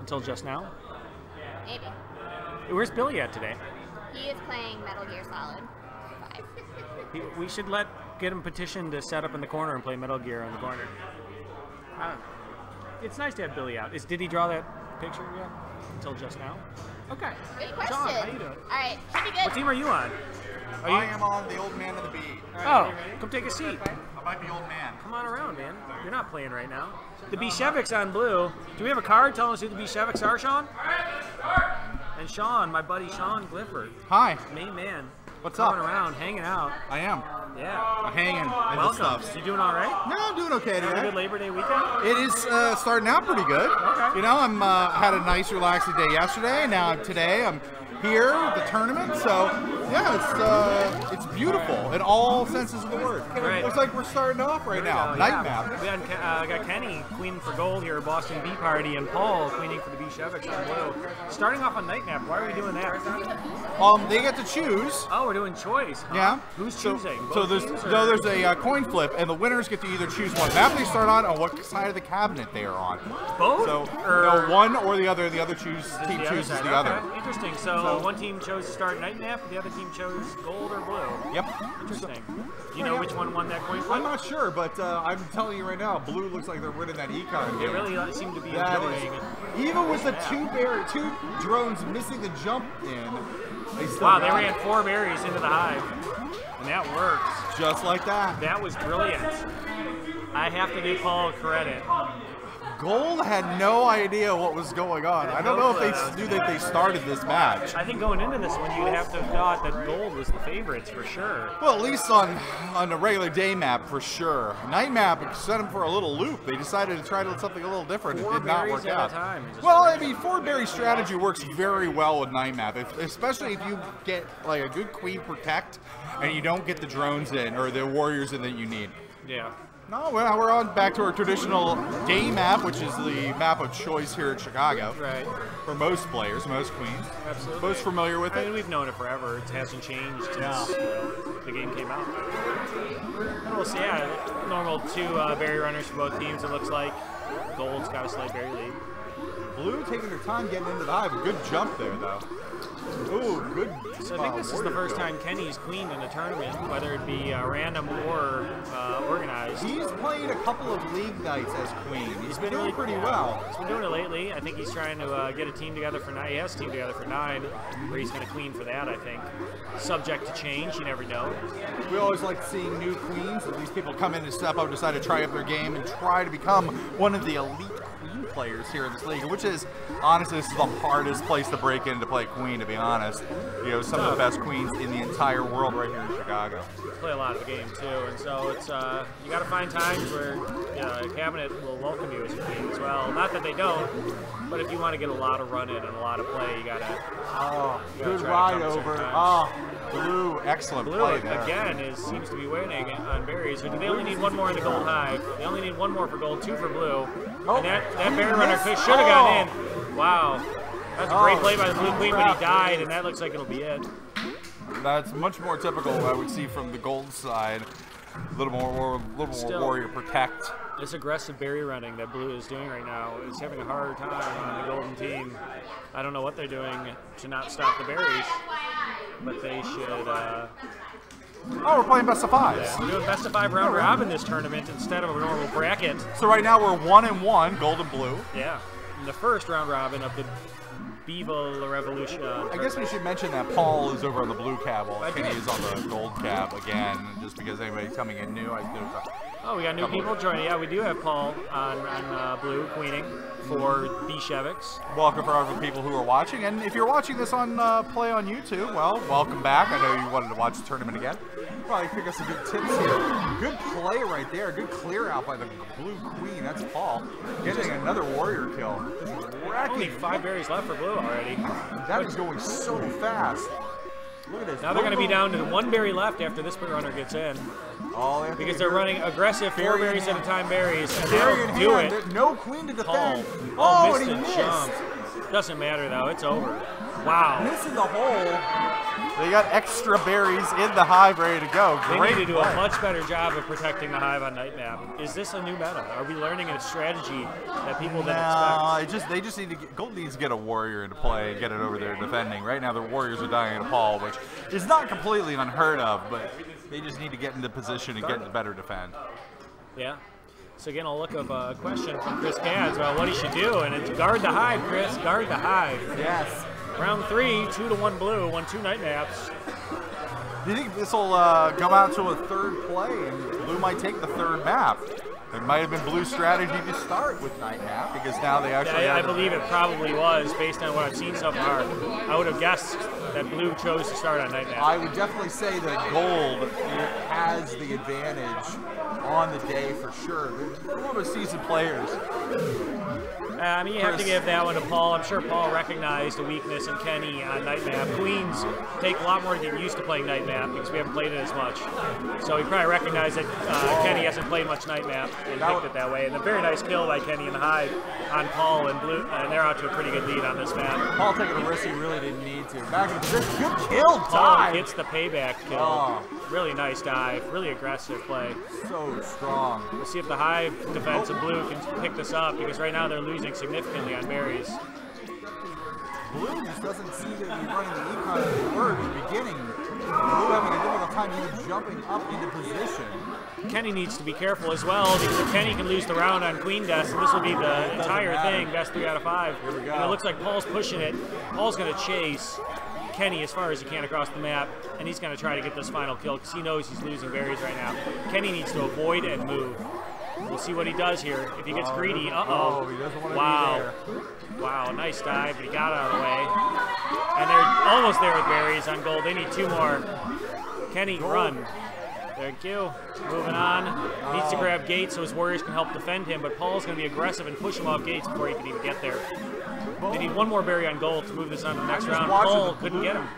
Until just now. Maybe. Where's Billy at today? He is playing Metal Gear Solid 5. We should get him petitioned to set up in the corner and play Metal Gear on the corner. I don't know. It's nice to have Billy out. Did he draw that picture yet? Until just now? Okay. Good question. John, how you doing? All right, should be good. What team are you on? I am on the old man of the Beeve. Oh, come take a seat. I might be old man. Come on around, man. You're not playing right now. The Beecheviks on blue. Do we have a card telling us who the Beecheviks are, Sean? And Sean, my buddy Sean Clifford. Hi. Main man. What's up? Coming around, hanging out. I am. Yeah. I'm hanging. Welcome. You doing all right? No, I'm doing okay Have a today. good Labor Day weekend? It is starting out pretty good. Okay. You know, I'm had a nice, relaxing day yesterday. Now today I'm here at the tournament. So yeah, it's beautiful in all senses of the word. Right. Looks like we're starting off right now. Night map. We got Kenny queening for gold here at Boston Bee Party, and Paul queening for the Beecheviks on blue. Starting off on night map. Why are we doing that? They get to choose. Oh, we're doing choice. Huh? Yeah. Who's choosing? So there's a coin flip, and the winners get to either choose what map they start on or what side of the cabinet they are on. Both? So no, one or the other. The other team chooses the other. Okay. Interesting. So one team chose to start night map, the other team chose gold or blue. Yep. Interesting. Do you know which one won that coin flip? I'm not sure, but I'm telling you right now, blue looks like they're winning that econ They game. really seem to be enjoying it. Even with the two drones missing the jump in, they still Wow, they ran 4 berries into the hive, and that works. Just like that. That was brilliant. I have to give Paul credit. Gold had no idea what was going on. I don't know if they knew that they started this match. I think going into this one, you'd have to have thought that gold was the favorites for sure. Well, at least on a regular day map, for sure. Night map sent them for a little loop. They decided to try something a little different. It did not work out. Well, I mean, 4-berry strategy works very well with night map, especially if you get like a good queen protect and you don't get the drones in or the warriors in that you need. Yeah. No, we're on back to our traditional day map, which is the map of choice here in Chicago. Right. For most players, most queens. Absolutely. Most familiar with it. I mean, we've known it forever. It hasn't changed since the game came out. And we'll see. Yeah, normal 2 berry runners for both teams, it looks like. Gold's got a slight berry lead. Blue taking their time getting into the hive. A good jump there, though. Ooh, good. So I think this is the first time Kenny's queened in a tournament, whether it be random or organized. He's played a couple of league nights as queen. He's been doing pretty well. He's been doing it lately. I think he's trying to get a team together for 9. He has a team together for 9, where he's going to queen for that, I think. Subject to change, you never know. We always like seeing new queens. These people come in and step up, decide to try up their game, and try to become one of the elite queen players here in this league, which is, honestly, this is the hardest place to break in to play queen, to be honest. You know, some of the best queens in the entire world right here in Chicago. Play a lot of the game too, and so it's you got to find times where a cabinet will welcome you as a queen as well. Not that they don't, but if you want to get a lot of run in and a lot of play, you gotta. Good ride over. Blue, excellent play there. Again seems to be winning on berries. They only need 1 more in the gold hive. They only need 1 more for gold, 2 for blue. And that berry runner should have gotten in. Wow. That's a great play by the blue queen, but he died, and that looks like it'll be it. That's much more typical, I would see, from the gold side. A little more warrior protect. This aggressive berry running that blue is doing right now is having a harder time on the golden team. I don't know what they're doing to not stop the berries, but they should. Oh, we're playing best of 5s. Yeah, we're doing best of 5 round robin this tournament instead of a normal bracket. So right now we're 1-1, gold and blue. Yeah, in the first round robin of the Beeve Revolution. I guess we should mention that Paul is over on the blue cab while Kenny is on the gold cab again, just because anybody's coming in new. Oh, we got new people joining. Yeah, we do have Paul on blue queening for Beecheviks. Welcome for other people who are watching, and if you're watching this on play on YouTube, well, welcome back. I know you wanted to watch the tournament again. Probably pick us some good tips here. Good play right there. Good clear out by the blue queen. That's Paul getting another warrior kill. Only 5 berries left for blue already. That is going so fast. Look at this. Now they're going to be down to 1 berry left after this runner gets in. Because they're running aggressive 4 berries at a time berries, and they'll do it. No queen to defend. Paul And he missed. Doesn't matter, though. It's over. Wow. Missing the hole. They got extra berries in the hive ready to go. They Great need to do play. a much better job of protecting the hive on night map. Is this a new meta? Are we learning a strategy that people didn't expect? They just need to Gold needs to get a warrior into play and get it over there defending. Right now the warriors are dying at a Paul, which is not completely unheard of, but they just need to get into position and get to better defend. Yeah. So again, I'll look up a question from Chris Gads about what he should do, and it's guard the hive, Chris. Guard the hive. Yes. Round 3, 2-1 blue, 1-2 night maps. Do you think this will come out to a third play and blue might take the third map? It might have been blue's strategy to start with night map because now they actually I believe it probably was based on what I've seen so far. I would have guessed that blue chose to start on night map. I would definitely say that gold has the advantage on the day for sure. They're more of a seasoned players. I mean, you have to give that one to Paul. I'm sure Paul recognized the weakness in Kenny on night map. Queens take a lot more to get used to playing night map because we haven't played it as much. So he probably recognized that Kenny hasn't played much night map and picked it that way. And a very nice kill by Kenny in the hive on Paul and blue, and they're out to a pretty good lead on this map. Paul taking a risk he really didn't need to. Back in the position, good kill, Paul dive. gets the payback kill. Oh. Really nice dive, really aggressive play. So strong. We'll see if the hive defense of blue can pick this up because right now they're losing significantly on berries. Blue just doesn't seem to be running the econ at the word in the beginning. Blue having a difficult time even jumping up into position. Kenny needs to be careful as well because if Kenny can lose the round on Queen Death, and this will be the entire thing, best 3 out of 5. Here we go. And it looks like Paul's pushing it. Paul's going to chase Kenny as far as he can across the map, and he's going to try to get this final kill because he knows he's losing berries right now. Kenny needs to avoid and move. We'll see what he does here. If he gets greedy, uh-oh. He doesn't want to Wow. be there. Wow, nice dive, but he got out of the way. And they're almost there with berries on gold. They need 2 more. Kenny, run. Thank you. Moving on. Needs to grab gates so his warriors can help defend him, but Paul's going to be aggressive and push him off gates before he can even get there. They need 1 more berry on gold to move this on to the next round. Paul couldn't get him.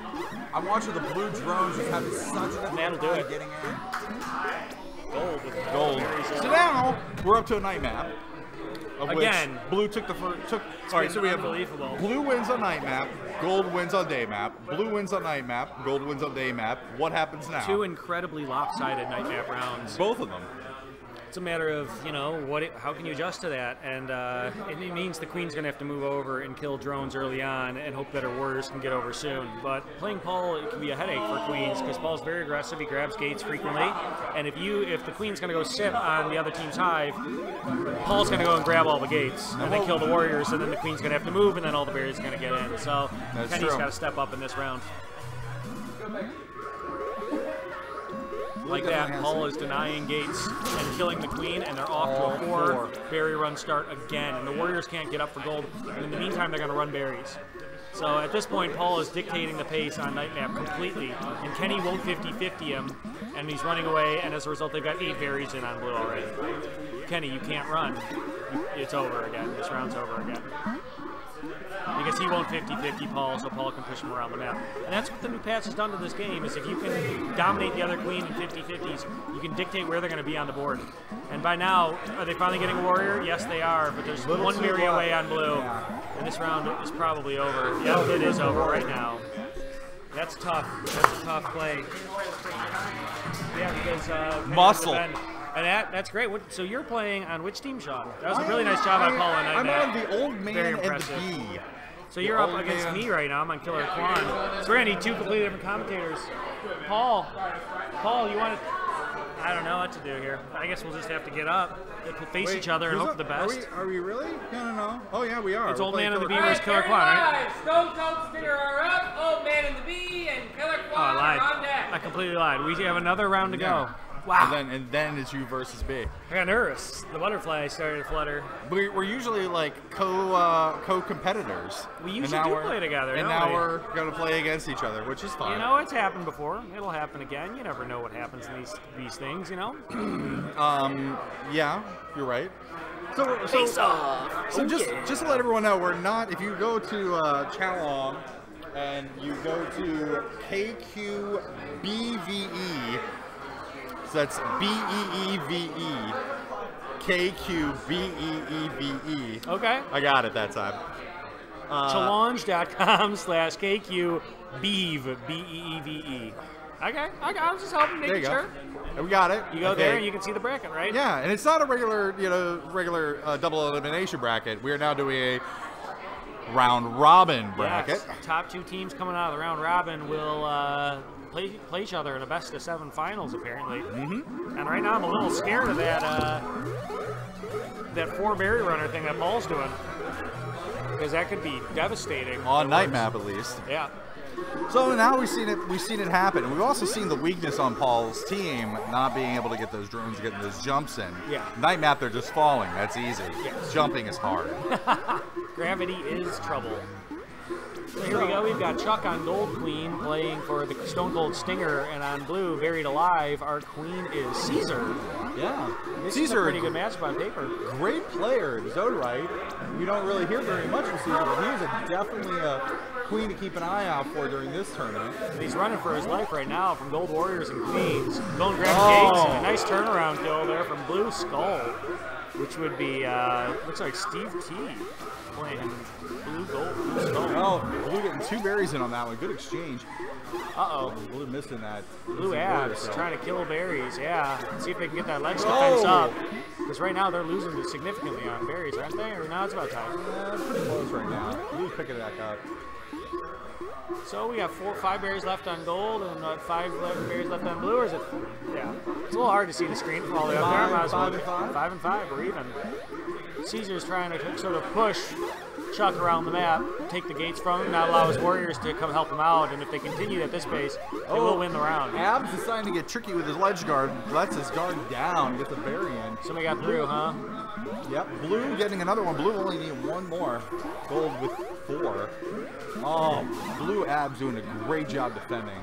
I'm watching the blue drones just having such a That'll do it. getting in. Gold. With Gold. berries. So now we're up to a night map. Of Again. which blue took the first. All right, so we have unbelievable. blue wins on night map, gold wins on day map, blue wins on night map, gold wins on day map. What happens now? 2 incredibly lopsided night map rounds. Both of them. It's a matter of, you know, how can you adjust to that? And it means the Queen's going to have to move over and kill drones early on and hope that her warriors can get over soon. But playing Paul, it can be a headache for Queens because Paul's very aggressive. He grabs gates frequently. And if the Queen's going to go sit on the other team's hive, Paul's going to go and grab all the gates and then kill the warriors, and then the Queen's going to have to move, and then all the berries are going to get in. So Kenny's got to step up in this round. Like that, Paul is denying gates and killing the Queen, and they're off to a 4 berry run start again. And the warriors can't get up for gold. And in the meantime, they're going to run berries. So at this point, Paul is dictating the pace on night map completely. And Kenny won't 50-50 him, and he's running away. And as a result, they've got 8 berries in on blue already. Kenny, you can't run. It's over again. This round's over again. Because he won't 50-50 Paul, so Paul can push him around the map. And that's what the new patch has done to this game, is if you can dominate the other Queen in 50-50s, you can dictate where they're going to be on the board. And by now, are they finally getting a warrior? Yes, they are, but there's 1 berry away on blue. And this round is probably over. Yep, it is over right now. That's tough. That's a tough play. Yeah, because... Muscle. And that's great. So you're playing on which team, Sean? That was a really nice job on Paul on night map. I'm on the old man and the bee. So you're up against me right now. I'm on Killer Quan. So we're going to need 2 completely different commentators. Paul, you want to... I don't know what to do here. I guess we'll just have to get up, face each other, and hope for the best. Are we really? No. Oh, yeah, we are. It's Old Man and the Bee versus Killer Quan, right? Stone Cold Stinger are up, Old Man and the Bee, and Killer Quan I lied. are on deck. I completely lied. We have anher round to go. Wow. And then it's you versus B. I got nervous. The butterfly started to flutter. We're usually like co-competitors. We usually do play together, and don't now we? we're going to play against each other, which is fun. You know, it's happened before. It'll happen again. You never know what happens in these things, you know? Yeah, you're right. So just to let everyone know, we're not, if you go to Chalong and you go to KQBVE, so that's B-E-E-V-E, KQBEEVE. Okay. I got it that time. Challenge.com/KQ Beeve, B-E-E-V-E. Okay, I was just helping, There you making go. sure. We got it. You go Okay. there and you can see the bracket, right? Yeah, and it's not a regular, double elimination bracket. We are now doing a round robin bracket. Yes. Top 2 teams coming out of the round robin will play each other in a best of 7 finals, apparently. Mm-hmm. And right now I'm a little scared of that 4 berry runner thing that Paul's doing, because that could be devastating. On night map, at least. Yeah. So now we've seen it happen. We've also seen the weakness on Paul's team, not being able to get those drones, getting those jumps in. Yeah. Night map, they're just falling. That's easy. Yes. Jumping is hard. Gravity is trouble. So here we go. We've got Chuck on Gold Queen playing for the Stone Cold Stinger, and on blue, buried alive, our queen is Caesar. Yeah. This Caesar, is a pretty good matchup on paper. Great player, Zodorite. We don't really hear very much from Caesar, but he's definitely a queen to keep an eye out for during this tournament. And he's running for his life right now from Gold Warriors and Queens. Going grab gates. A nice turnaround kill there from Blue Skull, which would be, looks like Steve T playing Blue Skull. Oh, Blue getting 2 berries in on that one. Good exchange. Uh-oh. Blue missing that. Blue abs trying to kill berries, yeah. See if they can get that ledge defense up. Because right now they're losing significantly on berries, aren't they? Or now it's about time. Pretty close right now. Blue's picking it back up. So we have 5 berries left on gold and 5 berries left on blue, or is it? Yeah. It's a little hard to see the screen from all the way up there. Might as well 5 and 5? 5 and 5, or even. Caesar's trying to sort of push Chuck around the map, take the gates from him, not allow his warriors to come help him out, and if they continue at this pace, they will win the round. Abs is starting to get tricky with his ledge guard. Lets his guard down, gets a berry in. Somebody got through, huh? Yep, Blue getting another one. Blue only need 1 more. Gold with 4. Oh, Blue Abs doing a great job defending.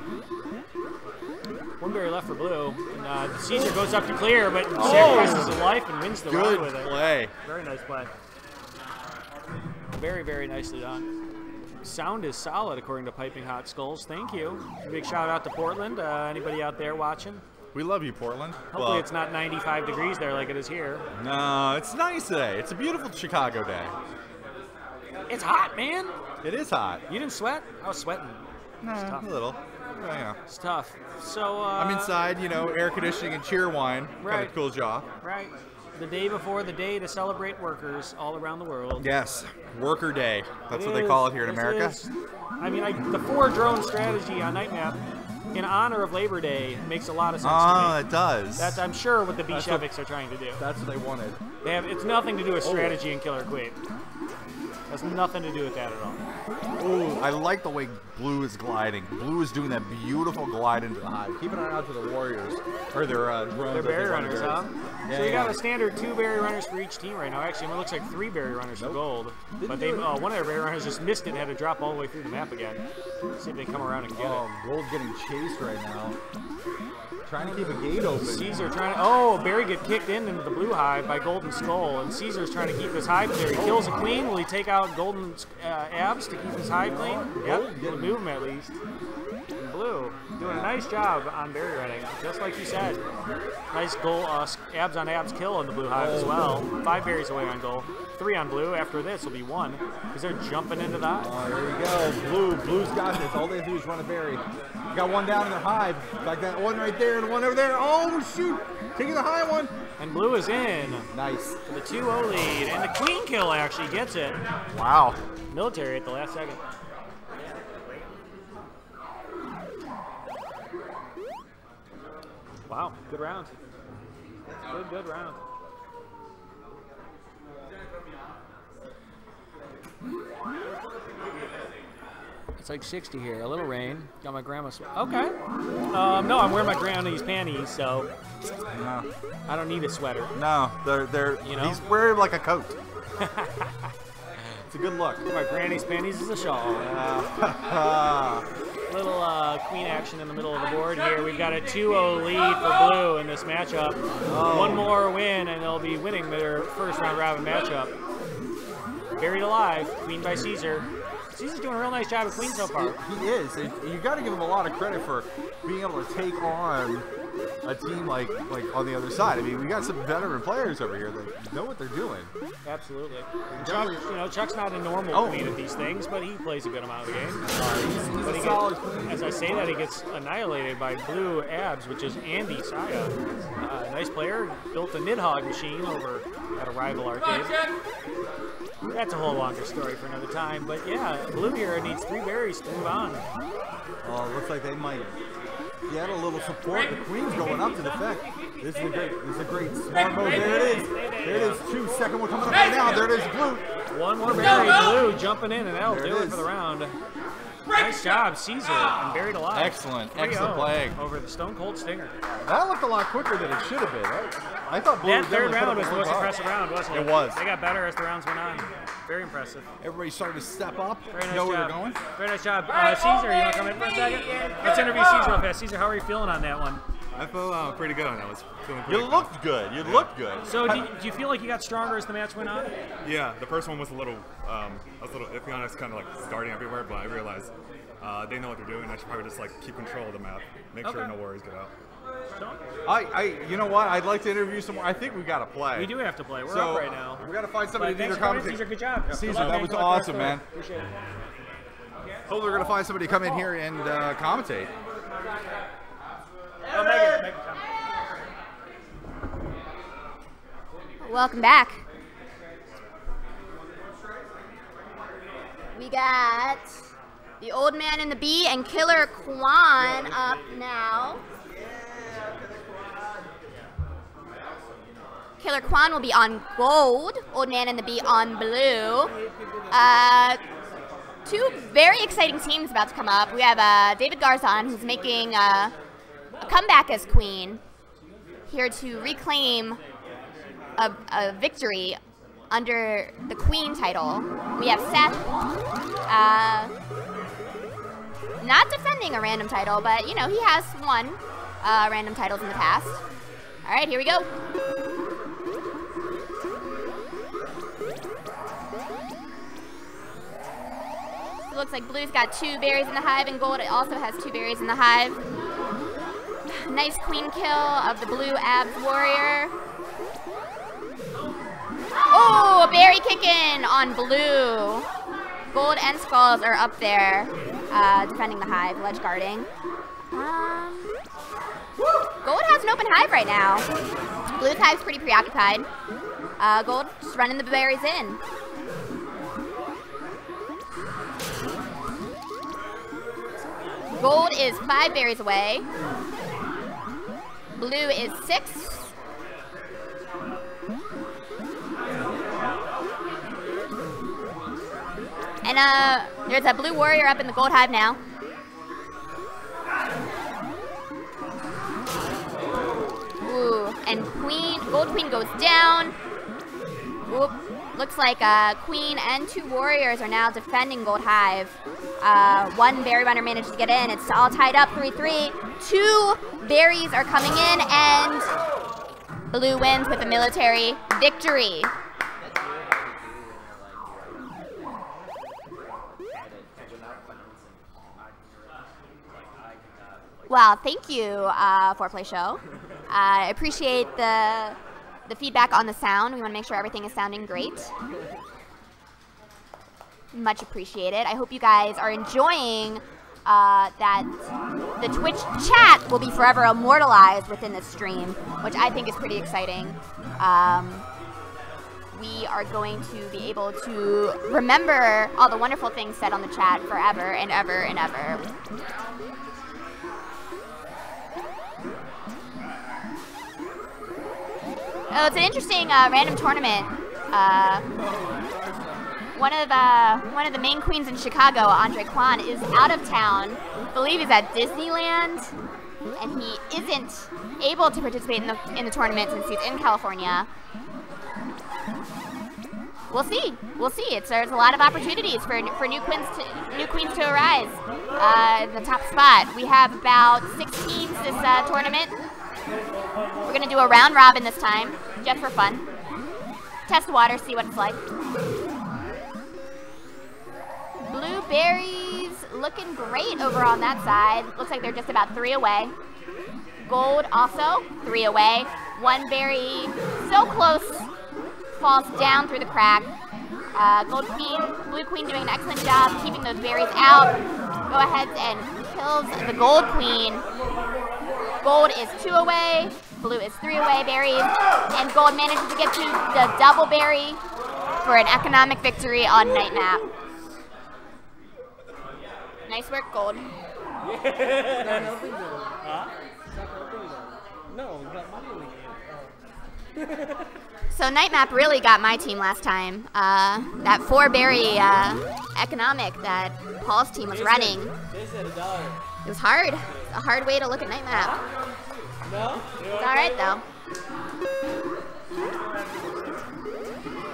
1 berry left for blue. And, Caesar goes up to clear, but sacrifices his life and wins the round with it. Good play. Very nice play. Very, very nicely done. Sound is solid, according to Piping Hot Skulls. Thank you. Big shout out to Portland. Anybody out there watching? We love you, Portland. Hopefully it's not 95 degrees there like it is here. No, it's nice today. It's a beautiful Chicago day. It's hot, man. It is hot. You didn't sweat? I was sweating. It's Nah, tough. a little. Yeah. It's tough. So I'm inside, air conditioning and cheer wine. Kind Right. of cools you off. Right. The day before the day to celebrate workers all around the world. Yes, Worker Day. That's what they is. call it here in This America. is. I mean, the 4 drone strategy on Night Map in honor of Labor Day makes a lot of sense to me. It does. That's, I'm sure, what the That's Bolsheviks are trying to do. That's what they wanted. It's nothing to do with strategy and Killer Queen. Has nothing to do with that at all. Ooh, I like the way Blue is gliding. Blue is doing that beautiful glide into the hive. Keep an eye out to the Warriors. Or their drones. They're berry as they run runners, berries. huh? Yeah, So you got yeah. a standard 2 berry runners for each team right now. Actually, it looks like 3 berry runners for gold. But they, one of their berry runners just missed it and had to drop all the way through the map again. See if they come around and get Oh, Gold's getting chased right now. Trying to keep a gate open. it. Caesar trying to, oh, Barry get kicked into the blue hive by Golden Skull, and Caesar's trying to keep his hive clear. He kills a queen. Will he take out Golden Abs to keep his hive clean? Yep, he'll move him at least. And blue doing a nice job on berry running, just like you said. Nice goal, abs on abs kill in the blue hive as well. 5 berries away on goal. 3 on blue. After this will be 1 because they're jumping into the hive. Oh, there we go. Blue's got this. All they have to do is run a berry. Got 1 down in their hive. Like that 1 right there and 1 over there. Oh, shoot. Taking the high one. And blue is in Nice. for the 2-0 lead. And the queen kill actually gets it. Wow. Military at the last second. Wow, good round. Good round. It's like 60 here. A little rain. Got my grandma's. Okay. No, I'm wearing my granny's panties, so No, I don't need a sweater. no, they're You know? he's wearing like a coat. It's a good look. My granny's panties is a shawl. Little queen action in the middle of the board here. We've got a 2-0 lead for blue in this matchup. 1 more win, and they'll be winning their first round robin matchup. Buried alive, queen by Caesar. Caesar's doing a real nice job of queen so far. He is. You got to give him a lot of credit for being able to take on a team like on the other side. I mean, we got some veteran players over here that know what they're doing. Absolutely. Chuck, you know, Chuck's not a normal queen at these things, but he plays a good amount of the game. But he gets, as I say that, he gets annihilated by Blue Abs, which is Andy Saya. Nice player, built a Nidhogg machine over at a rival arcade. That's a whole longer story for another time, but yeah, Blue here needs 3 berries to move on. Oh, it looks like they might get a little support. The queen's going up to defend. This is a great smart move. There it is. There it is. 2 second one coming up right now. There it is, Blue. One more berry, Blue jumping in, and that'll do it for the round. Nice job, Caesar, and buried alive. Excellent, excellent playing. Over the Stone Cold Stinger. That looked a lot quicker than it should have been. I thought Blue that third round was the most impressive round, wasn't it? It was. They got better as the rounds went on. Very impressive. Everybody started to step up. Very nice know where job. they're going. Very nice job. Caesar, you want to come in for a second? Let's interview Caesar real fast. Caesar, how are you feeling on that one? I feel pretty good on that. I was feeling pretty You looked good. You looked good. So do you feel like you got stronger as the match went on? Yeah, the first one was a little, I was a little iffy on it. It's kind of like starting everywhere, but I realized they know what they're doing. I should probably just like keep control of the map, make sure no worries get out. You know what? I'd like to interview some more. I think we got to play. We do have to play. We're up right now. We got to find somebody to do their commentating. Caesar, good job. Caesar, that was awesome, man. Appreciate it. Hopefully we're going to find somebody to come in here and commentate. Oh, Megan, Welcome back. We got the Old Man and the Bee and Killer Quan up now. Killer Quan will be on gold, Old Man and the Bee on blue. 2 very exciting teams about to come up. We have David Garzon, who's making a comeback as queen, here to reclaim a victory under the queen title. We have Seth, not defending a random title, but you know, he has won random titles in the past. All right, here we go. It looks like Blue's got 2 berries in the hive, and Gold also has 2 berries in the hive. Nice queen kill of the Blue Abs Warrior. Oh, a berry kick-in on Blue. Gold and Skulls are up there defending the hive, ledge guarding. Gold has an open hive right now. Blue's hive's pretty preoccupied. Gold just running the berries in. Gold is 5 berries away. Blue is 6. And there's a Blue Warrior up in the gold hive now. Ooh, and Gold Queen goes down. Oop. Looks like Queen and 2 Warriors are now defending Gold Hive. 1 berry runner managed to get in. It's all tied up, 3-3. 2 berries are coming in, and Blue wins with a military victory. Well, thank you, 4Play Show. I appreciate the feedback on the sound. We want to make sure everything is sounding great. Much appreciated. I hope you guys are enjoying that the Twitch chat will be forever immortalized within this stream, which I think is pretty exciting. We are going to be able to remember all the wonderful things said on the chat forever and ever and ever. Oh, it's an interesting random tournament. One of the main queens in Chicago, Andre Quan, is out of town. I believe he's at Disneyland, and he isn't able to participate in the tournament since he's in California. We'll see. We'll see. There's a lot of opportunities for new queens to arise. In the top spot, we have about 6 teams this tournament. We're gonna do a round robin this time, just for fun. Test the water, see what it's like. Blueberries looking great over on that side. Looks like they're just about 3 away. Gold also 3 away. One berry so close, falls down through the crack. Gold Queen, Blue Queen doing an excellent job keeping those berries out. Go ahead and kills the Gold Queen. Gold is 2 away, Blue is 3 away berries, and Gold manages to get to the double berry for an economic victory on night map. Nice work, Gold. So night map really got my team last time. That 4-berry economic that Paul's team was running. It was hard. It's a hard way to look at night map. It's all right though.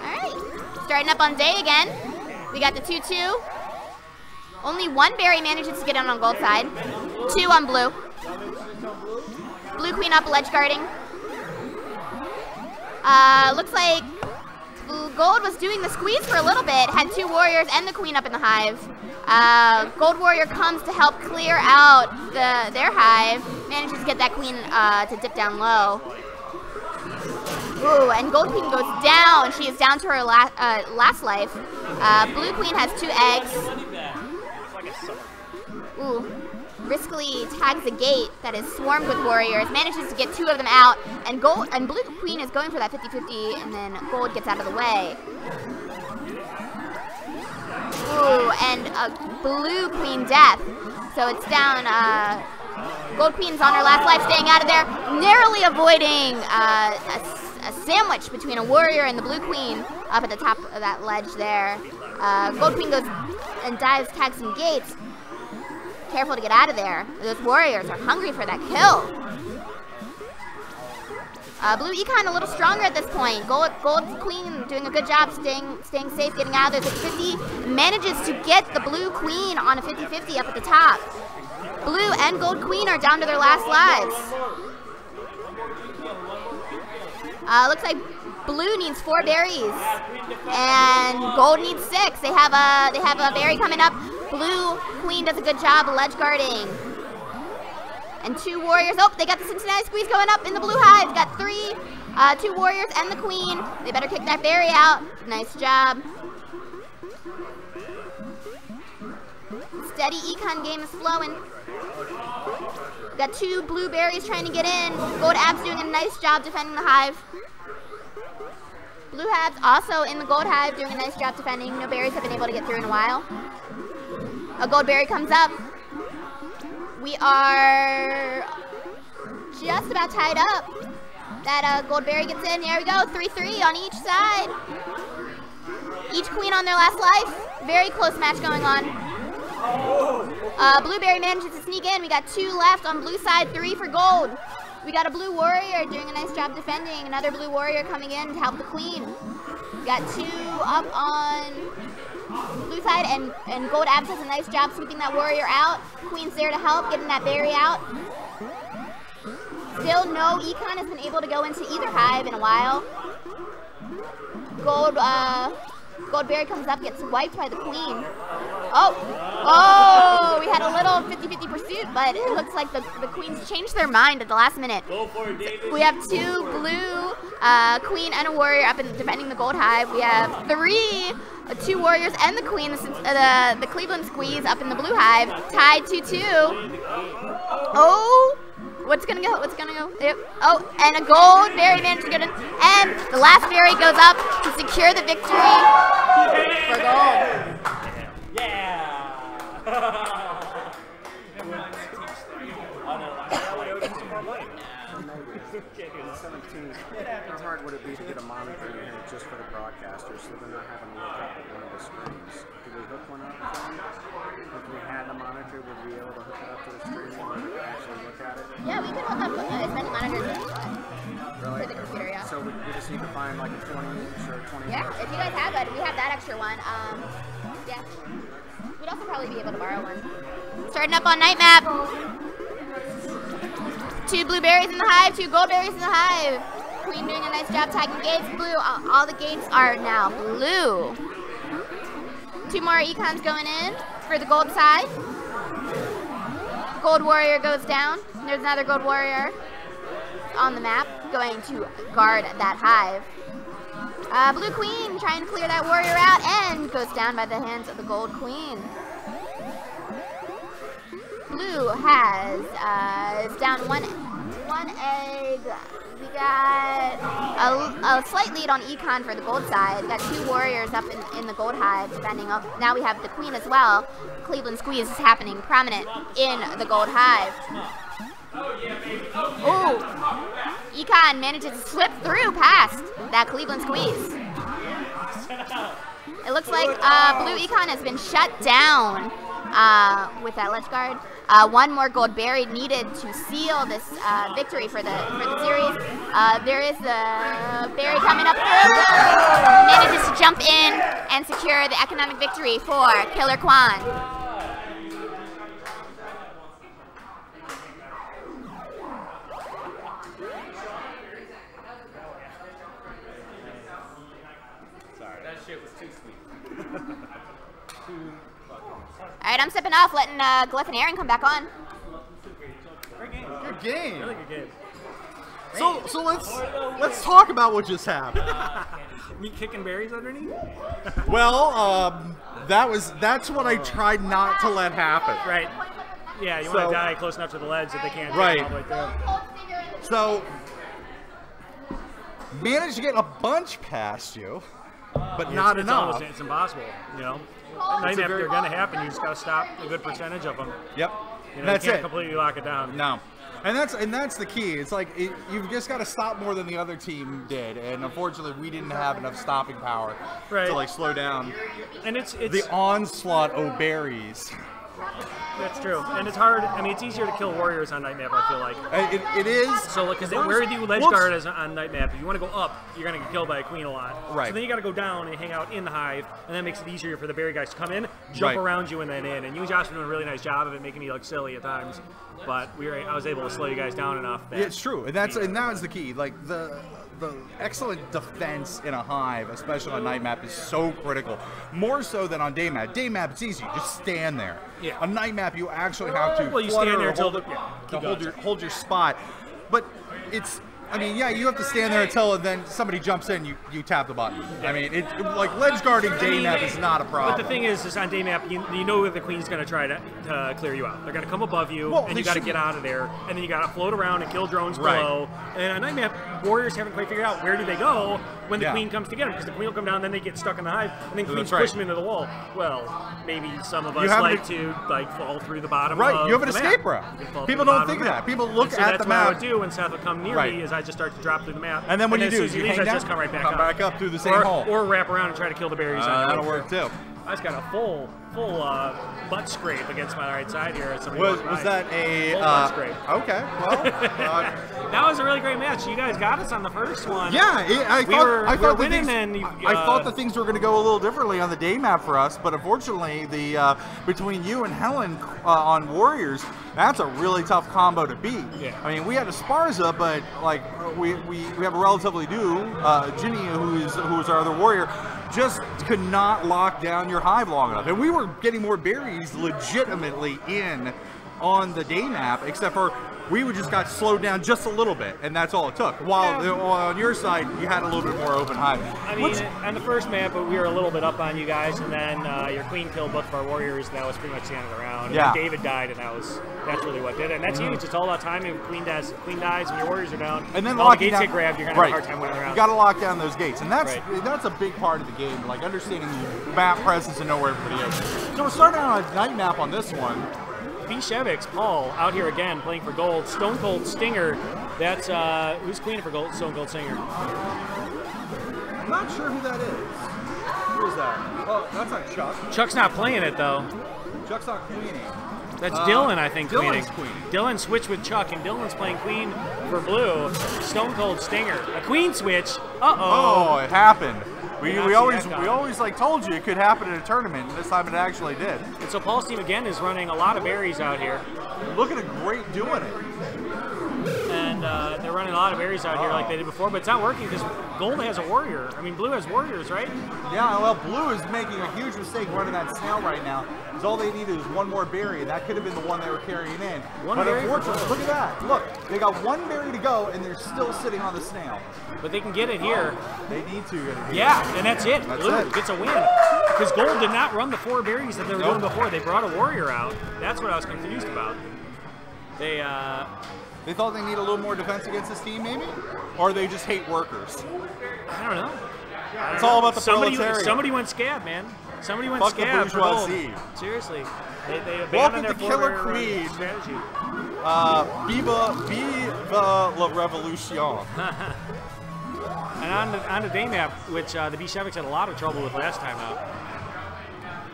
All right, starting up on day again. We got the 2-2. Only 1 berry manages to get in on gold side. 2 on blue. Blue Queen up ledge guarding. Looks like Gold was doing the squeeze for a little bit, had 2 warriors and the queen up in the hive. Gold warrior comes to help clear out their hive, manages to get that queen to dip down low. Ooh, and Gold Queen goes down. She is down to her last life. Blue Queen has 2 eggs. Ooh. Riskily tags a gate that is swarmed with warriors, manages to get 2 of them out, and Blue Queen is going for that 50-50, and then Gold gets out of the way. Ooh, and Blue Queen death. So it's down, Gold Queen's on her last life, staying out of there, narrowly avoiding a sandwich between a warrior and the Blue Queen up at the top of that ledge there. Gold Queen goes and dives, tags some gates. Careful to get out of there. Those warriors are hungry for that kill. Blue Econ a little stronger at this point. Gold Queen doing a good job staying safe, getting out of there. 50-50 manages to get the Blue Queen on a 50-50 up at the top. Blue and Gold Queen are down to their last lives. Looks like Blue needs 4 berries, and Gold needs 6. They have a berry coming up. Blue Queen does a good job ledge guarding. And 2 warriors. Oh, they got the Cincinnati squeeze going up in the blue hive. Got 3, 2 warriors and the queen. They better kick that berry out. Nice job. Steady econ game is flowing. Got 2 blue berries trying to get in. Gold Abs doing a nice job defending the hive. Blue Habs also in the gold hive doing a nice job defending. No berries have been able to get through in a while. A gold berry comes up. We are just about tied up. That gold berry gets in. Here we go. 3-3 on each side. Each queen on their last life. Very close match going on. Blueberry manages to sneak in. We got 2 left on blue side, 3 for gold. We got a blue warrior doing a nice job defending. Another blue warrior coming in to help the queen. We got 2 up on blue side, and Gold Abs does a nice job sweeping that warrior out. Queen's there to help, getting that berry out. Still no econ has been able to go into either hive in a while. Goldberry comes up, gets wiped by the queen. Oh, we had a little 50-50 pursuit, but it looks like the queens changed their mind at the last minute. Go for it, David. We have 2 blue, queen and a warrior up in defending the gold hive. We have 3, 2 warriors and the queen, the Cleveland squeeze up in the blue hive, tied 2-2. Oh. What's gonna go? Yep. Oh, and a gold berry managed to get in. And the last berry goes up to secure the victory for gold. Yeah. How hard would it be to get a monitor in here just for the broadcasters so they're not having to look up at one of the screens? Could we hook one up? If we had the monitor, would we be able to hook it up to the screen and actually look at it? Yeah, we can hook up as many monitors as you want. Really? For the computer, yeah. So we just need to find like a 20-inch or 20-inch? Yeah, if you guys have it, we have that extra one. Yeah. We'd also probably be able to borrow one. Starting up on night map. 2 blueberries in the hive, 2 goldberries in the hive. Queen doing a nice job tagging gates. Blue, all the gates are now blue. 2 more econs going in for the gold side. Gold warrior goes down. There's another gold warrior on the map going to guard that hive. Blue queen trying to clear that warrior out and goes down by the hands of the gold queen. Blue has is down one egg. We got a slight lead on econ for the gold side. We got 2 warriors up in the gold hive defending up. Now we have the queen as well. Cleveland squeeze is happening prominent in the gold hive. Oh, econ manages to slip through past that Cleveland squeeze. It looks like blue econ has been shut down with that ledge guard. 1 more gold berry needed to seal this victory for the series. There is a berry coming up through. Manages to jump in and secure the economic victory for Killer Quan. All right, I'm stepping off, letting Glyph and Aaron come back on. Good game. Really good game. So let's talk about what just happened. Me kicking berries underneath? Well, that's what I tried not to let happen. Right. Yeah, you want to die close enough to the ledge that they can't get all the way through. So managed to get a bunch past you, but not enough. It's impossible, you know. Night map, they're going to happen. You just got to stop a good percentage of them. Yep. You know, That's you can't it. completely lock it down. No. And that's the key. It's like you've just got to stop more than the other team did, and unfortunately, we didn't have enough stopping power to like slow down. And it's the onslaught of berries. That's true, and it's hard. I mean, it's easier to kill warriors on night map. I feel like it is. So, because where the ledge guard is on night map, if you want to go up, you're gonna get killed by a queen a lot. Right. So then you got to go down and hang out in the hive, and that makes it easier for the berry guys to come in, jump around you, and then in. And you and Josh are doing a really nice job of it, making me look silly at times. But I was able to slow you guys down enough. Yeah, it's true, and that is the key. Like the excellent defense in a hive, especially on night map, is so critical. More so than on day map. Day map, it's easy. You just stand there. Yeah. On night map, you actually have to you stand there until hold your spot. But it's, I mean, yeah, you have to stand there until then somebody jumps in, you tap the button. I mean, like ledge guarding day map is not a problem. But the thing is on day map, you know that the queen's going to try to clear you out. They're going to come above you, and you got to get out of there, and then you got to float around and kill drones below. And on night map, warriors haven't quite figured out where do they go when the queen comes to get them, because the queen will come down, then they get stuck in the hive, and then queens push them into the wall. Well, maybe some of us like to fall through the bottom. Right, you have an escape route. People don't think of that. People look at the map. That's what I would do when Seth would come near me, is I just start to drop through the map. And then when you do, you hang down, just come right back up through the same hole. Or wrap around and try to kill the berries. That'll work too. I just got a full butt scrape against my right side here. Was that a butt scrape? Okay, well, that was a really great match. You guys got us on the first one. Yeah, I thought winning. I thought the things were going to go a little differently on the day map for us, but unfortunately, between you and Helen on Warriors, that's a really tough combo to beat. Yeah. I mean, we had a Sparza, but like we have a relatively new Ginny, who's our other warrior, just could not lock down your hive long enough, and we were getting more berries legitimately in on the day map, except for we just got slowed down just a little bit, and that's all it took. While on your side, you had a little bit more open hive. I mean, on the first map, we were a little bit up on you guys, and then your queen killed both of our warriors, and that was pretty much the end of the round. Yeah. And then David died, and that's really what did it. And that's huge. It's all about timing. If queen dies, and your warriors are down, and then all the gates get grabbed, you're going to have a hard time winning the round. You got to lock down those gates, and that's a big part of the game, like understanding the map presence and know where everybody is. So we're starting on a night map on this one. P-Shevix, Paul, out here again, playing for gold. Stone Cold Stinger, that's, who's queen for gold? Stone Cold Stinger. I'm not sure who that is. Who is that? Oh, that's not Chuck. Chuck's not playing it, though. Chuck's not queening. That's Dylan, I think, Dylan's queening. Dylan switched with Chuck, and Dylan's playing queen for blue. Stone Cold Stinger. A queen switch. Uh-oh. Oh, it happened. We always like told you it could happen in a tournament, and this time it actually did. And so Paul's team again is running a lot of berries out here. Looking great doing it. And And they're running a lot of berries out here like they did before, but it's not working because gold has a warrior. I mean, blue has warriors, right? Yeah, well, blue is making a huge mistake running that snail right now. Because all they needed is one more berry, and that could have been the one they were carrying in. But unfortunately, look at that. Look, they got one berry to go, and they're still sitting on the snail. But they can get it here. They need to get it here. Yeah, and that's it. Blue gets a win. Because gold did not run the 4 berries that they were doing before. They brought a warrior out. That's what I was confused about. They thought they need a little more defense against this team, maybe? Or they just hate workers? I don't know. It's all about the proletariat. Somebody went scab, man. Somebody went Fuck scab the for gold. bourgeoisie. Seriously. They Welcome abandoned their to Killer 4 Queen. strategy. Viva la revolution. And on the day map, which the Beecheviks had a lot of trouble with last time out.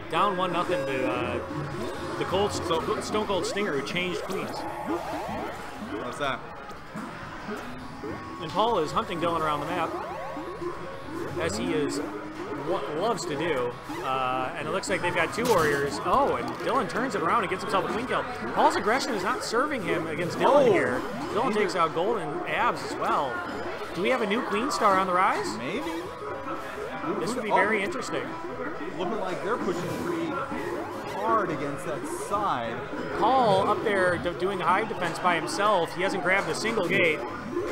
Down 1-0 to the Stone Cold Stinger, who changed queens. What's that? And Paul is hunting Dylan around the map, as he loves to do. And it looks like they've got 2 warriors. Oh, and Dylan turns it around and gets himself a queen kill. Paul's aggression is not serving him against Dylan here. Dylan takes out gold and abs as well. Do we have a new queen star on the rise? Maybe. This would be very interesting. Looking like they're pushing pretty hard against that side. Paul up there doing the hive defense by himself. He hasn't grabbed a single gate,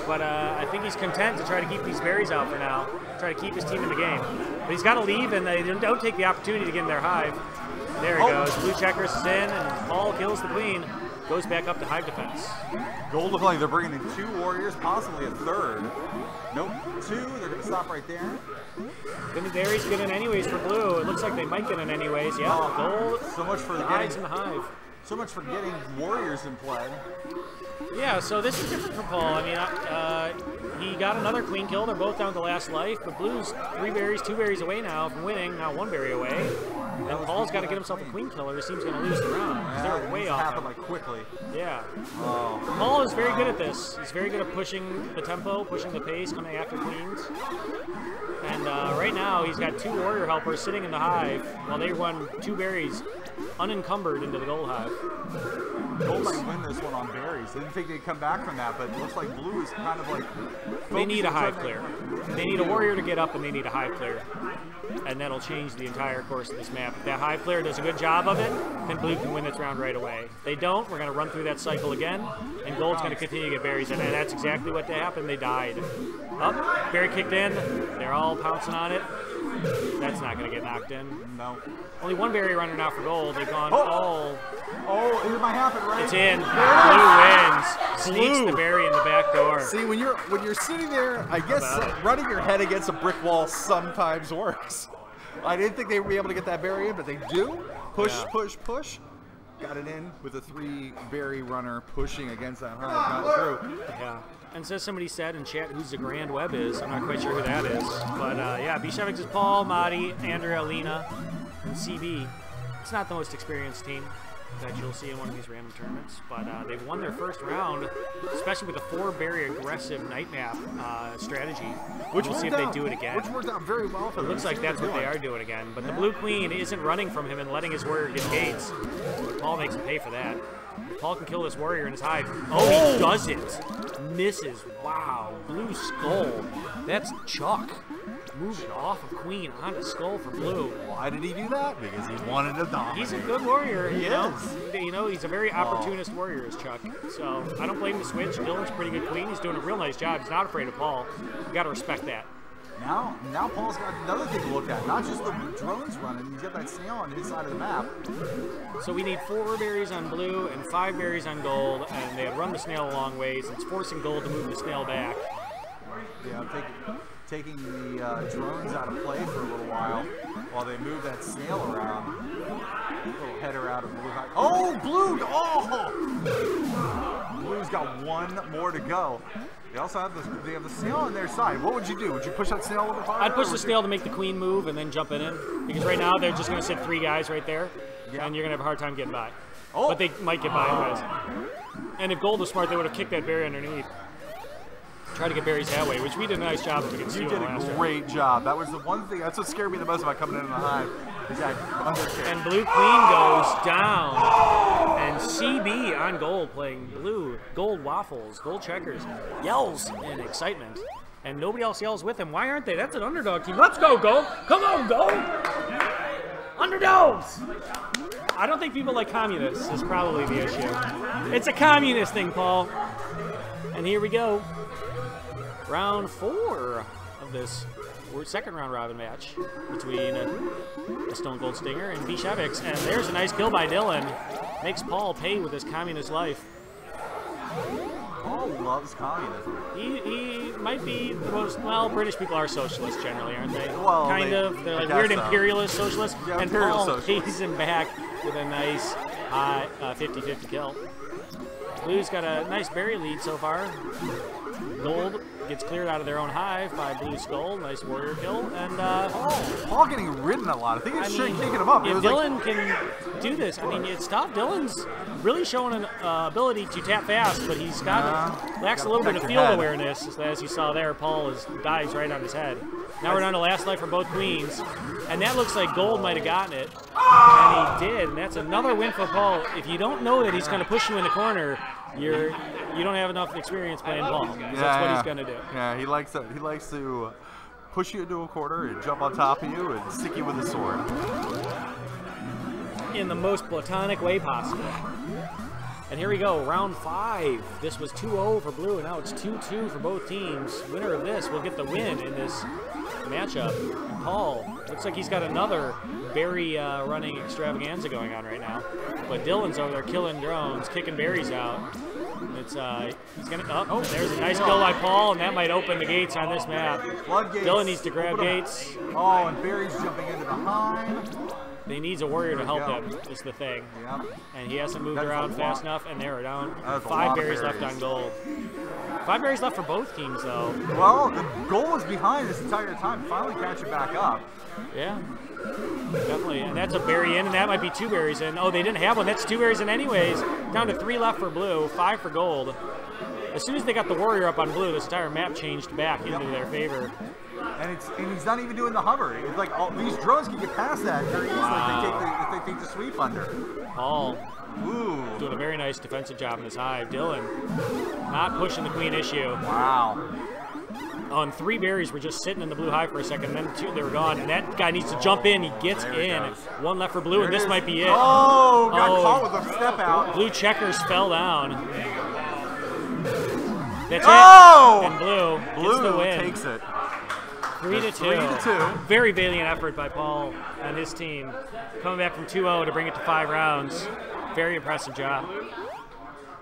but I think he's content to try to keep these berries out for now. Try to keep his team in the game. But he's got to leave, and they don't take the opportunity to get in their hive. There he goes. Blue checkers is in, and Paul kills the queen. Goes back up to hive defense. Gold look like they're bringing in 2 warriors, possibly a 3rd. Nope, 2. They're going to stop right there. Then the berries get in anyways for blue. It looks like they might get in anyways. Yeah, gold. So much for hides in the hive. So much for getting warriors in play. Yeah, so this is different for Paul. I mean, he got another queen kill. They're both down to last life, but blue's 3 berries, 2 berries away now from winning. Now 1 berry away. And Paul's got to get himself a queen killer. His team's going to lose the round because they're way off. Happen like quickly. Yeah. Paul is very good at this. He's very good at pushing the tempo, pushing the pace, coming after queens. And right now, he's got 2 warrior helpers sitting in the hive while they run 2 berries unencumbered into the gold hive. Gold might win this one on berries. Didn't think they'd come back from that, but it looks like blue is kind of like... They need a hive clear. They need a warrior to get up, and they need a hive clear. And that'll change the entire course of this map. If that hive clear does a good job of it, then blue can win this round right away. If they don't, we're going to run through that cycle again, and gold's going to continue to get berries. And that's exactly what happened. They died. Up, berry kicked in. They're all pouncing on it. That's not going to get knocked in. No. Only 1 berry runner now for gold. They've gone all... Oh, it might happen, right? It's in. Blue wins. Sneaks the berry in the back door. See, when you're sitting there, I guess running your head against a brick wall sometimes works. I didn't think they would be able to get that berry in, but they do. Push, push, push. Got it in with a 3 berry runner pushing against that hive. Got through. Yeah. And so somebody said in chat who's the Grand Web is. I'm not quite sure who that is. But yeah, Beecheviks is Paul, Madi, Andrea, Alina, and CB. It's not the most experienced team that you'll see in one of these random tournaments, but they've won their first round, especially with a 4-berry aggressive night map strategy. We'll see if they do it again. Which worked out very well for them. It looks like that's what they are doing again. But the blue queen isn't running from him and letting his warrior get gates. Paul makes him pay for that. Paul can kill this warrior in his hive. Oh, he doesn't. Misses. Wow. Blue skull. That's Chuck. Moved off of queen onto skull for blue. Why did he do that? Because he wanted to dominate. He's a good warrior. He is. You know, he's a very opportunist warrior, is Chuck. So I don't blame him to switch. Dylan's a pretty good queen. He's doing a real nice job. He's not afraid of Paul. You got to respect that. Now Paul's got another thing to look at. Not just the drones running. He's got that snail on his side of the map. So we need 4 berries on blue and 5 berries on gold, and they have run the snail a long ways. It's forcing gold to move the snail back. Yeah, taking the drones out of play for a little while they move that snail around. A little header out of blue. Oh, blue! Oh! Blue's got 1 more to go. They also have the snail on their side. What would you do? Would you push that snail a little farther? I'd push the snail to make the queen move and then jump it in. Because right now they're just going to sit 3 guys right there, and you're going to have a hard time getting by. Oh. But they might get by anyways. And if gold was smart, they would have kicked that berry underneath. Try to get berries that way, which we did a nice job of against you. You did a great job. That was the one thing. That's what scared me the most about coming into the hive. And Blue Queen goes down. And CB on gold playing blue, gold waffles, gold checkers, yells in excitement. And nobody else yells with him. Why aren't they? That's an underdog team. Let's go, Gold. Come on, Gold. Underdogs. I don't think people like communists is probably the issue. It's a communist thing, Paul. And here we go. Round 4 of this second round robin match between the Stone Cold Stinger and Beeve. And there's a nice kill by Dylan. Makes Paul pay with his communist life. Paul loves communism. He might be the most, well, British people are socialists generally, aren't they? Well, kind of. They're like weird imperialist socialists. Yeah, and Paul pays him back with a nice 50-50 kill. Blue's got a nice berry lead so far. Gold gets cleared out of their own hive by Blue Skull. Nice warrior kill. And Paul getting ridden a lot. I think it's shaking him up. If Dylan can do this, I mean, it's tough. Dylan's really showing an ability to tap fast, but he's lacks a little bit of field awareness. As you saw there, Paul dives right on his head. Now we're down to last life for both queens, and that looks like Gold might have gotten it, and he did. And that's another win for Paul. If you don't know that he's going to push you in the corner, you don't have enough experience playing Paul. That's what he's going to do. Yeah, he likes to push you into a corner and jump on top of you and stick you with a sword. In the most platonic way possible. And here we go, round 5. This was 2-0 for Blue, and now it's 2-2 for both teams. Winner of this will get the win in this matchup. And Paul, looks like he's got another berry running extravaganza going on right now. But Dylan's over there killing drones, kicking berries out. It's he's gonna. Oh, there's a nice kill by Paul, and that might open the gates on this map. Dylan needs to grab gates. Oh, and Barry's jumping into the hive. He needs a warrior to help him, is the thing. Yep. And he hasn't moved around fast enough, and they're down. 5 berries left on Gold. 5 berries left for both teams, though. Well, the Gold was behind this entire time, finally catching back up. Yeah, definitely. And that's a berry in, and that might be 2 berries in. Oh, they didn't have one. That's 2 berries in anyways. Down to 3 left for Blue, 5 for Gold. As soon as they got the warrior up on Blue, this entire map changed back into their favor. And he's not even doing the hover. It's like these drones can get past that very easily if they take the sweep under. Paul doing a very nice defensive job in this hive. Dylan not pushing the queen issue. Wow. On 3 berries were just sitting in the blue hive for a second, and then 2 they were gone. And that guy needs to jump in. He gets in. 1 left for Blue, and this might be it. Oh, got caught with a step out. Blue checkers fell down. That's it. And Blue gets the win. Takes it. 3-2. Very valiant effort by Paul and his team. Coming back from 2-0 to bring it to 5 rounds. Very impressive job.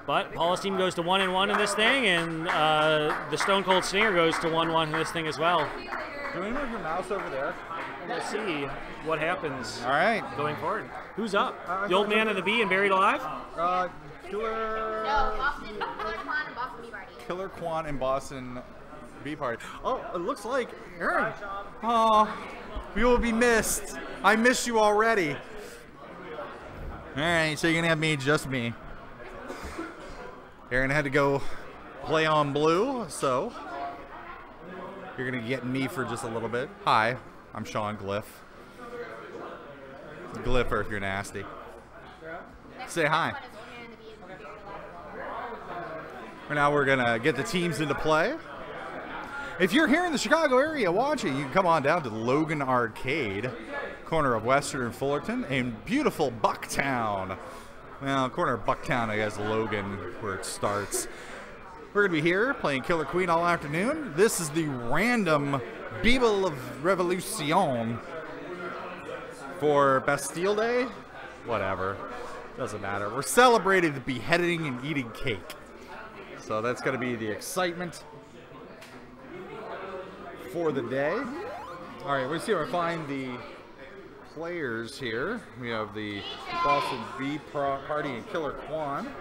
But Paul's team goes to 1-1 in this thing, and the Stone Cold Stinger goes to 1-1 in this thing as well. Can we move your mouse over there? We'll see what happens. All right. Going forward. Who's up? The old man of the bee and buried alive? Killer. No, Boston, Killer Quan and Boston Bee Party. Killer Quan and Boston Bee Party. Oh, it looks like Aaron. Oh, we will be missed. I miss you already. All right, so you're gonna have me, just me. Aaron had to go play on Blue, so you're gonna get me for just a little bit. Hi, I'm Sean Glyph. Glypher if you're nasty. Say hi. Now we're gonna get the teams into play. If you're here in the Chicago area watching, you can come on down to Logan Arcade, corner of Western and Fullerton, in beautiful Bucktown. Well, corner of Bucktown, I guess, Logan, where it starts. We're going to be here playing Killer Queen all afternoon. This is the random Bible of Revolution for Bastille Day. Whatever. Doesn't matter. We're celebrating the beheading and eating cake. So that's going to be the excitement for the day. All right, let's see if I find the players here. We have the Boston Bee Party and Killer Quan.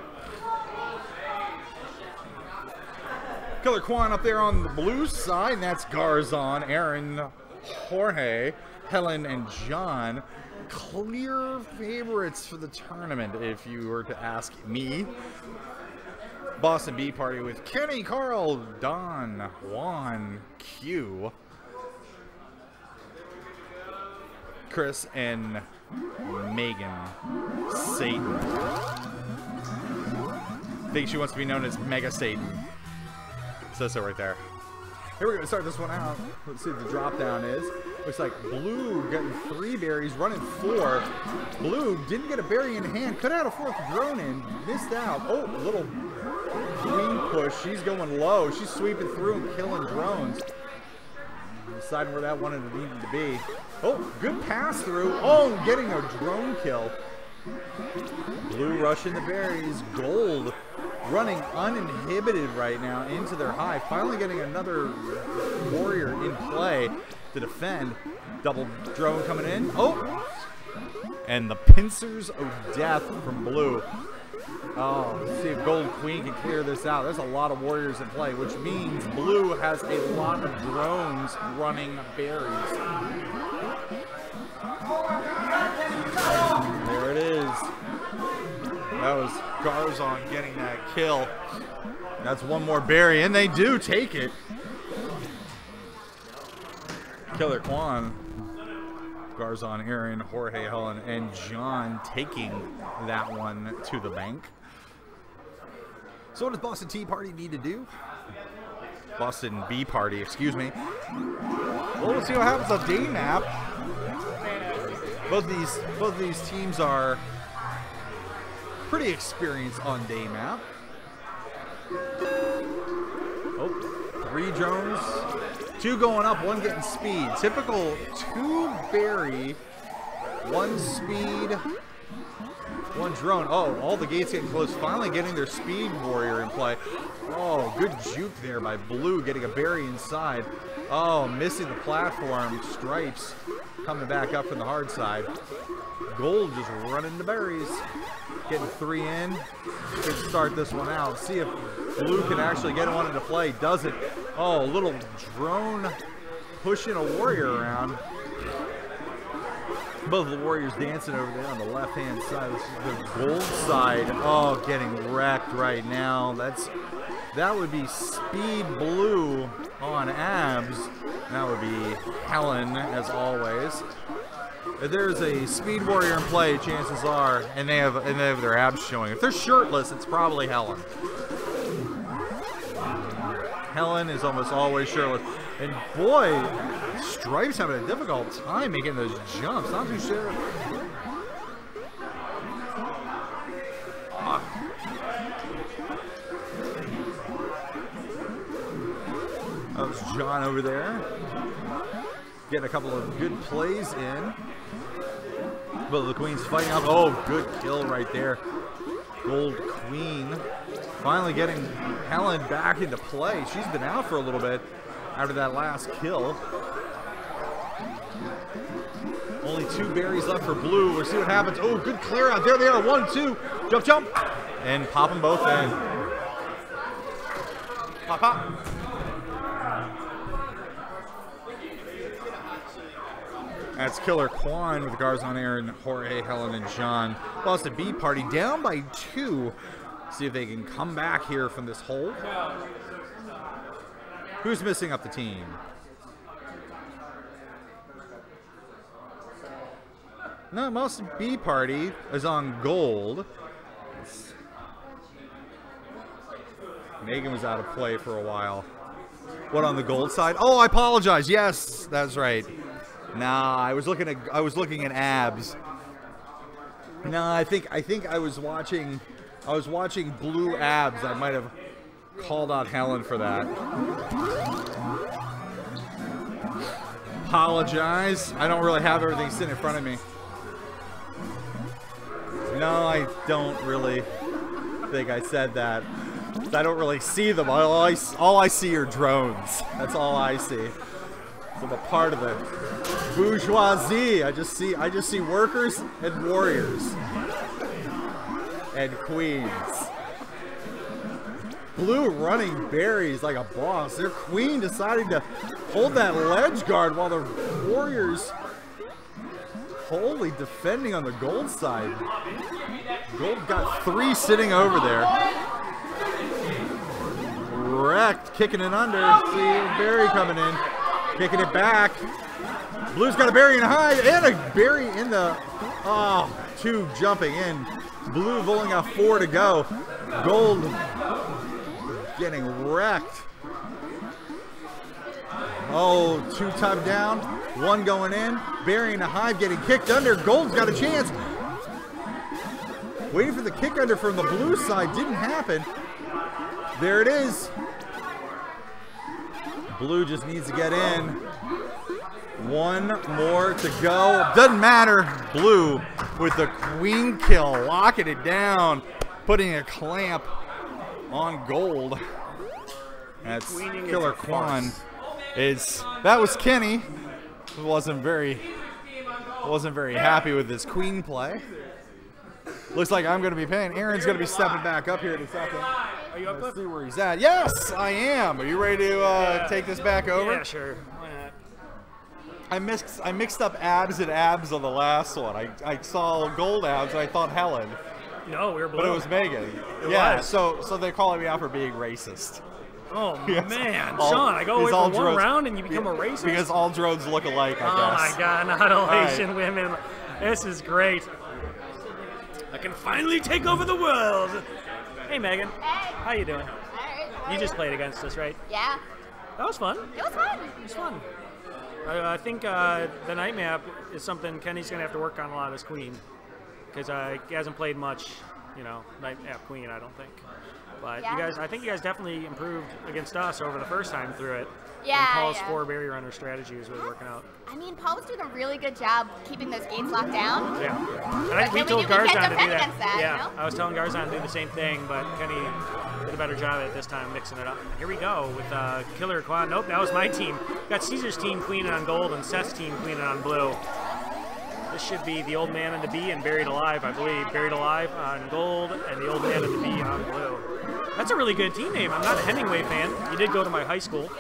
Killer Quan up there on the blue side, and that's Garzon, Aaron, Jorge, Helen, and John. Clear favorites for the tournament, if you were to ask me. Boston Bee Party with Kenny, Carl, Don, Juan, Q. Chris and Megan Satan. I think she wants to be known as Mega Satan. Says so right there. Here we're going to start this one out. Let's see what the drop down is. Looks like Blue getting 3 berries, running 4. Blue didn't get a berry in hand. Could have had a 4th drone in. Missed out. Oh, a little Queen push. She's going low. She's sweeping through and killing drones. Deciding where that one needed to be. Oh, good pass through. Oh, getting a drone kill. Blue rushing the berries. Gold running uninhibited right now into their hive. Finally getting another warrior in play to defend. Double drone coming in. Oh! And the pincers of death from Blue. Oh, let's see if Gold Queen can clear this out. There's a lot of warriors in play, which means Blue has a lot of drones running berries. There it is. That was Garzon getting that kill. That's one more berry, and they do take it. Killer Quan, Garzon, Aaron, Jorge, Helen, and John taking that one to the bank. So what does Boston Tea Party need to do? Boston B Party, excuse me. Well, we'll see what happens on day map. Both of these teams are pretty experienced on day map. Oh, 3 drones, 2 going up, 1 getting speed. Typical 2 berry, 1 speed, 1 drone. Oh, all the gates getting close. Finally getting their speed warrior in play. Oh, good juke there by Blue, getting a berry inside. Oh, missing the platform. Stripes coming back up from the hard side. Gold just running the berries. Getting 3 in. Could start this one out. See if Blue can actually get one into play. Does it? Oh, a little drone pushing a warrior around. Both the warriors dancing over there on the left-hand side. This is the gold side. Oh, getting wrecked right now. That would be Speed Blue on abs. That would be Helen, as always. If there's a speed warrior in play, chances are, and they have their abs showing. If they're shirtless, it's probably Helen. Helen is almost always shirtless. And boy, Stripes having a difficult time making those jumps. Not too sure. That was John over there. Getting a couple of good plays in. But the Queen's fighting up. Oh, good kill right there. Gold Queen finally getting Helen back into play. She's been out for a little bit after that last kill. Only 2 berries left for Blue. We'll see what happens. Oh, good clear out. There they are. 1, 2. Jump, jump. And pop them both in. Pop, pop. That's Killer Quan with Garzon, Aaron, Jorge, Helen, and John. Boston B Party down by 2. See if they can come back here from this hole. Who's missing up the team? No, Boston B Party is on gold. Megan was out of play for a while. What, on the gold side? Oh, I apologize. Yes, that's right. Nah, I was looking at abs. No, I think I was watching Blue abs. I might have called out Helen for that. Apologize. I don't really have everything sitting in front of me. No, I don't really think I said that. I don't really see them. All I see are drones. That's all I see. So I'm a part of the bourgeoisie. I just see workers and warriors and queens. Blue running berries like a boss. Their queen deciding to hold that ledge guard while the warriors wholly defending on the gold side. Gold got 3 sitting over there. Wrecked, kicking it under. See Barry coming in. Kicking it back. Blue's got a berry in a hive and a berry in the, oh, 2 jumping in. Blue only got 4 to go. Gold getting wrecked. Oh, 2 top down, 1 going in. Berry in a hive getting kicked under. Gold's got a chance. Waiting for the kick under from the blue side, didn't happen. There it is. Blue just needs to get in. 1 more to go. Doesn't matter. Blue with the queen kill, locking it down, putting a clamp on Gold. That's Killer Quan. That was Kenny. Wasn't very happy with his queen play. Looks like I'm going to be paying. Aaron's going to be stepping back up here in a second. Are you up? Let's see where he's at. Yes, I am. Are you ready to take this back over? Yeah, sure. Why not? I mixed up abs and abs on the last one. I saw Gold abs and I thought Helen. No, we were blue. But it was Megan. Was. So they're calling me out for being racist. Oh, Yes. man. Sean, I go away for one round and you become a racist? Because all drones look alike, I guess. Oh, my God. Not all Asian women. This is great. I can finally take over the world. Hey, Megan. Hey. How you doing? All right. You just played against us, right? Yeah. That was fun. It was fun. It was fun. I think the night map is something Kenny's going to have to work on a lot as Queen. Because he hasn't played much, night map Queen, I don't think. But Yeah. I think you guys definitely improved against us over the first time through it. Yeah, And Paul's yeah. 4 berry runner strategy is really working out. I mean, Paul was doing a really good job keeping those gates locked down. Yeah. And But we then told we can't Garzon to do defend that. against that, Yeah, I was telling Garzon to do the same thing, but Kenny did a better job at it this time, mixing it up. Here we go with Killer Quan. Nope, that was my team. Got Caesar's team queening on gold and Seth's team queening on blue. This should be the Old Man and the Bee and Buried Alive, I believe. Buried Alive on gold and the Old Man and the Bee on blue. That's a really good team name. I'm not a Hemingway fan. You did go to my high school,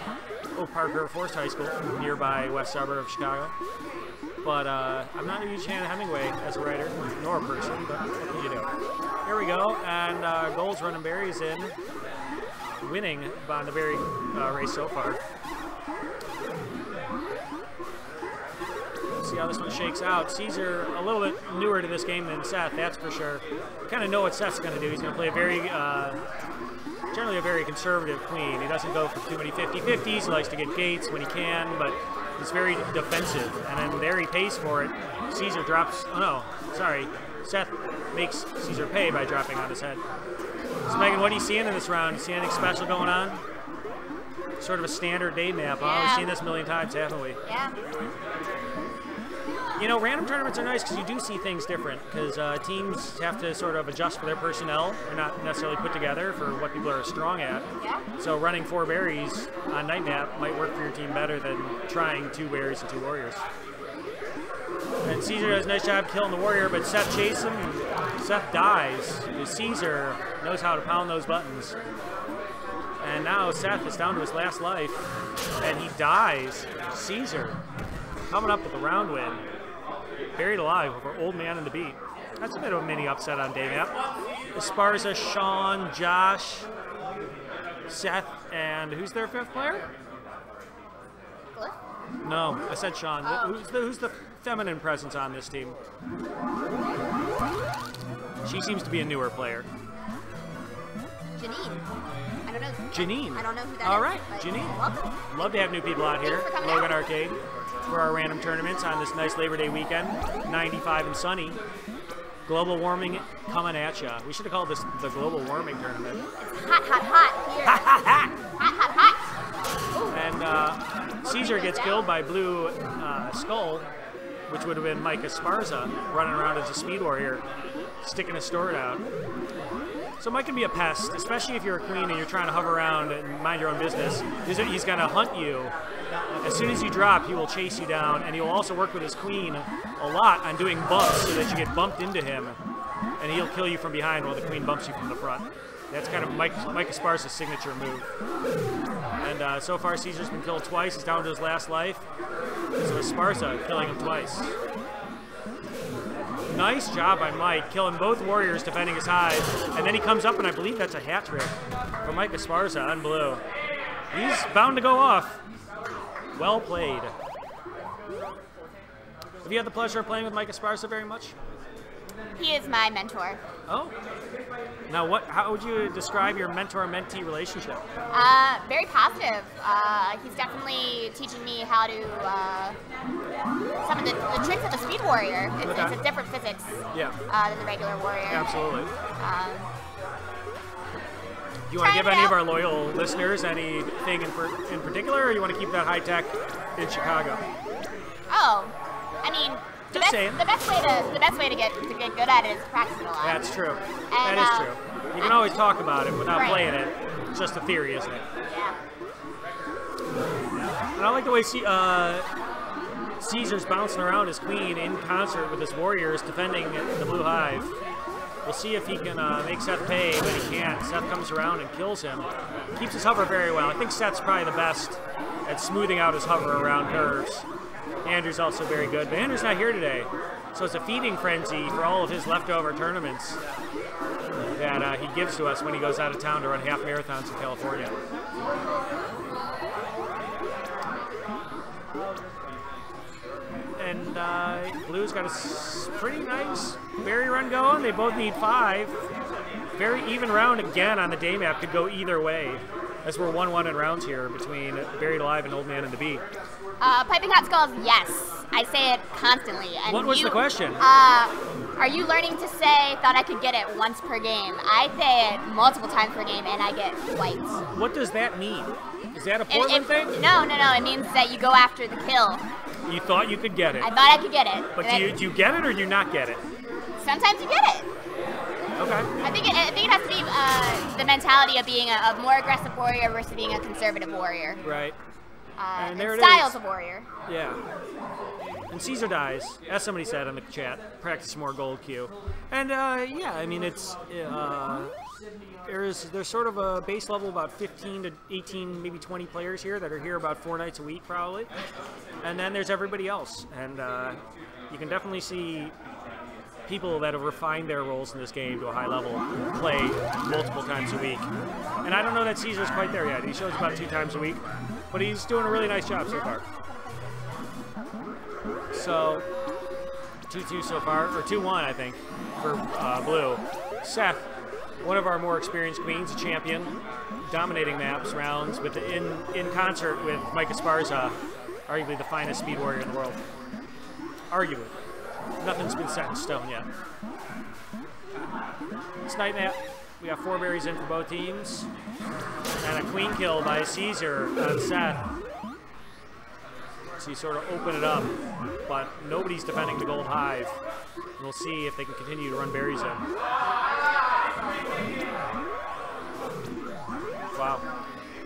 Oak Park River Forest High School, nearby west suburb of Chicago. But I'm not a huge fan of Hemingway as a writer, nor a person, but what can you do? Here we go, and Gold's running berries in, winning on the berry race so far. See how this one shakes out. Caesar, a little bit newer to this game than Seth, that's for sure. Kind of know what Seth's going to do. He's going to play a very, generally a very conservative queen. He doesn't go for too many 50-50s. He likes to get gates when he can, but he's very defensive. And then there he pays for it. Caesar drops, oh no, sorry. Seth makes Caesar pay by dropping on his head. So Megan, what are you seeing in this round? You see anything special going on? Sort of a standard day map. Yeah. We've seen this a million times, haven't we? Yeah. Random tournaments are nice because you do see things different because teams have to sort of adjust for their personnel. They're not necessarily put together for what people are strong at. Yeah. So running 4 berries on night map might work for your team better than trying 2 berries and 2 warriors. And Caesar does a nice job killing the warrior, but Seth chases him and Seth dies because Caesar knows how to pound those buttons. And now Seth is down to his last life and he dies. Caesar coming up with the round win. Buried alive over Old Man and the Bee. That's a bit of a mini upset on day map. Esparza, Sean, Josh, Seth, and who's their 5th player? Cliff? No, I said Sean. Oh. Who's the feminine presence on this team? She seems to be a newer player. Janine. I don't know. Janine. I don't know who that is. All right, but Janine. welcome. Love to have new people out here. Thanks for coming Logan out. Arcade for our random tournaments on this nice Labor Day weekend. 95 and sunny. Global warming coming at ya. We should have called this the global warming tournament. It's hot, hot, hot here. Ha ha Hot, hot, hot. And Caesar gets killed by Blue Skull, which would have been Mike Esparza running around as a speed warrior, sticking a sword out. So Mike can be a pest, especially if you're a queen and you're trying to hover around and mind your own business. He's going to hunt you. As soon as you drop, he will chase you down, and he will also work with his queen a lot on doing bumps so that you get bumped into him, and he'll kill you from behind while the queen bumps you from the front. That's kind of Mike Esparza's signature move. And so far, Caesar's been killed twice. He's down to his last life. So Esparza killing him twice. Nice job by Mike, killing both warriors, defending his hive. And then he comes up, and I believe that's a hat trick for Mike Esparza on blue. He's bound to go off. Well played. Have you had the pleasure of playing with Mike Esparza very much? He is my mentor. Oh. Now, how would you describe your mentor-mentee relationship? Very positive. He's definitely teaching me how to some of the tricks of the Speed Warrior. It's a different physics than the regular Warrior. Absolutely. Do you want to give any of our loyal listeners anything in particular, or you want to keep that high tech in Chicago? Oh, I mean, the best way to get good at it is practice it a lot. That's true. That is true. You can always talk about it without playing it. It's just a theory, isn't it? Yeah. And I like the way Caesar's bouncing around his queen in concert with his warriors defending the Blue Hive. We'll see if he can make Seth pay, but he can't. Seth comes around and kills him. Keeps his hover very well. I think Seth's probably the best at smoothing out his hover around curves. Andrew's also very good, but Andrew's not here today. So it's a feeding frenzy for all of his leftover tournaments that he gives to us when he goes out of town to run half marathons in California. And Blue's got a pretty nice berry run going. They both need 5. Very even round again on the day map. Could go either way, as we're 1-1 in rounds here between Buried Alive and Old Man and the Bee. Piping Hot Skulls, yes. I say it constantly. And what was the question? Are you learning to say, thought I could get it once per game? I say it multiple times per game, and I get wiped. What does that mean? Is that a Portland thing? No. It means that you go after the kill. You thought you could get it. I thought I could get it. But do you get it or do you not get it? Sometimes you get it. Okay. I think it has to be the mentality of being a more aggressive warrior versus being a conservative warrior. Right. And there styles of warrior. Yeah. And Caesar dies, as somebody said in the chat. Practice more gold queue. And yeah, I mean it's there's sort of a base level about 15 to 18, maybe 20 players here that are here about 4 nights a week probably. And then there's everybody else, and you can definitely see people that have refined their roles in this game to a high level play multiple times a week. And I don't know that Caesar's quite there yet. He shows about 2 times a week, but he's doing a really nice job so far. So 2-2 so far, or 2-1 I think for Blue. Seth, one of our more experienced queens, a champion, dominating maps, rounds, with in concert with Mike Esparza, arguably the finest speed warrior in the world. Arguably. Nothing's been set in stone yet. This night map, we have 4 berries in for both teams, and a queen kill by Caesar on Seth. So you sort of open it up, but nobody's defending the gold hive. We'll see if they can continue to run berries in. Wow.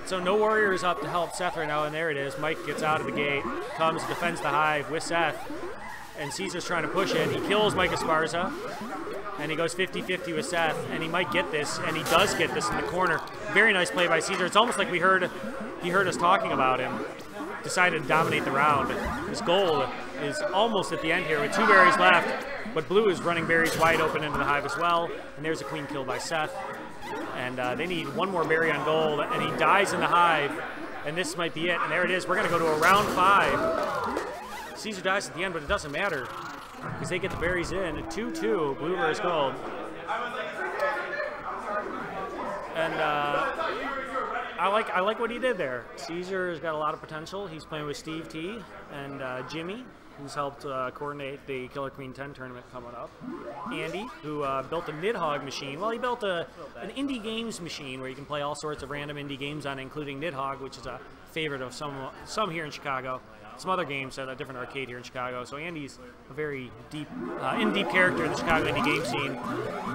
So no warriors up to help Seth right now, and there it is. Mike gets out of the gate, comes, defends the hive with Seth, and Caesar's trying to push it. He kills Mike Esparza, and he goes 50-50 with Seth, and he might get this, and he does get this in the corner. Very nice play by Caesar. It's almost like he heard us talking about him. Decided to dominate the round. His goal is almost at the end here with 2 berries left, but Blue is running berries wide open into the hive as well, and there's a queen kill by Seth. And they need 1 more berry on gold, and he dies in the hive, and this might be it. And there it is. We're going to go to a round 5. Caesar dies at the end, but it doesn't matter because they get the berries in. 2-2, Blue versus gold. And I like what he did there. Caesar's got a lot of potential. He's playing with Steve T and Jimmy, who's helped coordinate the Killer Queen 10 tournament coming up. Andy, who built a Nidhogg machine. Well, he built an indie games machine where you can play all sorts of random indie games on it, including Nidhogg, which is a favorite of some here in Chicago. Some other games at a different arcade here in Chicago. So Andy's a very deep, in-deep character in the Chicago indie game scene,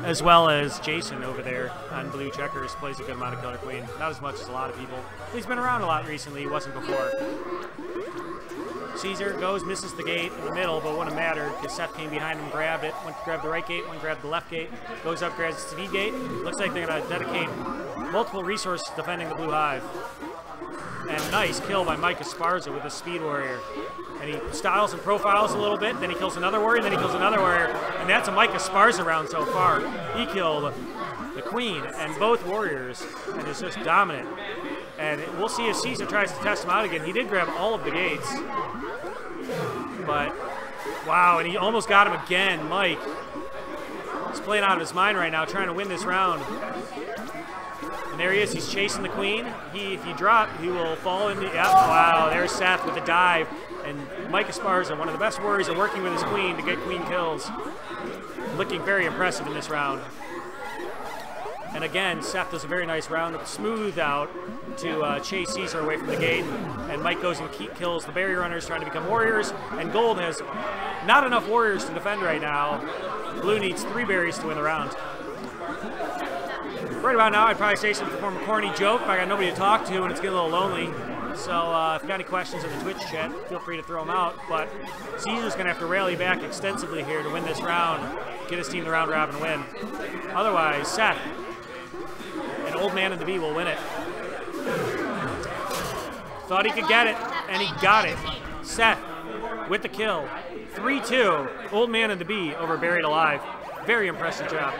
as well as Jason over there on Blue Checkers plays a good amount of Killer Queen. Not as much as a lot of people. He's been around a lot recently. He wasn't before. Caesar goes, misses the gate in the middle, but it wouldn't matter because Seth came behind him, grabbed it, went to grab the right gate, went to grab the left gate, goes up, grabs the speed gate. Looks like they're going to dedicate multiple resources defending the Blue Hive. And nice kill by Mike Esparza with the Speed Warrior. And he styles and profiles a little bit, then he kills another warrior, then he kills another warrior. And that's a Mike Esparza round so far. He killed the Queen and both warriors, and is just dominant. And we'll see if Caesar tries to test him out again. He did grab all of the gates, but Wow, and he almost got him again. Mike is playing out of his mind right now, trying to win this round. And there he is. He's chasing the queen. If you drop, he will fall into. Yeah, wow, there's Seth with the dive. And Mike Esparza, one of the best warriors, are working with his queen to get queen kills. Looking very impressive in this round. And again, Seth does a very nice round, smooth out to chase Caesar away from the gate. And Mike goes and kills the berry runners trying to become warriors. And Gold has not enough warriors to defend right now. Blue needs 3 berries to win the round. Right about now, I'd probably say something from a corny joke, but I got nobody to talk to and it's getting a little lonely. So if you got any questions in the Twitch chat, feel free to throw them out. But Caesar's going to have to rally back extensively here to win this round, get his team the round robin win. Otherwise, Seth, an old man in the Bee, will win it. Thought he could get it, and he got it. Seth with the kill. 3-2, old man in the Bee over Buried Alive. Very impressive job.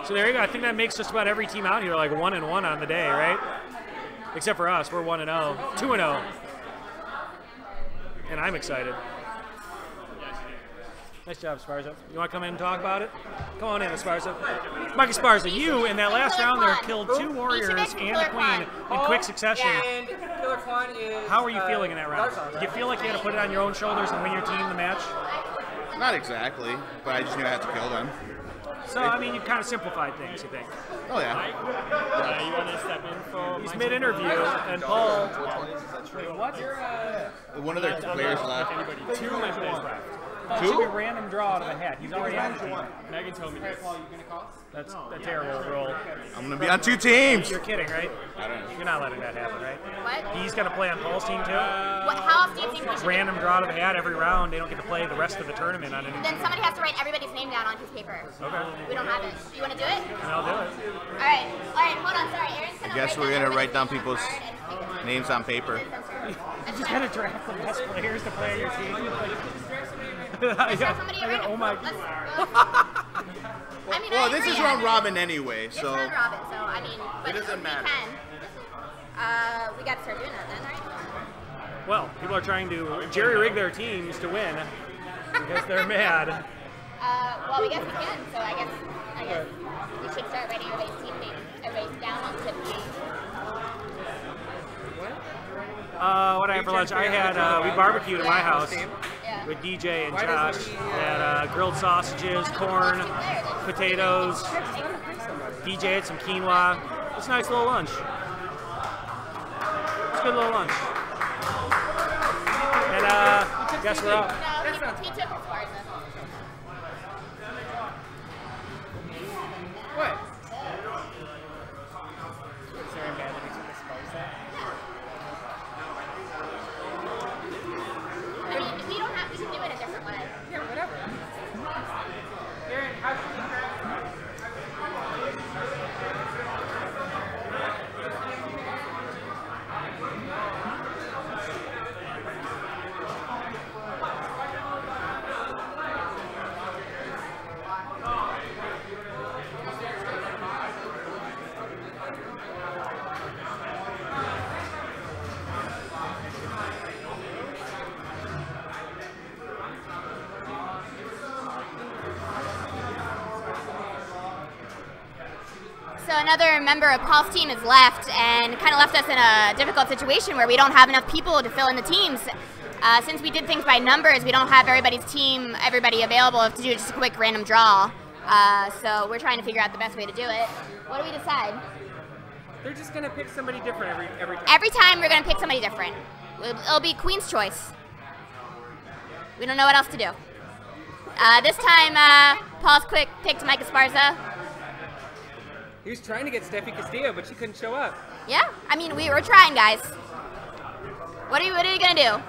So there you go. I think that makes just about every team out here like 1-1 on the day, right? Except for us, we're 1-0, 2-0. And I'm excited. Nice job, Esparza. You want to come in and talk about it? Come on in, Esparza. Mike Esparza, you in that last round there killed 2 warriors and a queen in quick succession. And Killer Quan is. How are you feeling in that round? Do you feel like you had to put it on your own shoulders and win your team the match? Not exactly, but I just knew I had to kill them. So, I mean, you've kind of simplified things, you think? Oh, yeah. You want to step in for He's mid-interview, and Paul... What? One of their players left. 2 players left. Two? It should be a random draw out of a hat. He's already on the team. Megan told me this. That's a terrible role. I'm going to be on 2 teams. You're kidding, right? I don't know. You're not letting that happen, right? What? He's going to play on Paul's team, too? How else do you think we should Random draw out of a hat every round. They don't get to play the rest of the tournament on any. Then somebody has to write everybody's name down on his paper. Okay. We don't have it. You want to do it? I'll do it. All right, hold on. Sorry, Aaron's gonna. I guess we're going to write down people's names on paper. You just got to draft the best players to play on your team. Oh my. I mean, Well, this is round robin anyway, It's so. round robin, so I mean, but It doesn't matter. We got to start doing that then, right? Well, people are trying to jerry-rig their teams to win because they're mad. Well, we guess we can. So I guess we should start writing everybody's team name, everybody's down on the team. What I had for lunch? I had, we barbecued at my house Yeah. with DJ and Josh. We had grilled sausages, corn, potatoes. DJ had some quinoa. It's a nice little lunch. It's a good little lunch. And guess we're up. No, he took his bars. What? Is there a bad that we should dispose that? I mean, we don't have to do it a different way. Yeah, whatever. Aaron, how should we grab? So another member of Paul's team has left and kind of left us in a difficult situation where we don't have enough people to fill in the teams. Since we did things by numbers, we don't have everybody available to do just a quick random draw. So we're trying to figure out the best way to do it. What do we decide? They're just gonna pick somebody different every time. Every time we're going to pick somebody different. It'll be Queen's choice. We don't know what else to do. This time, Paul's picked Mike Esparza. He was trying to get Steffi Castillo, but she couldn't show up. Yeah, I mean, we were trying, guys. What are you going to do?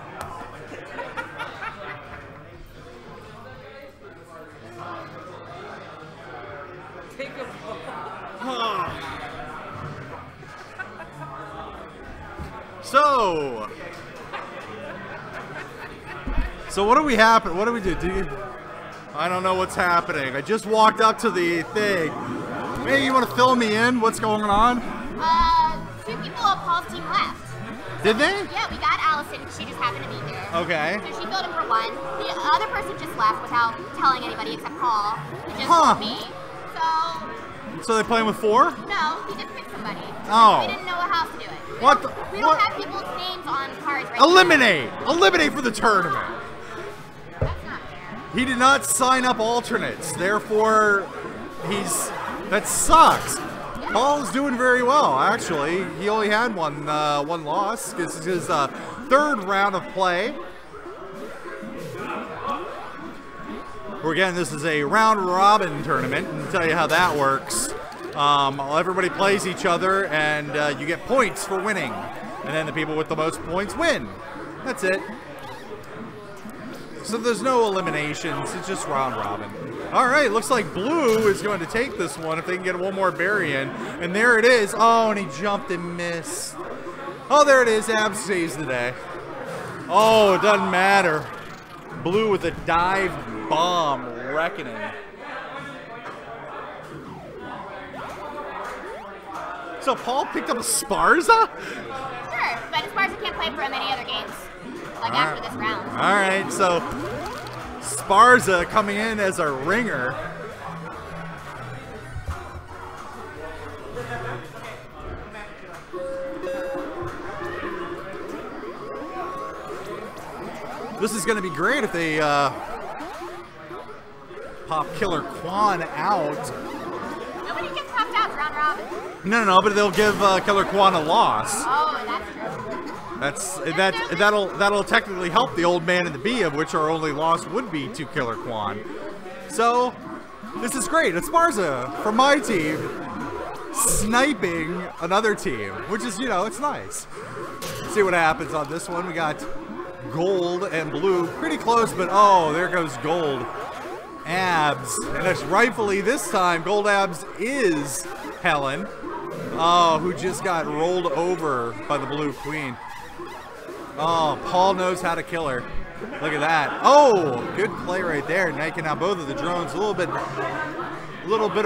Take a ball. So what do we happen? What do we do? I don't know what's happening. I just walked up to the thing. Hey, you want to fill me in? What's going on? 2 people of Paul's team left. Did they? Yeah, we got Allison. She just happened to be here. Okay. So she filled in for one. The other person just left without telling anybody except Paul. Just told me. So they're playing with 4? No, he just picked somebody. Oh. We didn't know how to do it. What the? We don't have people's names on cards right Eliminate! Eliminate for the tournament. That's not fair. He did not sign up alternates, therefore that sucks. Paul's doing very well, actually. He only had one loss. This is his 3rd round of play. Again, this is a round-robin tournament, and I'll tell you how that works. Everybody plays each other, and you get points for winning. And then the people with the most points win. That's it. So there's no eliminations, it's just round-robin. All right, looks like Blue is going to take this one if they can get one more berry in. And there it is. Oh, and he jumped and missed. Oh, there it is. Abs saves the day. Oh, it doesn't matter. Blue with a dive bomb reckoning. So Paul picked up a Sparza? Sure, but Sparza can't play for him any other games. Like after this round. All right, so Sparza coming in as a ringer. This is going to be great if they pop Killer Quan out. Nobody gets popped out round robin. No, but they'll give Killer Quan a loss. Oh, that's true. That'll technically help the old man and the Beeve, which our only loss would be to Killer Quan. So this is great. It's Sparza from my team sniping another team, which is, it's nice. Let's see what happens on this one. We got Gold and Blue pretty close, but oh, there goes Gold. Abs, and that's rightfully this time Gold Abs is Helen, who just got rolled over by the Blue Queen. Oh, Paul knows how to kill her. Look at that. Oh, good play right there. Taking out both of the drones. A little bit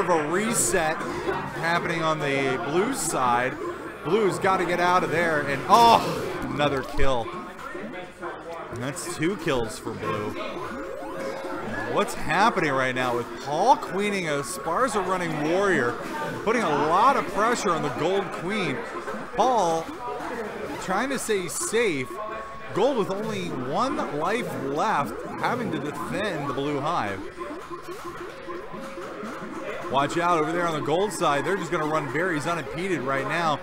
of a reset happening on the Blues side. Blues got to get out of there, and oh, another kill. And that's 2 kills for Blue. What's happening right now with Paul queening a Sparza running warrior, putting a lot of pressure on the Gold Queen. Paul trying to stay safe. Gold with only 1 life left, having to defend the Blue Hive. Watch out over there on the Gold side. They're just going to run berries unimpeded right now.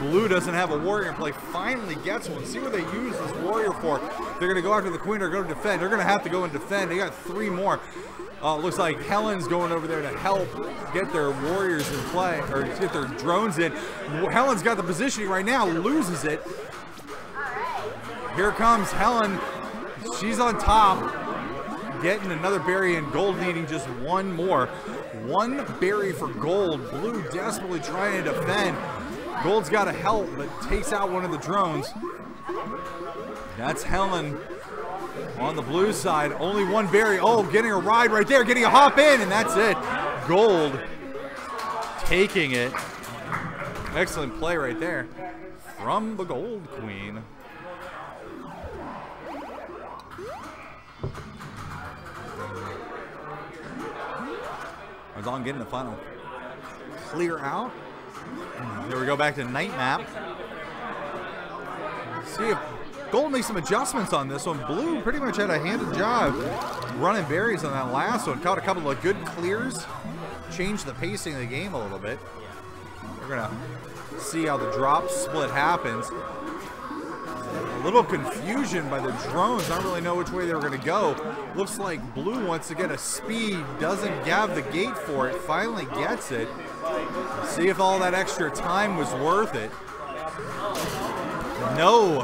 Blue doesn't have a warrior in play. Finally gets one. See what they use this warrior for. They're going to go after the Queen or go to defend. They're going to have to go and defend. They got 3 more. Looks like Helen's going over there to help get their warriors in play, or get their drones in. Helen's got the positioning right now, loses it. Here comes Helen. She's on top, getting another berry, and Gold needing just 1 more. 1 berry for Gold. Blue desperately trying to defend. Gold's got to help, but takes out one of the drones. That's Helen on the Blue side. Only 1 berry. Oh, getting a ride right there, getting a hop in, and that's it. Gold taking it. Excellent play right there from the Gold Queen. Azon getting the final clear out. There we go, back to night map. See if Gold makes some adjustments on this one. Blue pretty much had a handed job running berries on that last one. Caught a couple of good clears. Changed the pacing of the game a little bit. We're going to see how the drop split happens. A little confusion by the drones. I don't really know which way they were going to go. Looks like Blue wants to get a speed. Doesn't have the gate for it. Finally gets it. See if all that extra time was worth it. No.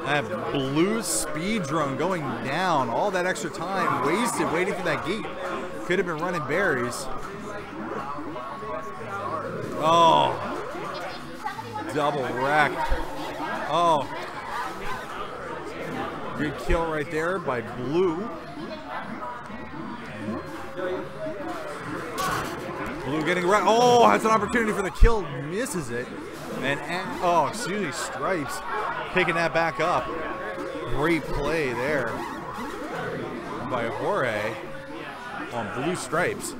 That Blue speed drone going down. All that extra time wasted waiting for that gate. Could have been running berries. Oh. Double wrecked. Oh. Good kill right there by Blue. Blue getting right. Oh, that's an opportunity for the kill. Misses it. And, oh, excuse me, Stripes picking that back up. Great play there by Jorge on Blue Stripes.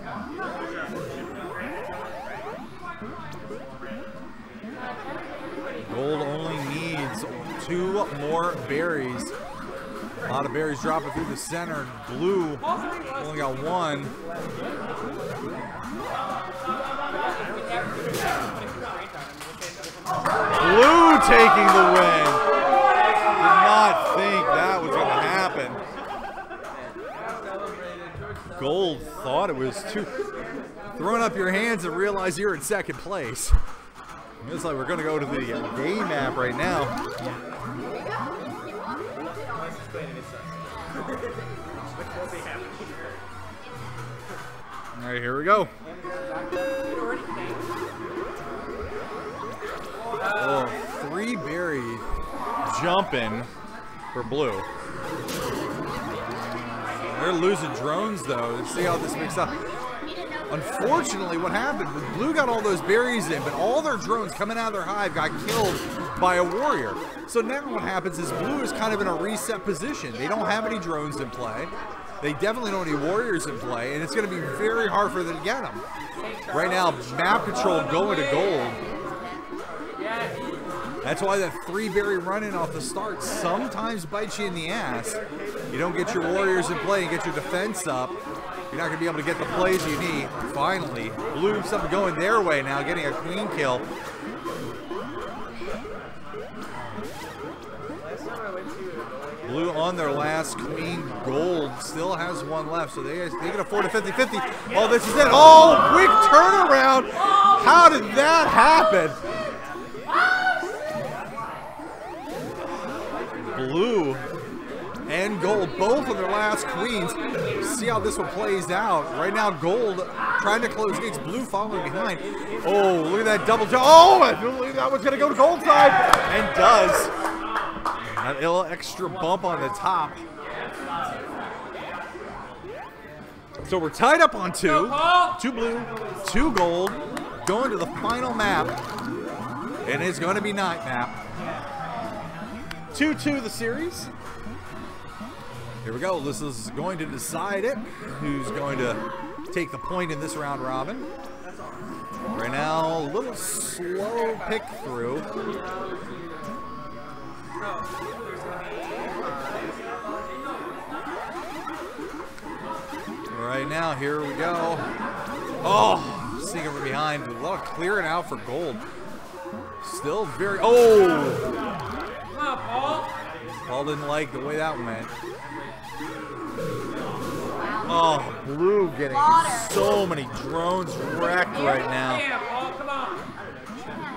Gold only needs 2 more berries. A lot of berries dropping through the center. Blue only got 1. Blue taking the win. Did not think that was going to happen. Gold thought it was too. Throwing up your hands and realize you're in second place. Looks like we're going to go to the day map right now. All right, here we go. Oh, 3 berry jumping for Blue. They're losing drones though. Let's see how this mixes up. Unfortunately, what happened was Blue got all those berries in, but all their drones coming out of their hive got killed by a warrior. So now what happens is Blue is kind of in a reset position. They don't have any drones in play. They definitely don't have any warriors in play, and it's going to be very hard for them to get them. Right now, map control going to Gold. That's why that 3-berry run-in off the start sometimes bites you in the ass. You don't get your warriors in play and get your defense up, you're not going to be able to get the plays you need. Finally, Blue something going their way now, getting a queen kill. Blue on their last queen. Gold still has 1 left, so they can afford a 50-50. Oh, this is it. Oh, quick turnaround. How did that happen? Blue and Gold, both of their last queens. See how this one plays out. Right now, Gold trying to close gates. Blue following behind. Oh, look at that double jump. Oh, I believe that one's going to go to Gold's side. And does. That little extra bump on the top. So we're tied up on 2. 2 Blue, 2 Gold. Going to the final map. And it's going to be night map. 2-2 the series. Here we go. This is going to decide it. Who's going to take the point in this round robin? Right now, a little slow pick through. Right now, here we go. Oh, sneaking from behind. A lot of clearing out for Gold. Still very. Oh! Paul didn't like the way that went. Oh, Blue getting so many drones wrecked right now. Yeah, Paul, come on.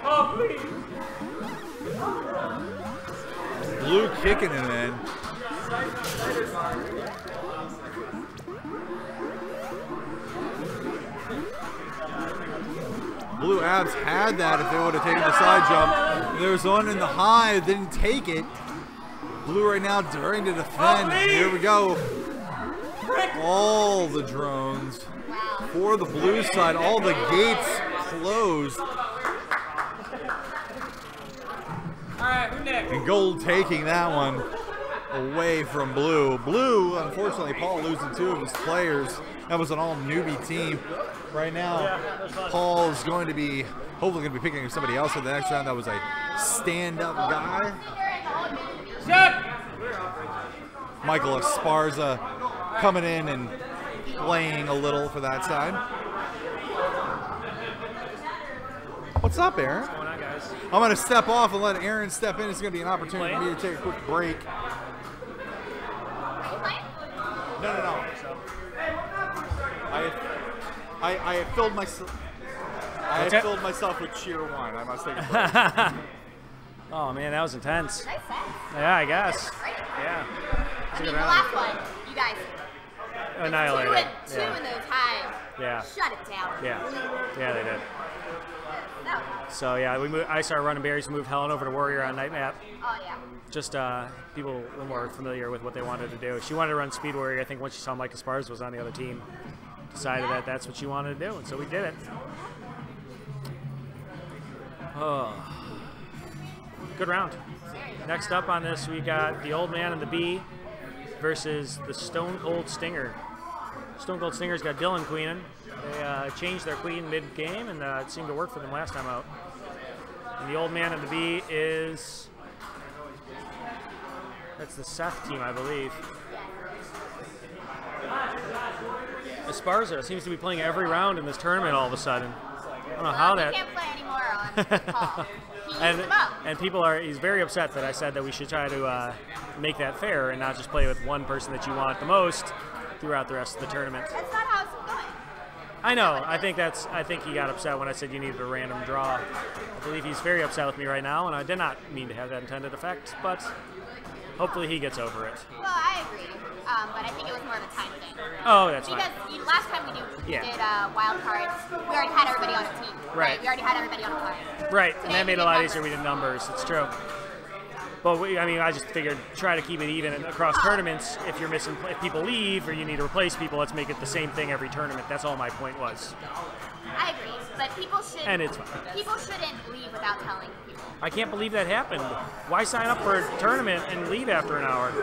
Oh, please. Blue kicking him in. Blue Abs had that if they would have taken the side jump. There was one in the high, didn't take it. Blue right now trying to defend. Here we go. All the drones for the Blue side. All the gates closed. And Gold taking that one away from Blue. Blue, unfortunately, Paul losing 2 of his players. That was an all newbie team. Right now, Paul is going to be hopefully going to be picking somebody else in the next round. That was a stand-up guy. Michael Esparza coming in and playing a little for that side. What's up, Aaron? What's going on, guys? I'm going to step off and let Aaron step in. It's going to be an opportunity for me to take a quick break. No. I have filled myself. I have filled myself with cheer wine. I must take a break. Oh man, that was intense. Nice set. Yeah, I guess. Yeah. I mean, the last one, you guys. Annihilated. Two in those hives. Yeah. Shut it down. Yeah, they did. No. So yeah, I started running berries, moved Helen over to Warrior on night map. Oh yeah. Just people a little more familiar with what they wanted to do. She wanted to run Speed Warrior. I think once she saw Mike Esparza was on the other team. decided that that's what you wanted to do, and so we did it. Oh, good round. Next up on this, we got the Old Man and the Bee versus the Stone Cold Stinger. Stone Cold Stinger's got Dylan queening. They changed their queen mid-game, and it seemed to work for them last time out. And the Old Man and the Bee is... That's the Seth team, I believe. Esparza seems to be playing every round in this tournament all of a sudden. I don't know how that... He can't play anymore on Paul. He used him up. And people are... He's very upset that I said that we should try to make that fair and not just play with one person that you want the most throughout the rest of the tournament. That's not how it's going. I know. I think he got upset when I said you needed a random draw. I believe he's very upset with me right now, and I did not mean to have that intended effect, but hopefully he gets over it. Well, I agree, but I think it was more of a time thing. Oh, that's fine. Because last time we did wild cards, we already had everybody on a team. Right. We already had everybody on a card. Right, and that made it a lot easier. We did numbers. It's true. But I just figured try to keep it even across tournaments. If you're missing, if people leave or you need to replace people, let's make it the same thing every tournament. That's all my point was. I agree, but people should. And it's fine. People shouldn't leave without telling people. I can't believe that happened. Why sign up for a tournament and leave after an hour?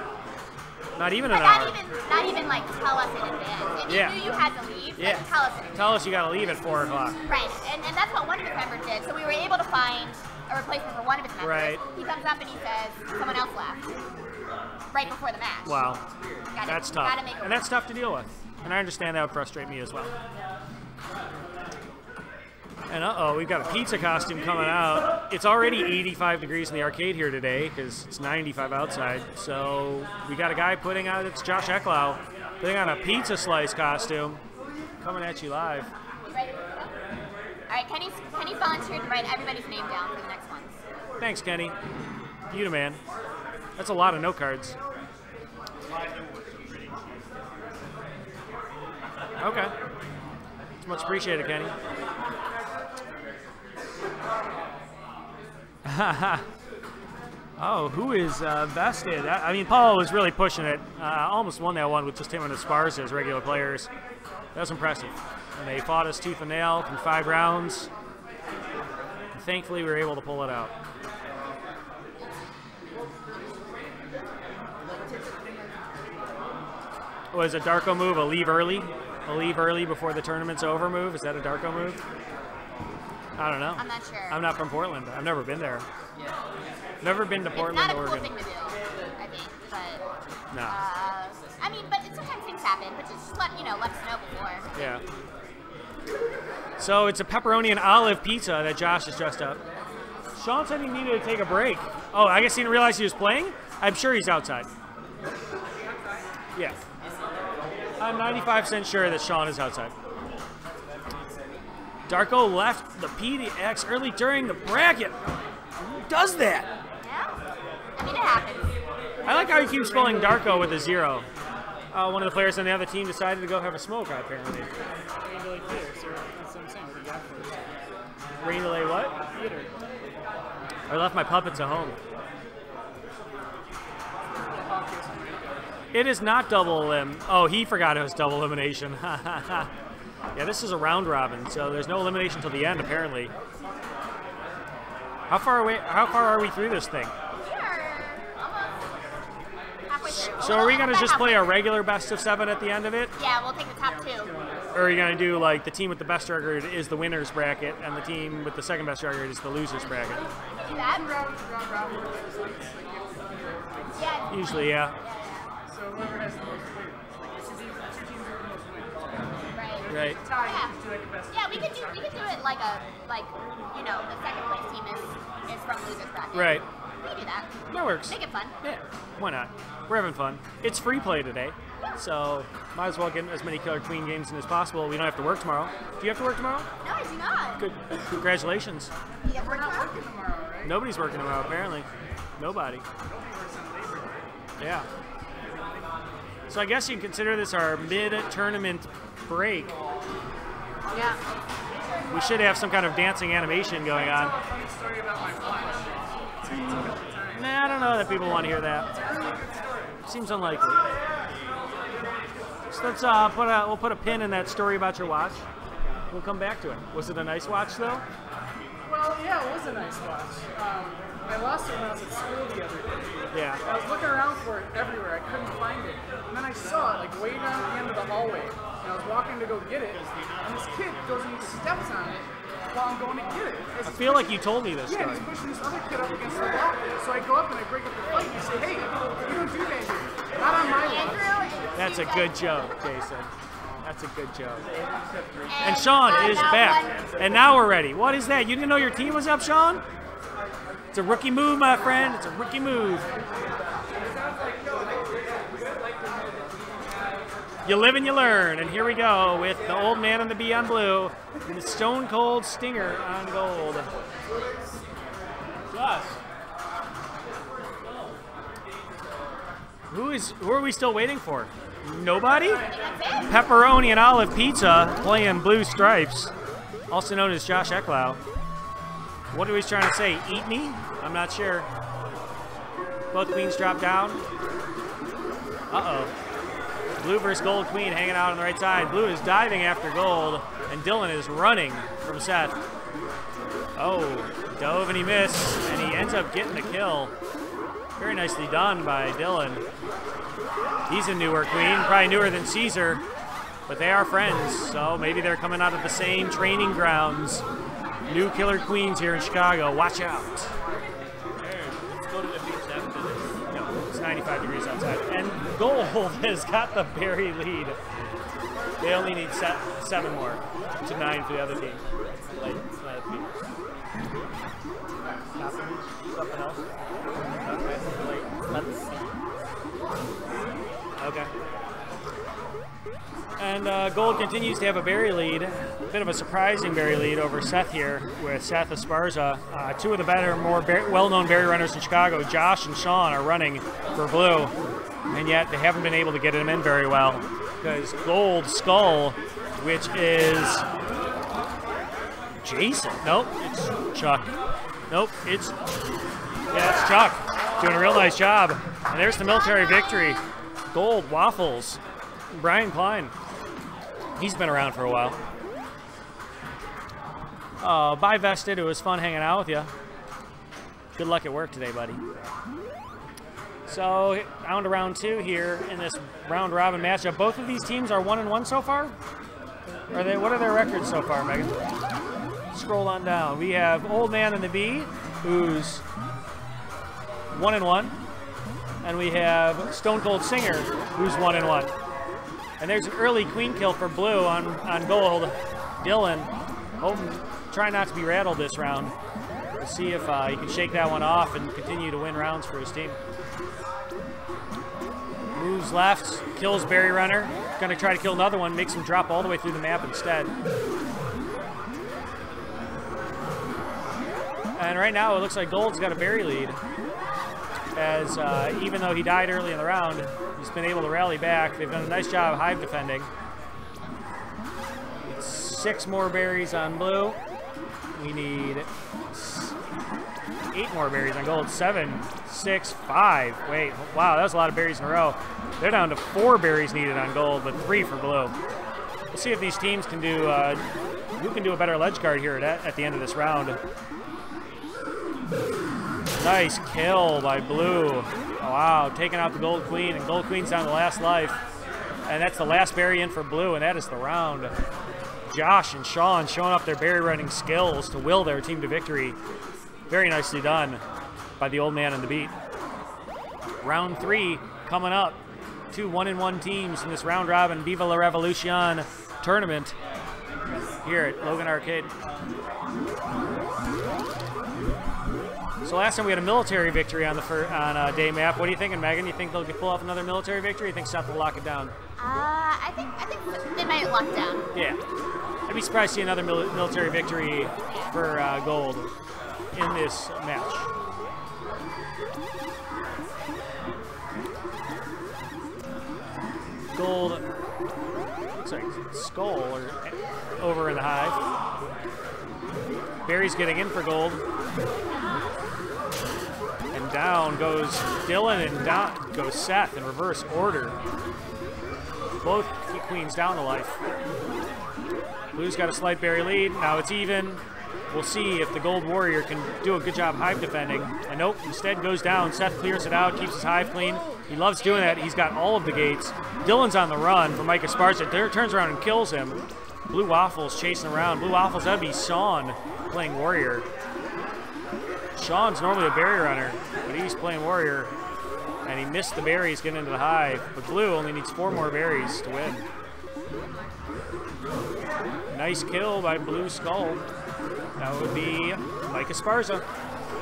Not even an hour. Not even like tell us in advance. If you knew you had to leave, then tell us in advance. Tell us you got to leave at 4 o'clock. Right, and that's what one of his members did. So we were able to find a replacement for one of his members. Right. He comes up and he says, someone else left right before the match. Wow. That's tough. And that's tough to deal with. And I understand that would frustrate me as well. And uh-oh, we've got a pizza costume coming out. It's already 85 degrees in the arcade here today because it's 95 outside. So we got a guy putting out, it's Josh Ecklau, putting on a pizza slice costume. Coming at you live. You ready? All right, Kenny volunteered to write everybody's name down for the next ones. Thanks, Kenny. You the man. That's a lot of note cards. Okay. It's much appreciated, Kenny. Oh, who is vested? I mean, Paul was really pushing it. Almost won that one with just him and Esparza as regular players. That was impressive. And they fought us tooth and nail through 5 rounds. And thankfully, we were able to pull it out. Was a Darko move a leave early? A leave early before the tournament's over move? Is that a Darko move? I don't know. I'm not sure. I'm not from Portland. I've never been there. Never been to Portland, Oregon. It's not a cool thing to do, I think. But, no. I mean, but sometimes things happen. But just let us know before. Yeah. So it's a pepperoni and olive pizza that Josh is dressed up. Sean said he needed to take a break. Oh, I guess he didn't realize he was playing? I'm sure he's outside. Yeah. I'm 95% sure that Sean is outside. Darko left the PDX early during the bracket. Who does that? Yeah. I mean, it happens. I like how he keeps spelling Darko with a 0. One of the players on the other team decided to go have a smoke, apparently. Rain delay theater, so that's what I'm saying. What do you got for us? Rain delay what? Theater. I left my puppets at home. It is not double elim. Oh, he forgot it was double elimination. Yeah, this is a round robin, so there's no elimination till the end, apparently. How far are we through this thing? We are almost halfway through. So are we going to just play a regular best of 7 at the end of it? Yeah, we'll take the top 2. Or are you going to do, like, the team with the best record is the winner's bracket, and the team with the second best record is the loser's bracket? Do that? Yeah. Usually, yeah. So whoever has the most wins. Like, 2 teams are the most wins. Right. Yeah, we could do it like the second place team is from losers bracket. Right. We can do that. That works. Make it fun. Yeah, why not? We're having fun. It's free play today, so might as well get as many Killer Queen games in as possible. We don't have to work tomorrow. Do you have to work tomorrow? No, I do not. Good. Congratulations. You have to work tomorrow? Nobody's working tomorrow, apparently. Nobody. Yeah. So I guess you can consider this our mid-tournament break. Yeah. We should have some kind of dancing animation going on. Nah, I don't know that people want to hear that. Seems unlikely. next. Let's we'll put a pin in that story about your watch. We'll come back to it. Was it a nice watch though? Well, yeah, it was a nice watch. I lost it when I was at school the other day. Yeah. I was looking around for it everywhere. I couldn't find it. And then I saw it like way down at the end of the hallway. And I was walking to go get it. And this kid goes and he steps on it while I'm going to get it. I feel like you told me this Yeah, story. he's pushing this other kid up against the wall. So I go up and I break up the fight and I say, hey, you don't do that here. Not on my watch. That's a good joke, Jason. That's a good joke. And Sean is back. And now we're ready. What is that? You didn't know your team was up, Sean? It's a rookie move, my friend. It's a rookie move. You live and you learn. And here we go with the old man and the bee on blue and the stone cold stinger on gold. Josh. Who are we still waiting for? Nobody? Pepperoni and olive pizza playing blue stripes, also known as Josh Ecklau. What are we trying to say? Eat me? I'm not sure. Both queens drop down. Uh-oh. Blue versus gold queen hanging out on the right side. Blue is diving after gold, and Dylan is running from Seth. Oh, dove and he missed, and he ends up getting the kill. Very nicely done by Dylan. He's a newer queen, probably newer than Caesar, but they are friends, so maybe they're coming out of the same training grounds. New killer queens here in Chicago. Watch out. Let's go to the beach after this. No, it's 95 degrees outside. And gold has got the berry lead. They only need 7 more to 9 for the other team. Something else? Okay. And gold continues to have a berry lead. A bit of a surprising berry lead over Seth here with Seth Esparza. 2 of the better, more well-known berry runners in Chicago, Josh and Sean, are running for blue. And yet they haven't been able to get him in very well because gold skull, which is Jason. Nope, it's Chuck. Nope, it's Chuck. Doing a real nice job. And there's the military victory. Gold waffles. Brian Klein. He's been around for a while. Bye, Vested. It was fun hanging out with you. Good luck at work today, buddy. So, down to round 2 here in this round robin matchup. Both of these teams are 1-1 so far? What are their records so far, Megan? Scroll on down. We have Old Man and the Bee, who's 1-1. And we have Stone Cold Singer, who's 1-1. And there's an early queen kill for blue on gold. Dylan, try not to be rattled this round. We'll see if he can shake that one off and continue to win rounds for his team. Moves left, kills Berry Runner. Gonna try to kill another one, makes him drop all the way through the map instead. And right now it looks like gold's got a berry lead, as even though he died early in the round, he's been able to rally back. They've done a nice job of hive defending. 6 more berries on blue. We need 8 more berries on gold. 7, 6, 5. Wait, wow, that was a lot of berries in a row. They're down to 4 berries needed on gold, but 3 for blue. We'll see if these teams can do, who can do a better ledge guard here at the end of this round. Nice kill by blue. Oh, wow, taking out the gold queen, and gold queen's down to the last life. And that's the last berry in for blue, and that is the round. Josh and Sean showing up their berry running skills to will their team to victory. Very nicely done by the old man and the beat. Round 3 coming up. 2 1-1 teams in this round robin Viva la Revolution tournament here at Logan Arcade. So last time we had a military victory on day map. What are you thinking, Megan? You think they'll pull off another military victory? You think Seth will lock it down? I think they might lock down. Yeah. I'd be surprised to see another military victory for gold in this match. Gold looks like skull or over in the hive. Barry's getting in for gold. And down goes Dylan, and down goes Seth in reverse order. both queens down to life. Blue's got a slight berry lead. Now it's even. We'll see if the gold warrior can do a good job hive defending. And nope, instead goes down. Seth clears it out, keeps his hive clean. He loves doing that. He's got all of the gates. Dylan's on the run from Mike Esparza. Turns around and kills him. Blue Waffles chasing around. Blue Waffles, that'd be Sean playing warrior. Sean's normally a berry runner, but he's playing warrior. And he missed the berries getting into the hive. But Blue only needs 4 more berries to win. Nice kill by Blue Skull. That would be Mike Esparza.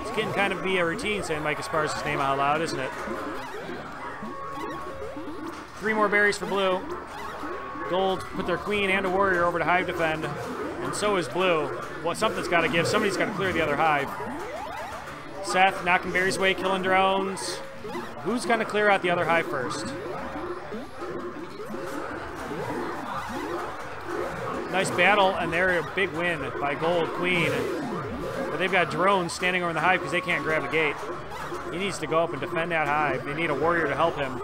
It's getting kind of be a routine saying Mike Esparza's name out loud, isn't it? 3 more berries for Blue. Gold put their queen and a warrior over to hive defend. And so is Blue. Well, something's got to give. Somebody's got to clear the other hive. Seth knocking berries away, killing drones. Who's going to clear out the other hive first? Nice battle, and they're a big win by Gold Queen. But they've got drones standing over in the hive because they can't grab a gate. He needs to go up and defend that hive. They need a warrior to help him.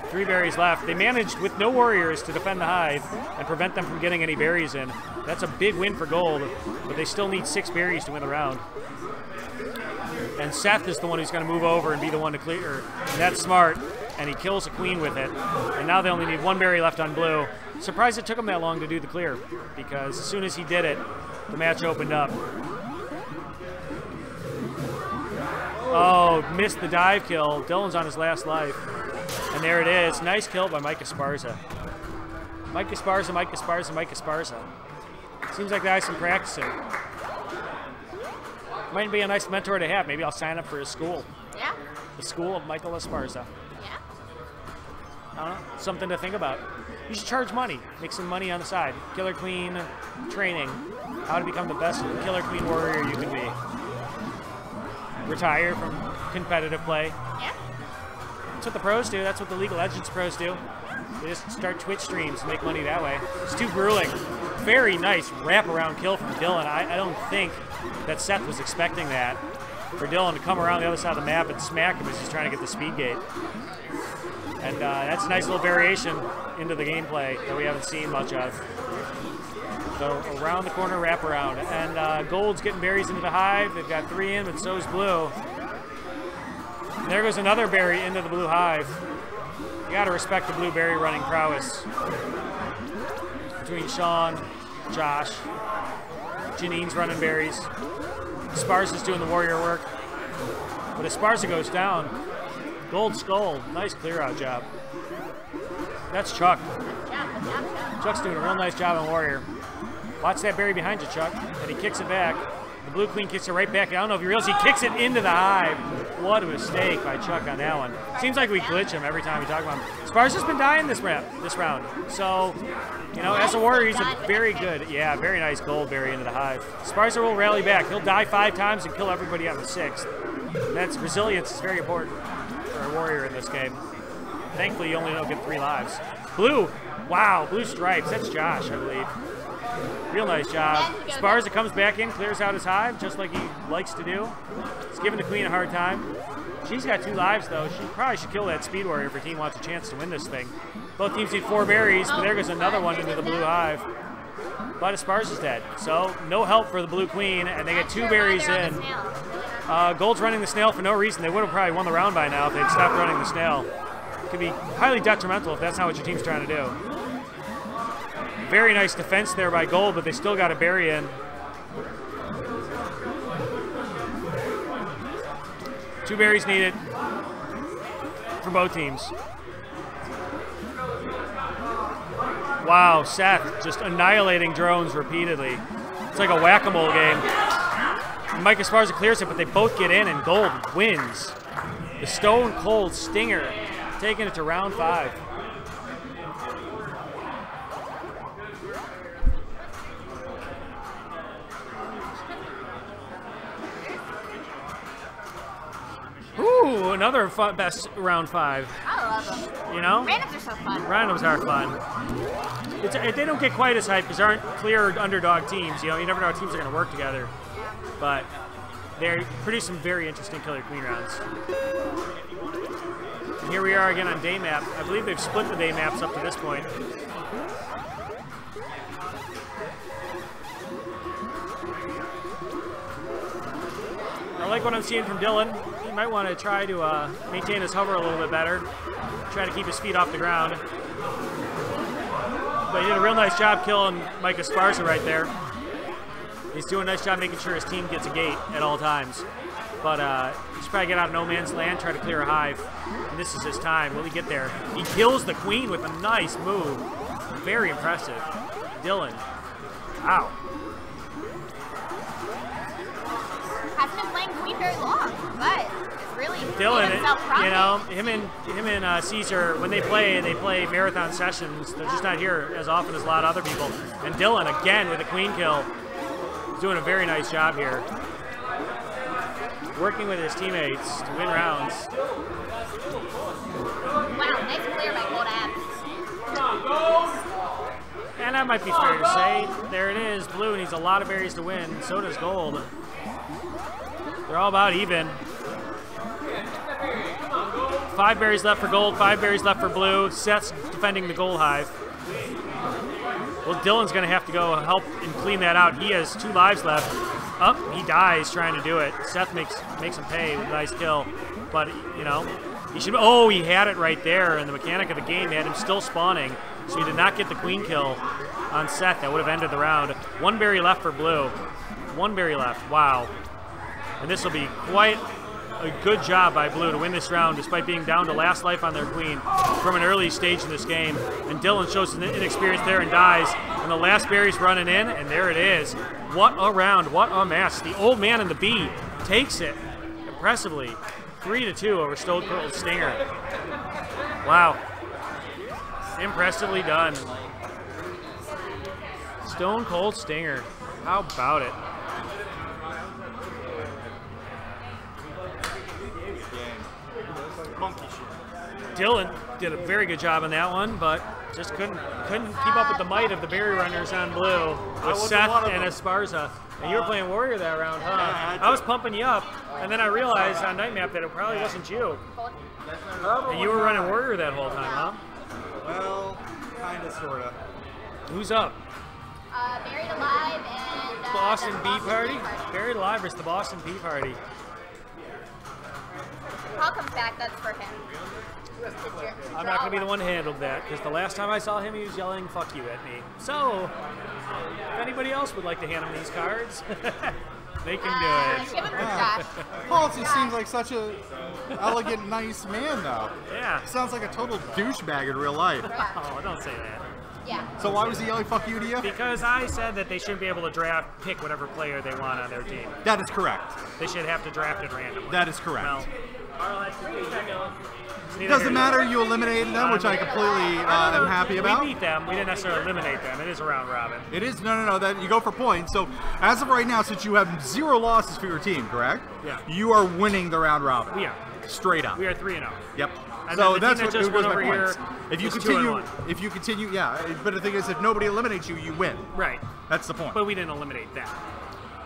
3 berries left. They managed with no warriors to defend the hive and prevent them from getting any berries in. That's a big win for Gold, but they still need 6 berries to win the round. And Seth is the one who's going to move over and be the one to clear. And that's smart, and he kills a queen with it. And now they only need 1 berry left on Blue. Surprised it took him that long to do the clear, because as soon as he did it, the match opened up. Oh, missed the dive kill. Dylan's on his last life. And there it is. Nice kill by Mike Esparza. Mike Esparza, Mike Esparza, Mike Esparza. Seems like the guy's been practicing. Might be a nice mentor to have. Maybe I'll sign up for his school. Yeah. The school of Michael Esparza. Yeah. I don't know. Something to think about. You should charge money. Make some money on the side. Killer Queen training. How to become the best Killer Queen warrior you can be. Retire from competitive play. Yeah. That's what the pros do. That's what the League of Legends pros do. They just start Twitch streams and make money that way. It's too grueling. Very nice wraparound kill from Dylan. I don't think that Seth was expecting that. For Dylan to come around the other side of the map and smack him as he's trying to get the speed gate. And that's a nice little variation into the gameplay that we haven't seen much of. So around the corner, wrap around. And Gold's getting berries into the hive. They've got 3 in, but so is Blue. And there goes another berry into the Blue hive. You gotta respect the Blue berry running prowess. Between Sean, Josh, Janine's running berries. Esparza's doing the warrior work. But Esparza goes down. Gold Skull, nice clear out job. That's Chuck. Chuck's doing a real nice job on warrior. Watch that berry behind you, Chuck. And he kicks it back. The Blue Queen kicks it right back. I don't know if you realize he kicks it into the hive. What a mistake by Chuck on that one. Seems like we glitch him every time we talk about him. Esparza's been dying this round. So, you know, as a warrior, he's a very good, yeah, very nice gold berry into the hive. Esparza will rally back. He'll die 5 times and kill everybody on the 6th. That's resilience is very important for a warrior in this game. Thankfully, you only don't get 3 lives. Blue, wow, Blue stripes. That's Josh, I believe. Real nice job. Esparza comes back in, clears out his hive, just like he likes to do. He's giving the queen a hard time. She's got 2 lives, though. She probably should kill that speed warrior if her team wants a chance to win this thing. Both teams need 4 berries, but there goes another one into the Blue hive. But Esparza's dead, so no help for the Blue Queen, and they get 2 berries in. Gold's running the snail for no reason. They would have probably won the round by now if they'd stopped running the snail. Could be highly detrimental if that's not what your team's trying to do. Very nice defense there by Gold, but they still got a berry in. 2 berries needed for both teams. Wow, Seth just annihilating drones repeatedly. It's like a whack-a-mole game. Mike Esparza clears it, but they both get in, and Gold wins. The Stone Cold Stinger, taking it to round 5. Ooh, another fun, best round 5. I love them. You know? Randoms are so fun. Randoms are fun. They don't get quite as hyped because there aren't clear underdog teams. You know, you never know how teams are going to work together. But they produce some very interesting Killer Queen rounds. here we are again on day map. I believe they've split the day maps up to this point. I like what I'm seeing from Dylan. He might want to try to maintain his hover a little bit better. Try to keep his feet off the ground. But he did a real nice job killing Mike Esparza right there. He's doing a nice job making sure his team gets a gate at all times. But he should probably get out of no man's land, try to clear a hive. And this is his time. Will he get there? He kills the queen with a nice move. Very impressive. Dylan. Wow. Hasn't been playing queen very long, but it's really Dylan, himself you know, him and Caesar, when they play marathon sessions. They're just not here as often as a lot of other people. And Dylan, again, with a queen kill, doing a very nice job here. Working with his teammates to win rounds. Wow, nice clear by Gold Abs. And that might be fair to say. There it is. Blue needs a lot of berries to win. So does Gold. They're all about even. 5 berries left for Gold, 5 berries left for Blue. Seth's defending the Gold hive. Well, Dylan's going to have to go help and clean that out. He has 2 lives left. Up, he dies trying to do it. Seth makes him pay with a nice kill. But, you know, he should. Oh, he had it right there. And the mechanic of the game had him still spawning. So he did not get the queen kill on Seth. That would have ended the round. 1 berry left for Blue. 1 berry left. Wow. And this will be quite a good job by Blue to win this round despite being down to last life on their queen from an early stage in this game. And Dylan shows an inexperience there and dies. And the last berry's running in, and there it is. What a round, what a match. The old man in the bee takes it impressively. 3-2 over Stone Cold Stinger. Wow. Impressively done. Stone Cold Stinger. How about it? Dylan did a very good job on that one, but just couldn't keep up with the might of the berry runners on Blue with Seth and Esparza. And you were playing Warrior that round, huh? Yeah, I was pumping you up, and then I realized on Night Map that it probably wasn't you. And you were running Warrior that whole time, huh? Well, kind of, sort of. Who's up? Buried Alive and Boston the Bee Party? Buried Alive versus the Boston Bee Party. Paul comes back, that's for him. I'm not going to be the one who handled that, because the last time I saw him, he was yelling, "Fuck you" at me. So, if anybody else would like to hand him these cards, they can do it. Give him to Josh. Paul just seems like such a elegant, nice man, though. Yeah. Sounds like a total douchebag in real life. Oh, don't say that. Yeah. So why was he yelling "fuck you" to you? Because I said that they shouldn't be able to pick whatever player they want on their team. That is correct. They should have to draft it randomly. That is correct. Well, it doesn't matter, you eliminated them, which I completely am happy about. We beat them. We didn't necessarily eliminate them. It is a round robin. It is, no, that you go for points. So as of right now, since you have 0 losses for your team, correct? Yeah. You are winning the round robin. We are. Straight up. We are 3-0. Yep. And so then the that's team what that just it was went my over points. here If you continue, yeah. But the thing is, if nobody eliminates you, you win. Right. That's the point. But we didn't eliminate that.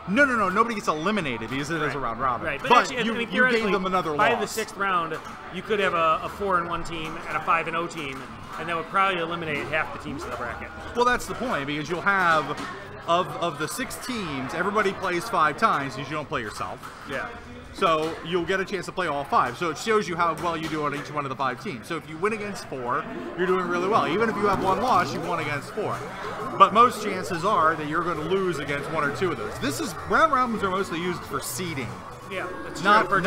No. Nobody gets eliminated because it is a round robin. Right. But actually, you theoretically, gave them another by loss. the 6th round, you could have a 4-1 team and a 5-0 team, and that would probably eliminate half the teams in the bracket. Well, that's the point, because you'll have, of the 6 teams, everybody plays 5 times because you don't play yourself. Yeah. So you'll get a chance to play all 5. So it shows you how well you do on each one of the 5 teams. So if you win against 4, you're doing really well. Even if you have 1 loss, you won against 4. But most chances are that you're going to lose against 1 or 2 of those. Round robins are mostly used for seeding. Yeah, that's not true. for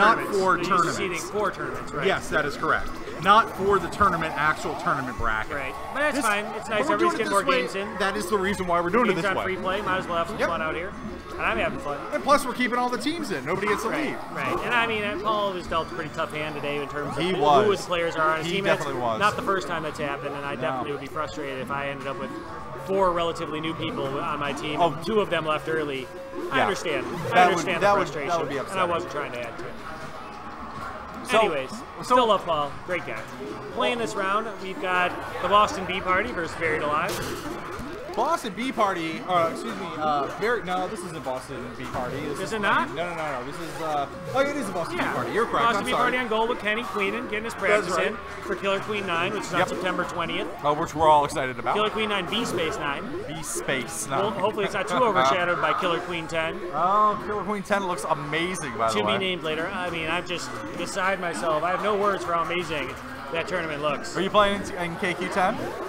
They use tournaments. seeding for tournaments, right? Yes, that is correct. Not for the actual tournament bracket. Right, but that's fine. It's nice. But we're Everybody's doing getting it more this way. games in. That is the reason why we're doing it Games this on way. free play. Might as well have some fun out here. And I'm having fun. And plus, we're keeping all the teams in. Nobody gets to leave. Right. And I mean, Paul was dealt a pretty tough hand today in terms of He who was. his players are on his He team. definitely was. Not the first time that's happened, and I definitely would be frustrated if I ended up with 4 relatively new people on my team, and 2 of them left early. I understand. I understand the frustration, that would be and I upsetting. wasn't trying to add to it. So- Anyways, still love Paul. Great guy. Playing this round, we've got the Boston Bee Party versus Buried Alive. Boston Bee Party, excuse me, no, this isn't Boston Bee Party. Is it not? No. This is, oh, it is a Boston Bee Party. You're correct. Boston Bee Party on gold with Kenny Queenan getting his practice in for Killer Queen 9, which is on September 20th. Oh, which we're all excited about. Killer Queen 9 B-Space 9. B-Space 9. Well, hopefully it's not too overshadowed by Killer Queen 10. Oh, Killer Queen 10 looks amazing, by the way. To be named later. I mean, I'm just beside myself. I have no words for how amazing that tournament looks. Are you playing in KQ10?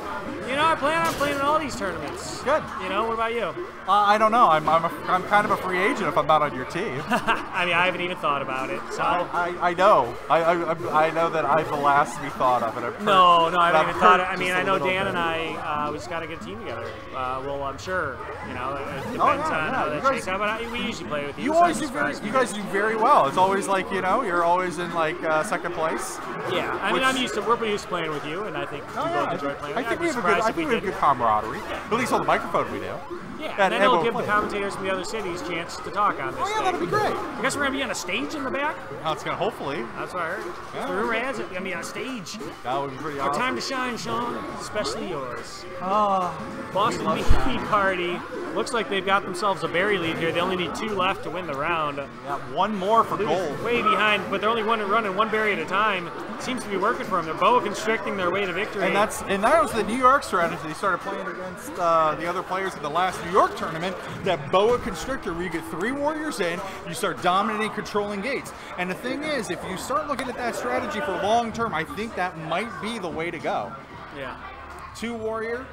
You know, I plan on playing in all these tournaments. Good. You know, what about you? I don't know. I'm kind of a free agent if I'm not on your team. I mean, I haven't even thought about it. So I know. I know that I'm the last to be thought of. And no, I haven't even thought it. I mean, I know Dan and I, we just got to get a team together. Well, I'm sure. You know, it depends on how that shakes out. But we usually play with you. You guys do very well. It's always like, you know, you're always in like second place. Yeah, I mean, we're used to playing with you, and I think we both enjoy playing. I think we have good camaraderie. At least on the microphone we do. Yeah, and then it'll give the commentators from the other cities a chance to talk on this. Oh yeah, that'd be great. I guess we're gonna be on a stage in the back. Oh, it's gonna hopefully. That's what I heard. Yeah. Rumor has it we're gonna be on a stage. That would be pretty awesome. Our time to shine, Sean. Especially yours. Oh, Boston Bee Party. Looks like they've got themselves a berry lead here. They only need 2 left to win the round. Yeah, 1 more for gold. Way behind, but they're only running 1 berry at a time. Seems to be working for them. They're boa constricting their way to victory. And that was the New York strategy. They started playing against the other players in the last New York tournament. That boa constrictor, where you get 3 warriors in, you start dominating, controlling gates. And the thing is, if you start looking at that strategy for long term, I think that might be the way to go. Yeah. 2 warrior,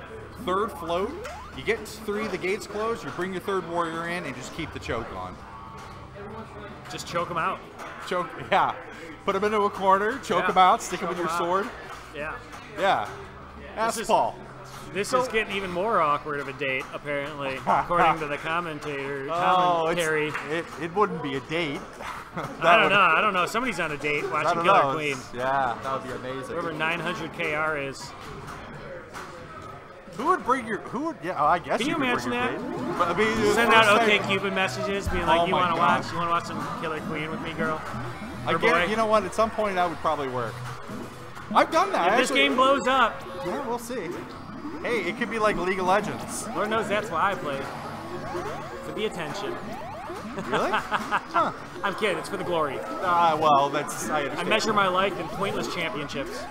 3rd float. You get 3, the gates closed. You bring your 3rd warrior in and just keep the choke on. Just choke them out. Choke, yeah. Put them into a corner, choke them out, stick them with your sword. Yeah. Yeah. Ask Paul. This is getting even more awkward of a date, apparently, according to the commentator. It wouldn't be a date. I don't know. Somebody's on a date watching Killer Queen. Yeah, that would be amazing. Whoever 900 KR is. Who would bring your? Yeah, I guess. Can you imagine that? Send out OkCupid messages, being like, "You want to watch? You want to watch some Killer Queen with me, girl?" You know what? At some point, that would probably work. I've done that. If this game blows up, yeah, we'll see. Hey, it could be like League of Legends. Lord knows that's why I play. For the attention. Really? Huh. I'm kidding. It's for the glory. Well, that's. I measure my life in pointless championships.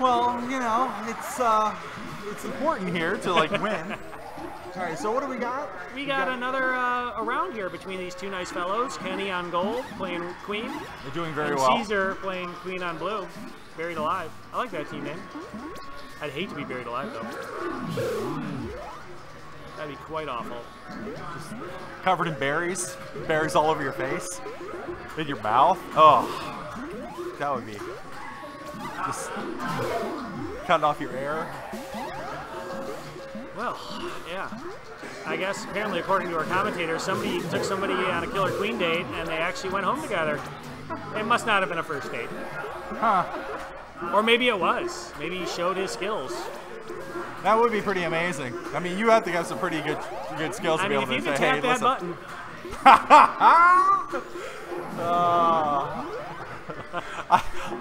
Well, you know, it's important here to like win. All right, so what do we got? We got another a round here between these 2 nice fellows. Kenny on gold playing Queen. They're doing very well. Caesar playing Queen on blue. Buried alive. I like that team name. I'd hate to be buried alive though. That'd be quite awful. Just covered in berries. Berries all over your face. In your mouth. Oh, that would be just cutting off your air. Well, yeah. I guess apparently, according to our commentator, somebody took somebody on a Killer Queen date and they actually went home together. It must not have been a first date. Huh. Or maybe it was. Maybe he showed his skills. That would be pretty amazing. I mean, you have to have some pretty good skills to be able to say, hey, listen. Button.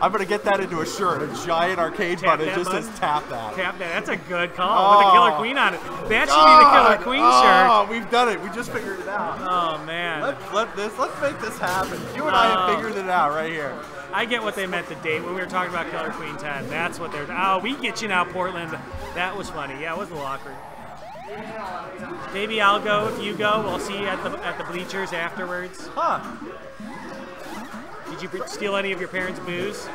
I'm going to get that into a shirt, a giant arcade button just says tap that. Tap that. That's a good call with a Killer Queen on it. That should be the Killer Queen shirt. Oh, we've done it. We just figured it out. Oh, man. Let's make this happen. You and I have figured it out right here. I get what they meant to date when we were talking about Killer Queen 10. That's what they're. Oh, we get you now, Portland. That was funny. Yeah, it was a little awkward. Maybe I'll go if you go. We'll see you at the bleachers afterwards. Huh. Did you steal any of your parents' booze?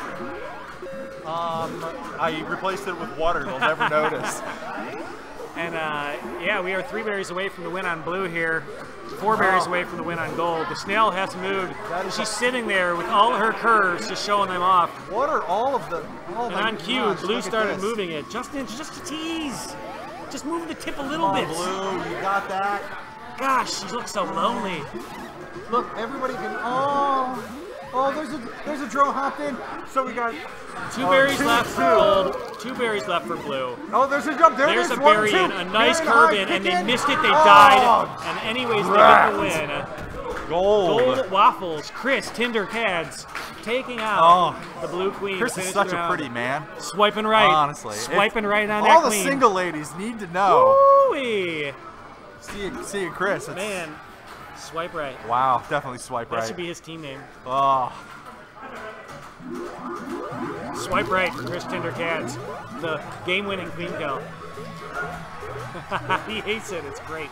I replaced it with water. They'll never notice. And yeah, we are 3 berries away from the win on blue here. 4 berries away from the win on gold. The snail has moved. She's sitting there with all her curves just showing them off. What are all of the... Oh and on cue, blue started moving it. Justin, just a tease. Just move the tip a little bit. Blue, you got that. Gosh, she looks so lonely. Look, everybody can... Oh, there's a drone hopped in. So we got 2 berries left for gold, 2 berries left for blue. Oh, there's a jump. There's a berry in, a nice curve in, and they missed it. They died. And anyways, they get the win. Gold Waffles, Chris, Tinder Cads. taking out the blue queen. Chris is such a pretty man. Swiping right. Honestly. Swiping right on all that the queen. single ladies need to know. Woo-wee. See you, Chris. Man, swipe right. Wow, definitely swipe right. That should be his team name. Oh. Swipe right for Chris Tindercats, the game-winning queen kill. He hates it. It's great.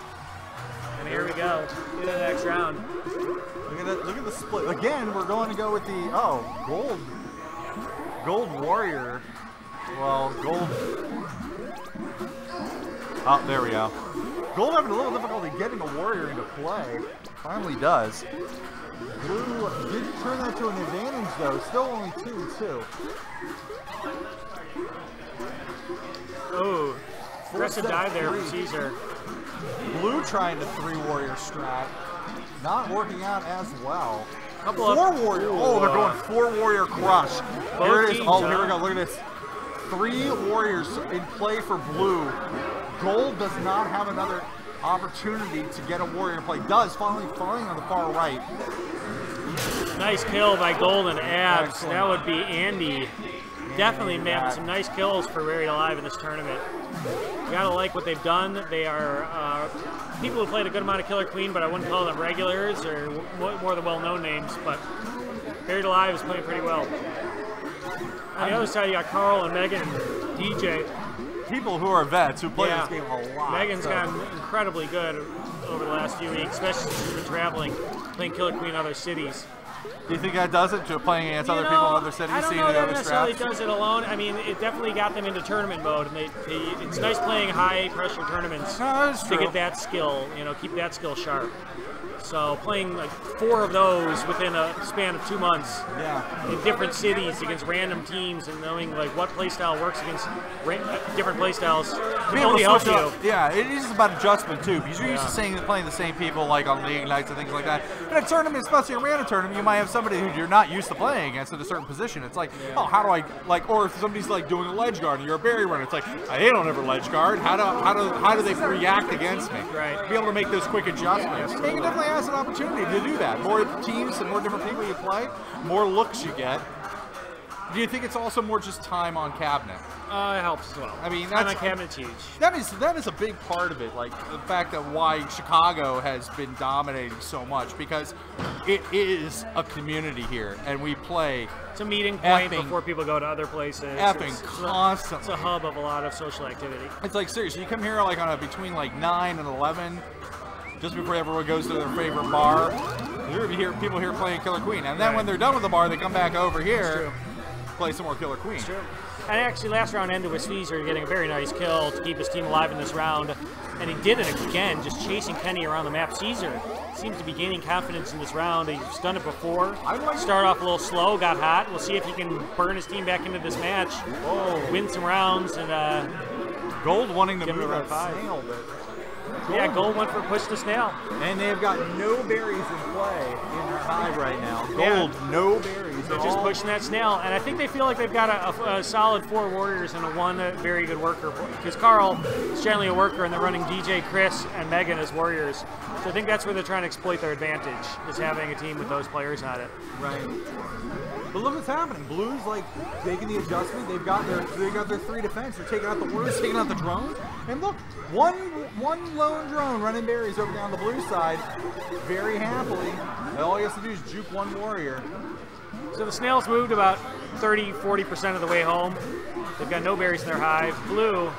And here we go into the next round. Look at the split. Again, we're going to go with the gold warrior. Well, gold. Oh, there we go. Gold having a little difficulty getting a warrior into play. Finally does. Blue didn't turn that to an advantage though. Still only 2-2. Oh, aggressive dive there from Caesar. Blue trying to 3-warrior strat. Not working out as well. Couple 4-warrior. Oh, they're going 4-warrior crush. Here it is. Oh, here we go. Look at this. 3 warriors in play for blue. Gold does not have another opportunity to get a warrior in play. Does, finally falling on the far right. Nice kill by Gold and Abs. Excellent. That would be Andy. Definitely mapping some nice kills for Buried Alive in this tournament. You gotta like what they've done. They are people who played a good amount of Killer Queen, but I wouldn't call them regulars or more the well-known names. But Buried Alive is playing pretty well. On the other side, you got Carl and Megan and DJ. People who are vets who play this game a lot. Megan's gotten incredibly good over the last few weeks, especially since she's been traveling, playing Killer Queen in other cities. Do you think that does it to playing against other people in other cities? I don't know that necessarily does it alone. I mean, it definitely got them into tournament mode, and it's nice playing high-pressure tournaments to get that skill, keep that skill sharp. So playing like 4 of those within a span of 2 months in different cities against random teams and knowing like what playstyle works against different playstyles can only help you. Yeah, it is about adjustment too, because you're used to playing the same people like on league nights and things like that. In a tournament, especially a random tournament, you might have somebody who you're not used to playing against in a certain position. It's like, oh, how do I or if somebody's like doing a ledge guard and you're a berry runner, it's like, they don't ever ledge guard. How do they react against me? Right. Be able to make those quick adjustments. Megan definitely has an opportunity to do that. More teams and more different people you play, more looks you get. Do you think it's also more just time on cabinet? It helps as well. I mean, time on cabinet's huge. That is a big part of it. Like the fact that why Chicago has been dominating so much, because it is a community here, and we play. It's a meeting point before people go to other places. Constantly. It's a hub of a lot of social activity. It's like seriously, you come here like on between like 9 and 11. Just before everyone goes to their favorite bar, you're gonna hear people here playing Killer Queen, and then when they're done with the bar, they come back over here, play some more Killer Queen. It's true. And actually, last round ended with Caesar getting a very nice kill to keep his team alive in this round, and he did it again, just chasing Kenny around the map. Caesar seems to be gaining confidence in this round. He's done it before. Started off a little slow, got hot. We'll see if he can burn his team back into this match, win some rounds, and Gold wanting to move that snail, but. Yeah, Gold went for push the snail. And they've got no berries in play in their hive right now. Gold, no berries. They're just pushing that snail. And I think they feel like they've got a solid 4 warriors and one very good worker. Because Carl is generally a worker, and they're running DJ, Chris, and Megan as warriors. So I think that's where they're trying to exploit their advantage, is having a team with those players on it. Right. But look what's happening. Blue's like making the adjustment. They've got their 3 defense. They're taking out the warriors, taking out the drones. And look, one lone drone running berries over down the blue side, very happily. And all he has to do is juke 1 warrior. So the snails moved about 30–40% of the way home. They've got no berries in their hive. Blue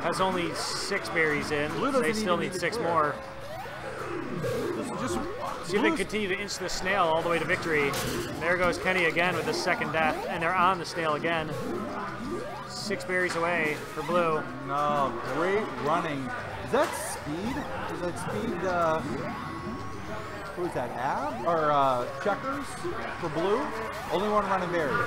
has only 6 berries in. So they still need 6 more. See if they continue to inch the snail all the way to victory. And there goes Kenny again with his 2nd death, and they're on the snail again. 6 berries away for Blue. No, great running. Is that speed? Is that speed, who is that, Ab? Or Checkers for Blue? Only one running berries.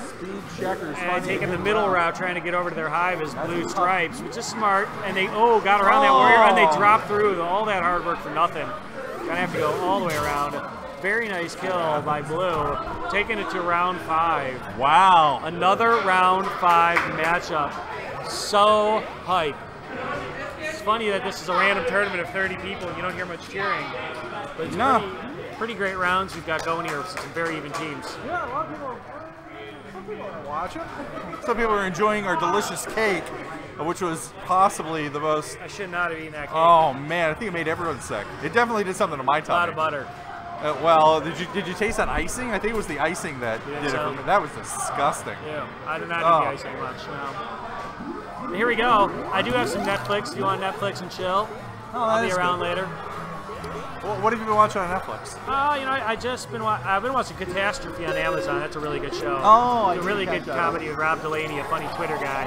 Speed Checkers. And taking the middle route, trying to get over to their hive is Blue Stripes, which is smart. And they, got around that warrior, and they dropped through. All that hard work for nothing. Gonna have to go all the way around. Very nice kill by Blue, taking it to round 5. Wow. Another round 5 matchup. So hype. It's funny that this is a random tournament of 30 people and you don't hear much cheering. But it's Pretty great rounds we've got going here with some very even teams. Yeah, a lot of people are watching. Some people are enjoying our delicious cake, which was possibly the most. I should not have eaten that cake. Oh man, I think it made everyone sick. It definitely did something to my tummy. A lot of butter. Well, did you taste that icing? I think it was the icing that did it for me. That was disgusting. Yeah, I did not eat the icing much. No. Here we go. I do have some Netflix. Do you want Netflix and chill? I'll be around later. Well, what have you been watching on Netflix? You know, I've been watching Catastrophe on Amazon. That's a really good show. Oh, it's a really good comedy with Rob Delaney, a funny Twitter guy,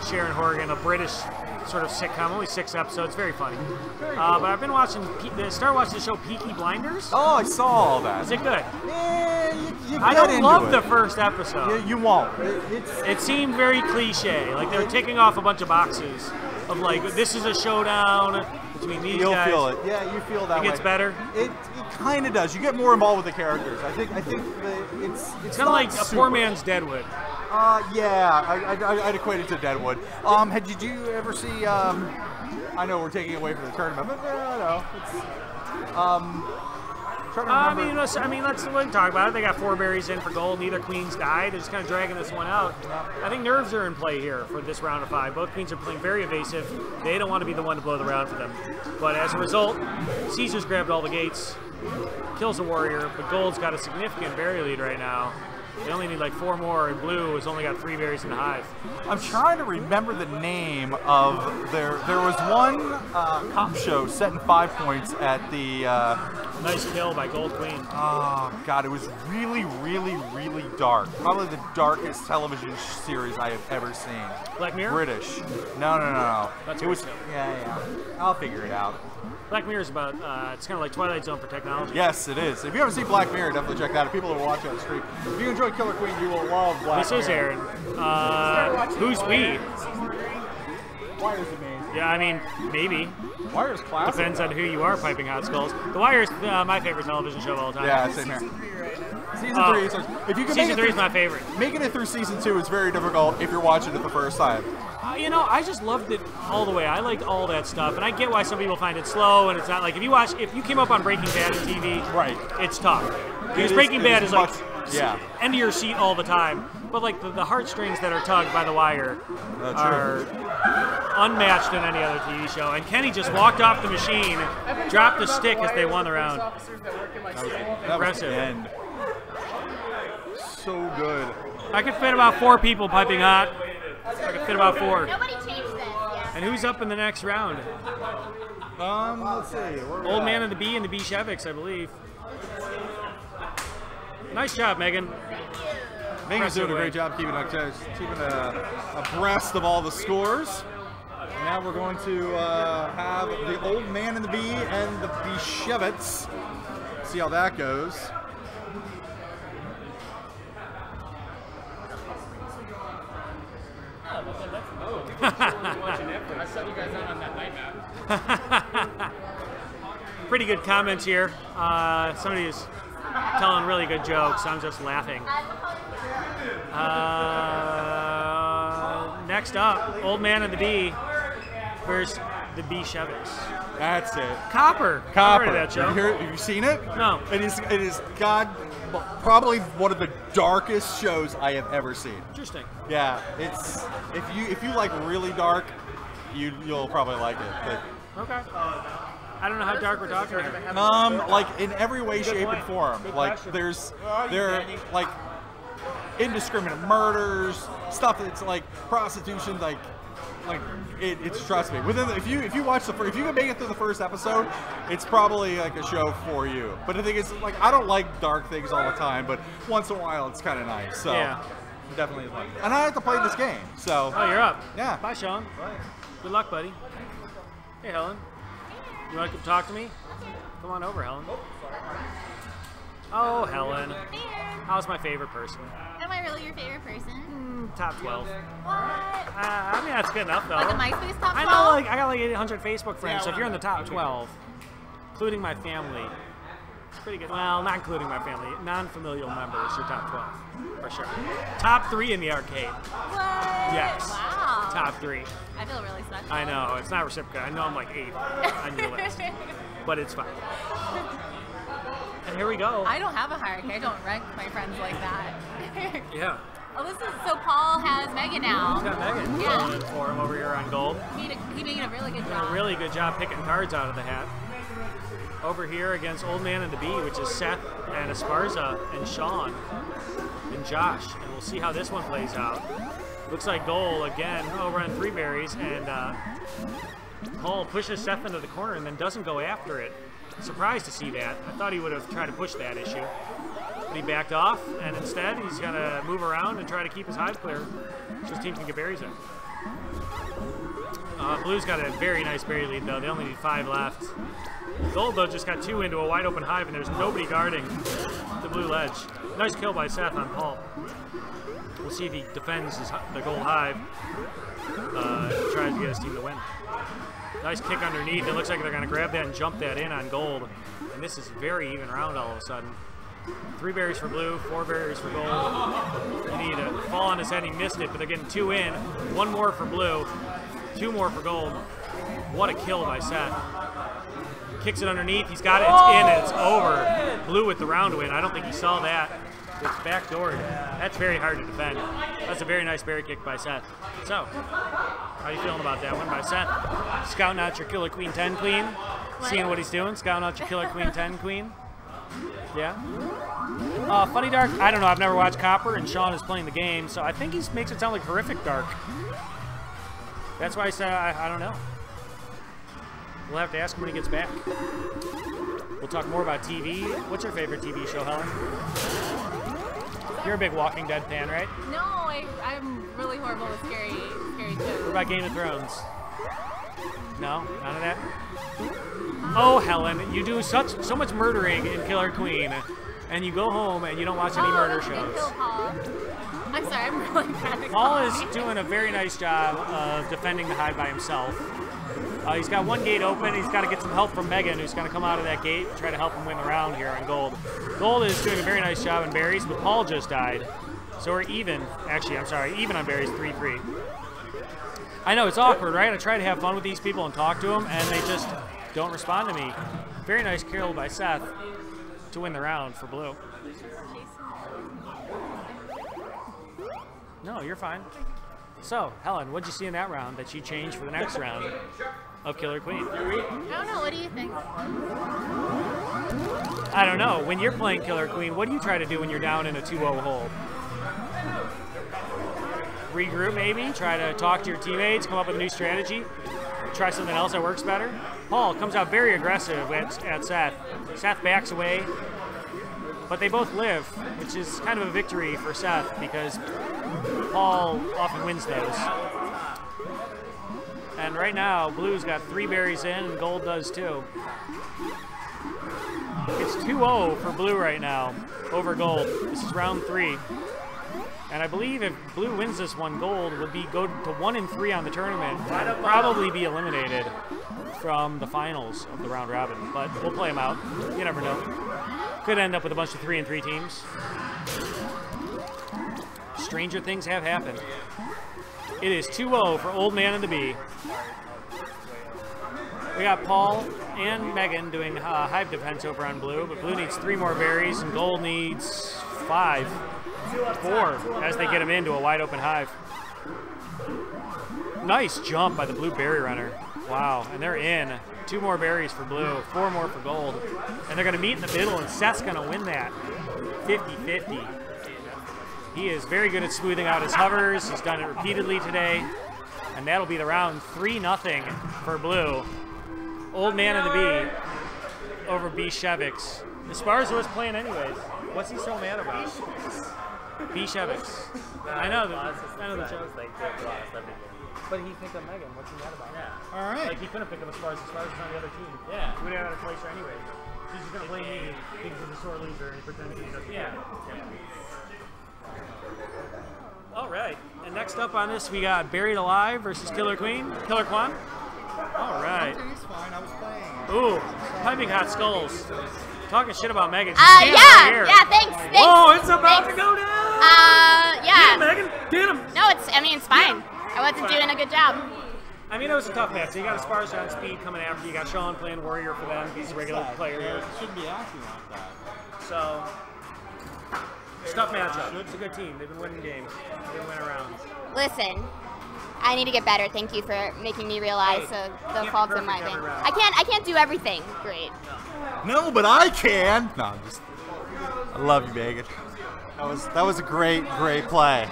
Sharon Horgan, a British sort of sitcom, only 6 episodes, very funny. But I've been watching, started watching the show Peaky Blinders. Oh, I saw all that. Is it good? You I don't love the first episode. You won't. It seemed very cliche. Like they were ticking off a bunch of boxes of like, this is a showdown between these guys. You'll feel it. Yeah, you feel that. It gets better. It kind of does. You get more involved with the characters. I think it's kind of like a poor man's Deadwood. Yeah, I'd equate it to Deadwood. Did you ever see? I know we're taking it away from the tournament, but no. I mean, let's we can talk about it. They got 4 berries in for gold. Neither queens died. They're just kind of dragging this one out. I think nerves are in play here for this round of 5. Both queens are playing very evasive. They don't want to be the one to blow the round for them. But as a result, Caesar's grabbed all the gates, kills the warrior, but gold's got a significant berry lead right now. They only need like 4 more, and blue has only got 3 berries in the hive. I'm trying to remember the name of there was one cop show set in 5 points at the nice kill by Gold Queen. Oh god, it was really, really, really dark. Probably the darkest television series I have ever seen. Black Mirror? British. No. That's it was yeah. I'll figure it out. Black Mirror is about, it's kind of like Twilight Zone for technology. Yes, it is. If you haven't seen Black Mirror, definitely check that out. If people are watching on the stream, if you enjoy Killer Queen, you will love Black Mirror. This is Aaron. Who's we? Wire's amazing. Yeah, I mean, maybe. Wire's classic. Depends on who you are piping hot skulls. The Wire's my favorite television show of all time. Yeah, same here. Season 3. So if you can season 3 is my favorite. Making it through season 2 is very difficult if you're watching it the first time. You know, I just loved it all the way. I liked all that stuff, and I get why some people find it slow. And it's not like if you came up on Breaking Bad on TV, right? It's tough because Breaking Bad is like end of your seat all the time. But like the heartstrings that are tugged by The Wire are unmatched in any other TV show. And Kenny just walked off the machine, dropped the stick as they won the round. Impressive. So good. I could fit about 4 people piping hot. I could fit about 4. Nobody changed this. Yes. And who's up in the next round? Let's see. Old Man and the Bee and the Beechevics, I believe. Nice job, Megan. Megan's doing a great job keeping abreast of all the scores. Now we're going to have the Old Man and the Bee and the Beechevics. See how that goes. I saw you guys on that night map. Pretty good comments here. Somebody's telling really good jokes. I'm just laughing. Next up, Old Man and the Bee versus the Beechevics. That's it. Copper. Copper. That show. Have you seen it? No. It is probably one of the darkest shows I have ever seen. Interesting. Yeah, it's if you like really dark, you'll probably like it. But okay. I don't know how dark we're talking here. Like in every way, shape, and form. Like there are like indiscriminate murders, stuff that's like prostitution, like it's trust me. If you watch if you can make it through the first episode, it's probably like a show for you. But the thing is, like, I don't like dark things all the time, but once in a while it's kind of nice. So yeah. Definitely like. And I have to play this game, so. Oh, you're up. Yeah. Bye, Sean. Bye. Good luck, buddy. Hey, Helen. You want to come talk to me? Come on over, Helen. Oh, Helen. How's my favorite person? Am I really your favorite person? Top 12. What? I mean, that's good enough, though. Like a MySpace top 12? I know, like, I got like 800 Facebook friends, so if you're in the top 12, including my family, it's pretty good. Well, not including my family. Non-familial members, you're top 12, for sure. Top 3 in the arcade. What? Yes. Wow. Top 3. I feel really special. I know, it's not reciprocal. I know I'm like 8th on your list, but it's fine. Here we go. I don't have a hierarchy. I don't rank my friends like that. Yeah. Oh, so Paul has Megan now. He's got Megan Yeah. going for him over here on gold. He did a really good Doing job. a really good job picking cards out of the hat. Over here against Old Man and the Bee, which is Seth and Esparza and Sean and Josh. And we'll see how this one plays out. Looks like goal again over on 3 berries, and Paul pushes Seth into the corner and then doesn't go after it. Surprised to see that. I thought he would have tried to push that issue. But he backed off, and instead he's going to move around and try to keep his hive clear so his team can get berries in. Blue's got a very nice berry lead, though. They only need 5 left. Gold, though, just got 2 into a wide open hive, and there's nobody guarding the blue ledge. Nice kill by Seth on Paul. We'll see if he defends the gold hive. Tries to get his team to win. Nice kick underneath. It looks like they're going to grab that and jump that in on gold. And this is very even round all of a sudden. 3 berries for blue, 4 berries for gold. You need to fall on his head. He missed it, but they're getting 2 in. 1 more for blue, 2 more for gold. What a kill by Seth. Kicks it underneath. He's got it. It's in and it's over. Blue with the round win. I don't think he saw that. It's backdoored. That's very hard to defend. That's a very nice berry kick by Seth. So, how are you feeling about that one by Seth? Scouting out your Killer Queen 10 Queen. Seeing what he's doing. Scouting out your Killer Queen 10 Queen. Yeah. Funny Dark. I don't know. I've never watched Copper, and Sean is playing the game, so I think he makes it sound like Horrific Dark. That's why I said I don't know. We'll have to ask him when he gets back. We'll talk more about TV. What's your favorite TV show, Helen? You're a big Walking Dead fan, right? No, I'm really horrible with scary shows. What about Game of Thrones? No? None of that? Oh, Helen, you do so much murdering in Killer Queen, and you go home and you don't watch any murder shows. Kill Paul. I'm sorry, I'm really bad at Paul is doing a very nice job of defending the hive by himself. He's got 1 gate open. He's got to get some help from Megan, who's going to come out of that gate and try to help him win the round here on gold. Gold is doing a very nice job in berries, but Paul just died. So we're even. Actually, I'm sorry, even on berries, 3-3. I know, it's awkward, right? I try to have fun with these people and talk to them, and they just don't respond to me. Very nice kill by Seth to win the round for blue. No, you're fine. So, Helen, what'd you see in that round that you changed for the next round of Killer Queen? I don't know. What do you think? I don't know. When you're playing Killer Queen, what do you try to do when you're down in a 2-0 hole? Regroup, maybe? Try to talk to your teammates, come up with a new strategy? Try something else that works better? Paul comes out very aggressive at Seth. Seth backs away, but they both live, which is kind of a victory for Seth because Paul often wins those. And right now, Blue's got 3 berries in, and Gold does too. It's 2-0 for Blue right now over Gold. This is round 3. And I believe if Blue wins this one, Gold would go to 1-3 on the tournament and probably be eliminated from the finals of the round robin. But we'll play them out. You never know. Could end up with a bunch of 3-3 teams. Stranger things have happened. It is 2-0 for Old Man and the Bee. We got Paul and Megan doing hive defense over on Blue, but Blue needs 3 more berries and Gold needs 4 as they get him into a wide open hive. Nice jump by the Blue berry runner. Wow, and they're in. 2 more berries for Blue, 4 more for Gold. And they're gonna meet in the middle and Seth's gonna win that. 50-50. He is very good at smoothing out his hovers. He's done it repeatedly today. And that'll be the round. 3-0 for Blue. Old Man of the Bee over Beeve. Esparza was playing anyways. What's he so mad about? Beeve. I know the shows they lost every game. But he picked up Megan. What's he mad about? Yeah. All right. Like he couldn't pick up Esparza's on the other team. Yeah. He would have had a place anyway. He's just gonna blame me because he's a sore loser and he pretends he doesn't. Yeah. All right. And next up on this, we got Buried Alive versus Killer Queen. Killer Quan. All right. He's fine. I was playing. Ooh, piping hot skulls. Talking shit about Megan. Yeah, thanks. Oh, it's about to go down. Yeah. Get him, Megan. Get him. No, it's fine. I wasn't doing a good job. I mean, it was a tough match. So you got Esparza on speed coming after you. You got Sean playing Warrior for them. He's a regular player here. You shouldn't be acting like that. So, it's a tough matchup. It's a good team. They've been winning games. They've been winning rounds. Listen, I need to get better. Thank you for making me realize the faults in my thing. I can't do everything great. No, but I can. No, I'm just. I love you, Megan. That was a great play.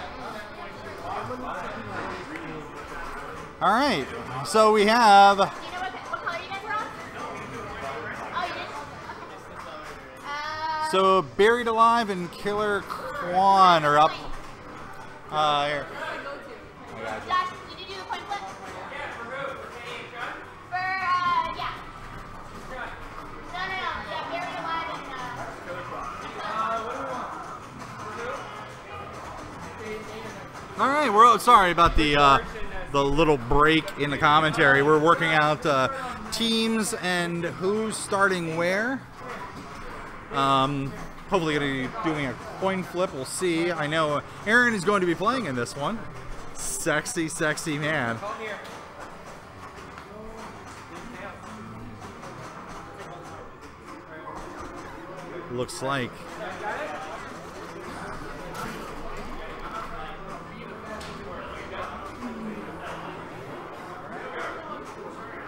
All right, so we have. Do you know what color you guys were on? Oh, you didn't? So Buried Alive and Killer Quan are up. Here. Josh, did you do the coin flip? Yeah. No. Yeah, Buried Alive and All right, we're sorry about the little break in the commentary. We're working out teams and who's starting where. Hopefully going to be doing a coin flip. We'll see. I know Aaron is going to be playing in this one. Sexy, sexy man. Looks like.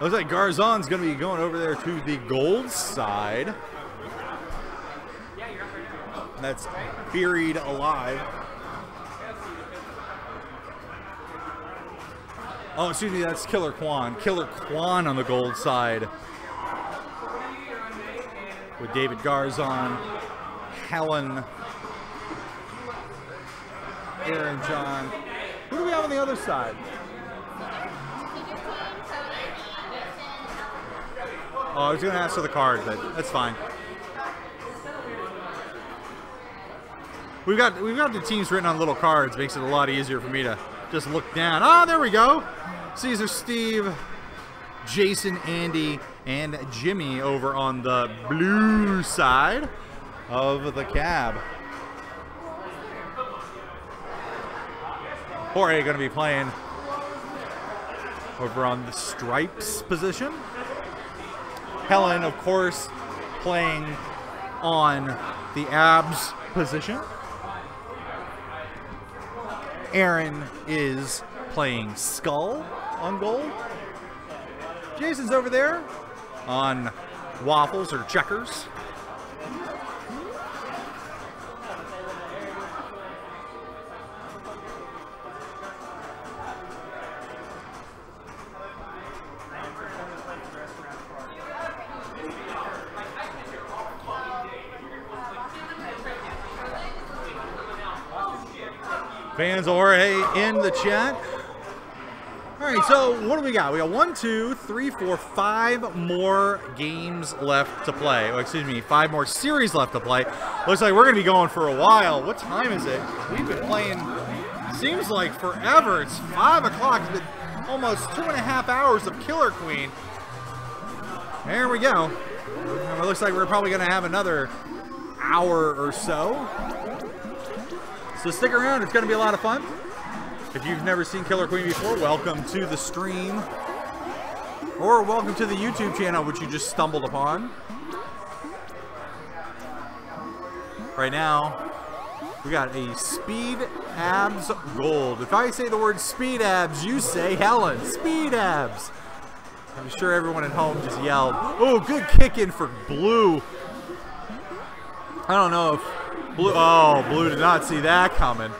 Looks like Garzon's going to be going over there to the gold side. That's Buried Alive. Oh, excuse me, that's Killer Quan. Killer Quan on the gold side. With David Garzon, Helen, Aaron John. Who do we have on the other side? Oh, I was going to ask for the card, but that's fine. We've got the teams written on little cards. Makes it a lot easier for me to just look down. Ah, there we go. Caesar, Steve, Jason, Andy, and Jimmy over on the blue side of the cab. Jorge going to be playing over on the stripes position. Helen, of course, playing on the abs position. Aaron is playing skull on gold. Jason's over there on waffles or checkers. Fans Jorge in the chat. All right, so what do we got? We got 1, 2, 3, 4, 5 more games left to play. Oh, excuse me, 5 more series left to play. Looks like we're going to be going for a while. What time is it? We've been playing, seems like forever. It's 5 o'clock. It's been almost 2.5 hours of Killer Queen. There we go. It looks like we're probably going to have another hour or so. So stick around, it's going to be a lot of fun. If you've never seen Killer Queen before, welcome to the stream. Or welcome to the YouTube channel, which you just stumbled upon. Right now, we got a Speed Abs Gold. If I say the word Speed Abs, you say Helen. Speed Abs. I'm sure everyone at home just yelled, oh, good kick in for Blue. I don't know if Blue, oh, Blue did not see that coming.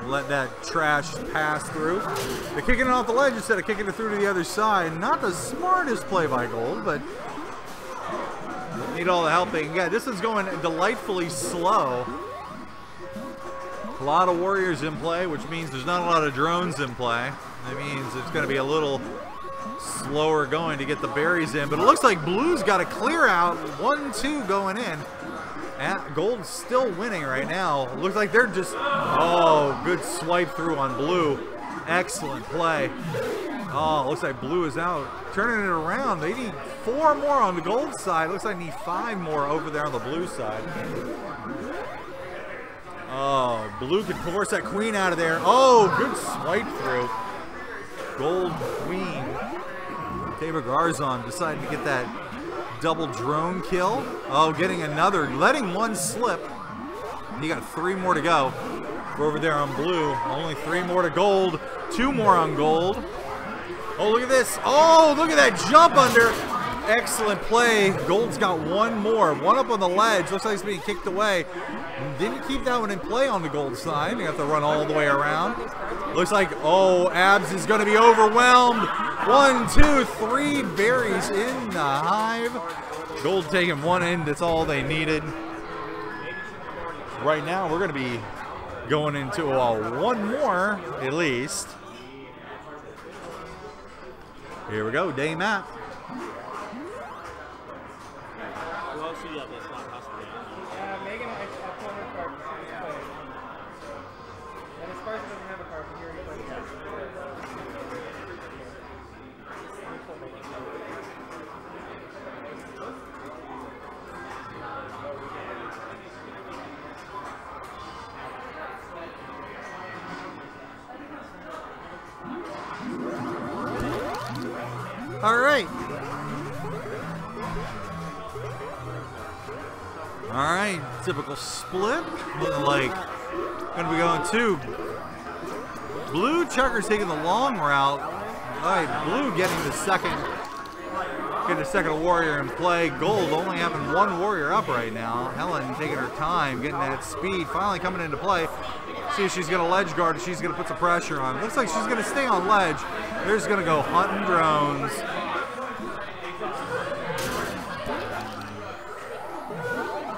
Let that trash pass through. They're kicking it off the ledge instead of kicking it through to the other side. Not the smartest play by Gold, but need all the helping. Yeah, this is going delightfully slow. A lot of warriors in play, which means there's not a lot of drones in play. That means it's going to be a little slower going to get the berries in. But it looks like Blue's got a clear out. 1-2 going in. Gold's still winning right now. Looks like they're just, oh, good swipe through on Blue. Excellent play. Oh, looks like Blue is out. Turning it around. They need 4 more on the Gold side. Looks like they need 5 more over there on the Blue side. Oh, Blue can force that Queen out of there. Oh, good swipe through. Gold Queen. David Garzon decided to get that double drone kill. Oh, getting another, letting one slip. You got 3 more to go. We're over there on blue. Only 3 more to gold. 2 more on gold. Oh, look at this. Oh, look at that jump under. Excellent play. Gold's got 1 more. 1 up on the ledge. Looks like it's being kicked away. Didn't keep that one in play on the gold side. You have to run all the way around. Looks like, oh, Abs is going to be overwhelmed. 1, 2, 3 berries in the hive. Gold taking 1 end. That's all they needed. Right now, we're going to be going into 1 more, at least. Here we go, day map. Who else do you have that's not possible? Megan, I pulled her card. And as far as doesn't have a card, he already played it. All right. All right, typical split. Looking like gonna be going 2. Blue Checker's taking the long route. All right, blue getting the second warrior in play. Gold only having 1 warrior up right now. Helen taking her time, getting that speed, finally coming into play. See if she's gonna ledge guard, if she's gonna put some pressure on. Looks like she's gonna stay on ledge. They're just gonna go hunting drones.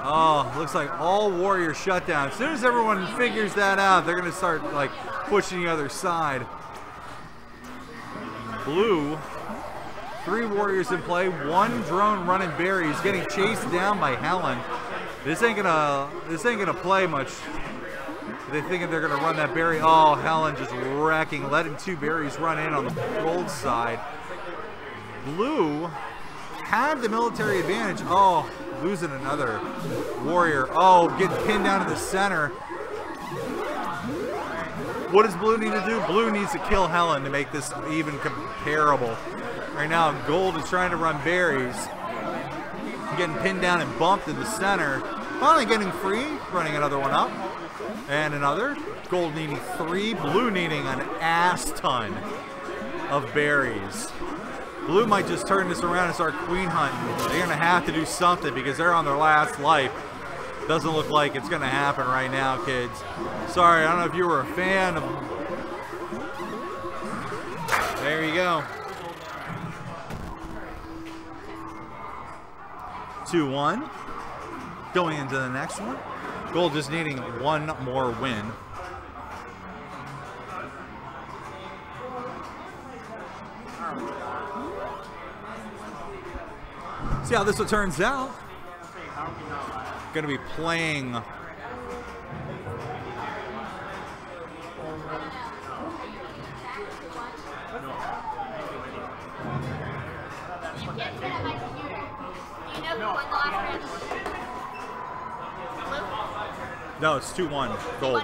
Oh, looks like all warrior shutdown. As soon as everyone figures that out, they're gonna start like pushing the other side. Blue, 3 warriors in play, 1 drone running berries, getting chased down by Helen. This ain't gonna play much. They're thinking they're gonna run that berry. Oh, Helen just wrecking, letting 2 berries run in on the gold side. Blue had the military advantage. Oh, losing another warrior. Oh, getting pinned down to the center. What does blue need to do? Blue needs to kill Helen to make this even comparable. Right now, gold is trying to run berries. Getting pinned down and bumped in the center. Finally getting free, running another one up. And another. Gold needing 3, blue needing an ass ton of berries. Blue might just turn this around and start queen hunting. They're going to have to do something because they're on their last life. Doesn't look like it's going to happen right now, kids. Sorry, I don't know if you were a fan of... There you go. 2-1. Going into the next one. Gold just needing 1 more win. See how this one turns out. Going to be playing. No, it's 2-1 gold.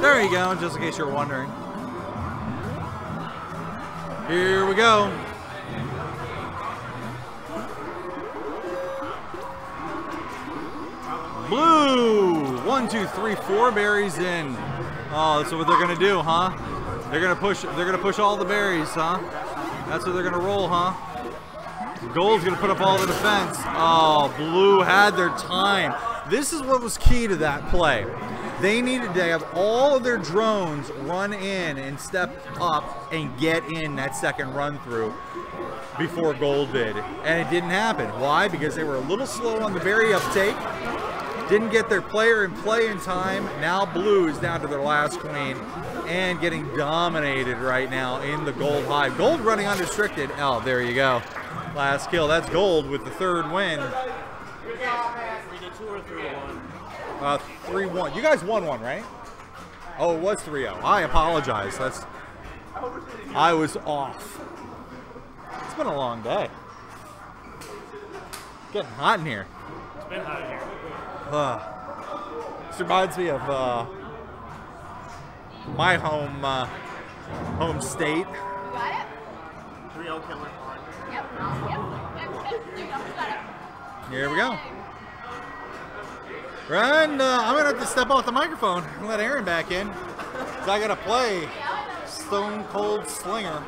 There you go, just in case you're wondering. Here we go. Blue! 1, 2, 3, 4 berries in. Oh, that's what they're gonna do, huh? They're gonna push all the berries, huh? That's what they're gonna roll, huh? Gold's gonna put up all the defense. Oh, blue had their time. This is what was key to that play. They needed to have all of their drones run in and step up and get in that second run through before gold did. And it didn't happen. Why? Because they were a little slow on the berry uptake. Didn't get their player in play in time. Now blue is down to their last queen and getting dominated right now in the gold hive. Gold running unrestricted. Oh, there you go. Last kill. That's gold with the 3rd win. 3-2 or 3-1? 3-1. You guys won one, right? Oh, it was 3-0. I apologize. I was off. It's been a long day. Getting hot in here. It's been hot in here. This reminds me of my home state. You got it? 3-0 killer. Yep. Here we go. Ryan, I'm gonna have to step off the microphone and let Aaron back in. 'Cause I gotta play Stone Cold Slinger.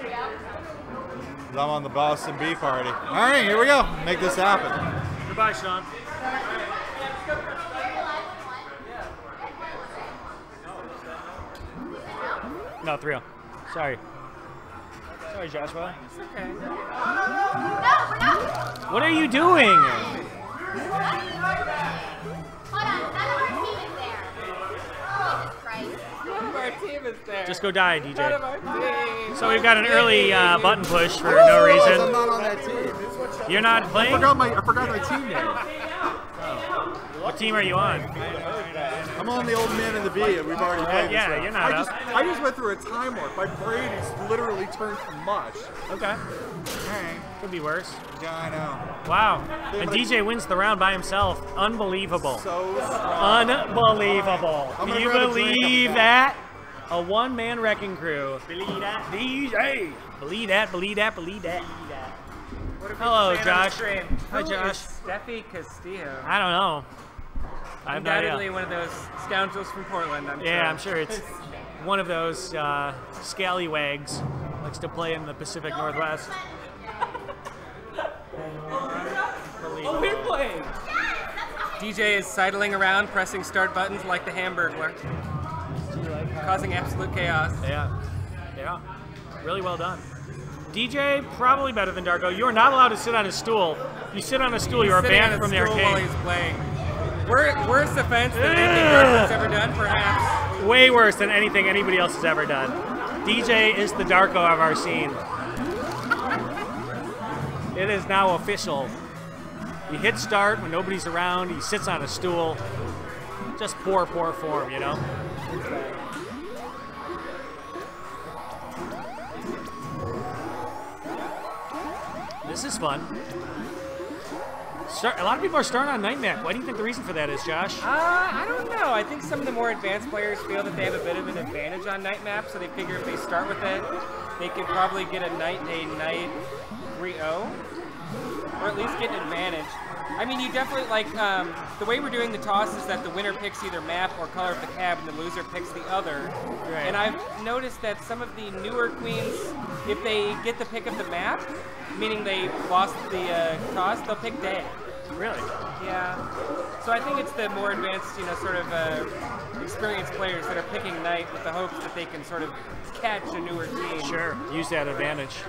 'Cause I'm on the Boston Bee party. All right, here we go. Make this happen. Goodbye, Sean. No, 3-0. Sorry. Sorry, Joshua. It's okay. No, we're not. What are you doing? Hold on, none of our team is there. Jesus Christ. None of our team is there. Just go die, None of DJ. our team. So we've got an early button push for no I'm reason. not on that team. You're not I playing? forgot my team name. What team are you on? I'm on the old man and the bee. We've already played yeah, this round. you're not up. I just went through a time warp. My brain is literally turned to mush. Okay. Alright. Could be worse. Yeah, I know. Wow. And DJ wins the round by himself. Unbelievable. So strong. Unbelievable. I'm Do gonna you grab a drink. believe that? A one-man wrecking crew. Believe that. DJ. Believe that, believe that, believe that. What are we Hello, saying on Josh. stream? Hi, Who Josh. is Steffi Castillo? I don't know. I have no Undoubtedly idea. one of those scoundrels from Portland, I'm sure. Yeah, I'm sure it's one of those scallywags. Likes to play in the Pacific Northwest. Oh, we're playing! DJ is sidling around, pressing start buttons like the Hamburglar, causing absolute chaos. Yeah. Yeah. Really well done. DJ, probably better than Darko. You are not allowed to sit on a stool. If you sit on a stool, you are Sitting banned on a from the stool while arcade. he's playing. Worst offense that anything Darko's ever done, perhaps. Way worse than anything anybody else has ever done. DJ is the Darko of our scene. It is now official. He hits start when nobody's around. He sits on a stool. Just poor form, you know? This is fun. A lot of people are starting on Nightmare. What do you think the reason for that is, Josh? I don't know. I think some of the more advanced players feel that they have a bit of an advantage on night map, so they figure if they start with it, they could probably get a night 3-0, or at least get an advantage. I mean, you definitely, like, the way we're doing the toss is that the winner picks either map or color of the cab, and the loser picks the other. Right. And I've noticed that some of the newer queens, if they get the pick of the map, meaning they lost the toss, they'll pick day. Really? Yeah. So I think it's the more advanced, you know, sort of experienced players that are picking night with the hopes that they can sort of catch a newer team. Sure. Use that advantage.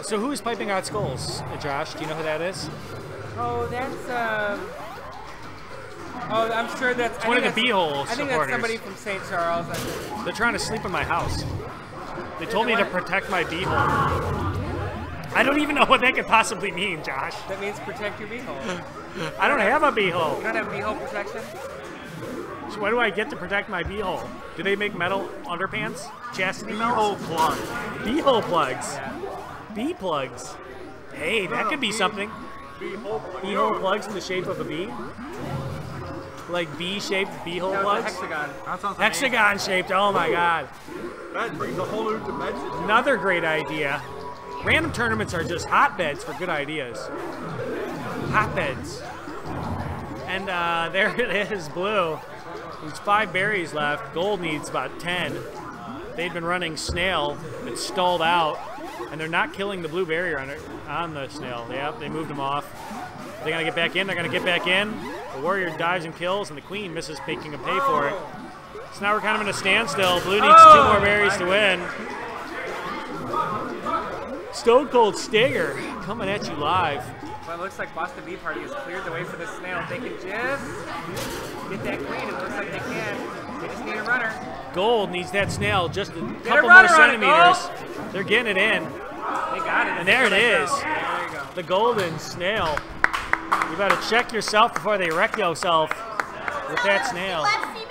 So who is piping out skulls, Josh? Do you know who that is? Oh, that's oh, I'm sure that's one of the B-hole I think supporters. that's somebody from St. Charles. They're trying to sleep in my house. They told me to protect my B-hole. I don't even know what that could possibly mean, Josh. That means protect your B-hole. I don't have a B-hole. You don't have B-hole protection? So what do I get to protect my B-hole? Do they make metal underpants? Chastity belts? B-hole plugs. B-hole plugs. Yeah. B-plugs. Hey, that could be something. B-hole plugs in the shape of a bee? Like B-shaped B-hole No, plugs? it's a hexagon. That sounds Hexagon shaped, oh my god. That brings a whole new dimension. Another great idea. Random tournaments are just hotbeds for good ideas. Hotbeds. And there it is, blue. There's 5 berries left. Gold needs about 10. They've been running snail. It's stalled out. And they're not killing the blue berry on the snail. Yep, they moved them off. They're going to get back in. They're going to get back in. The warrior dives and kills, and the queen misses making him pay for it. So now we're kind of in a standstill. Blue needs 2 more berries to win. Stone Cold Stinger coming at you live. Well, it looks like Boston Bee Party has cleared the way for the snail. They can just get that queen. It looks like they can. They just need a runner. Gold needs that snail just a Get couple a runner more on it, centimeters. Gold. They're getting it in. They got it. And there it is. There you go. The golden snail. You better check yourself before they wreck yourself with that snail. Did Lev see me?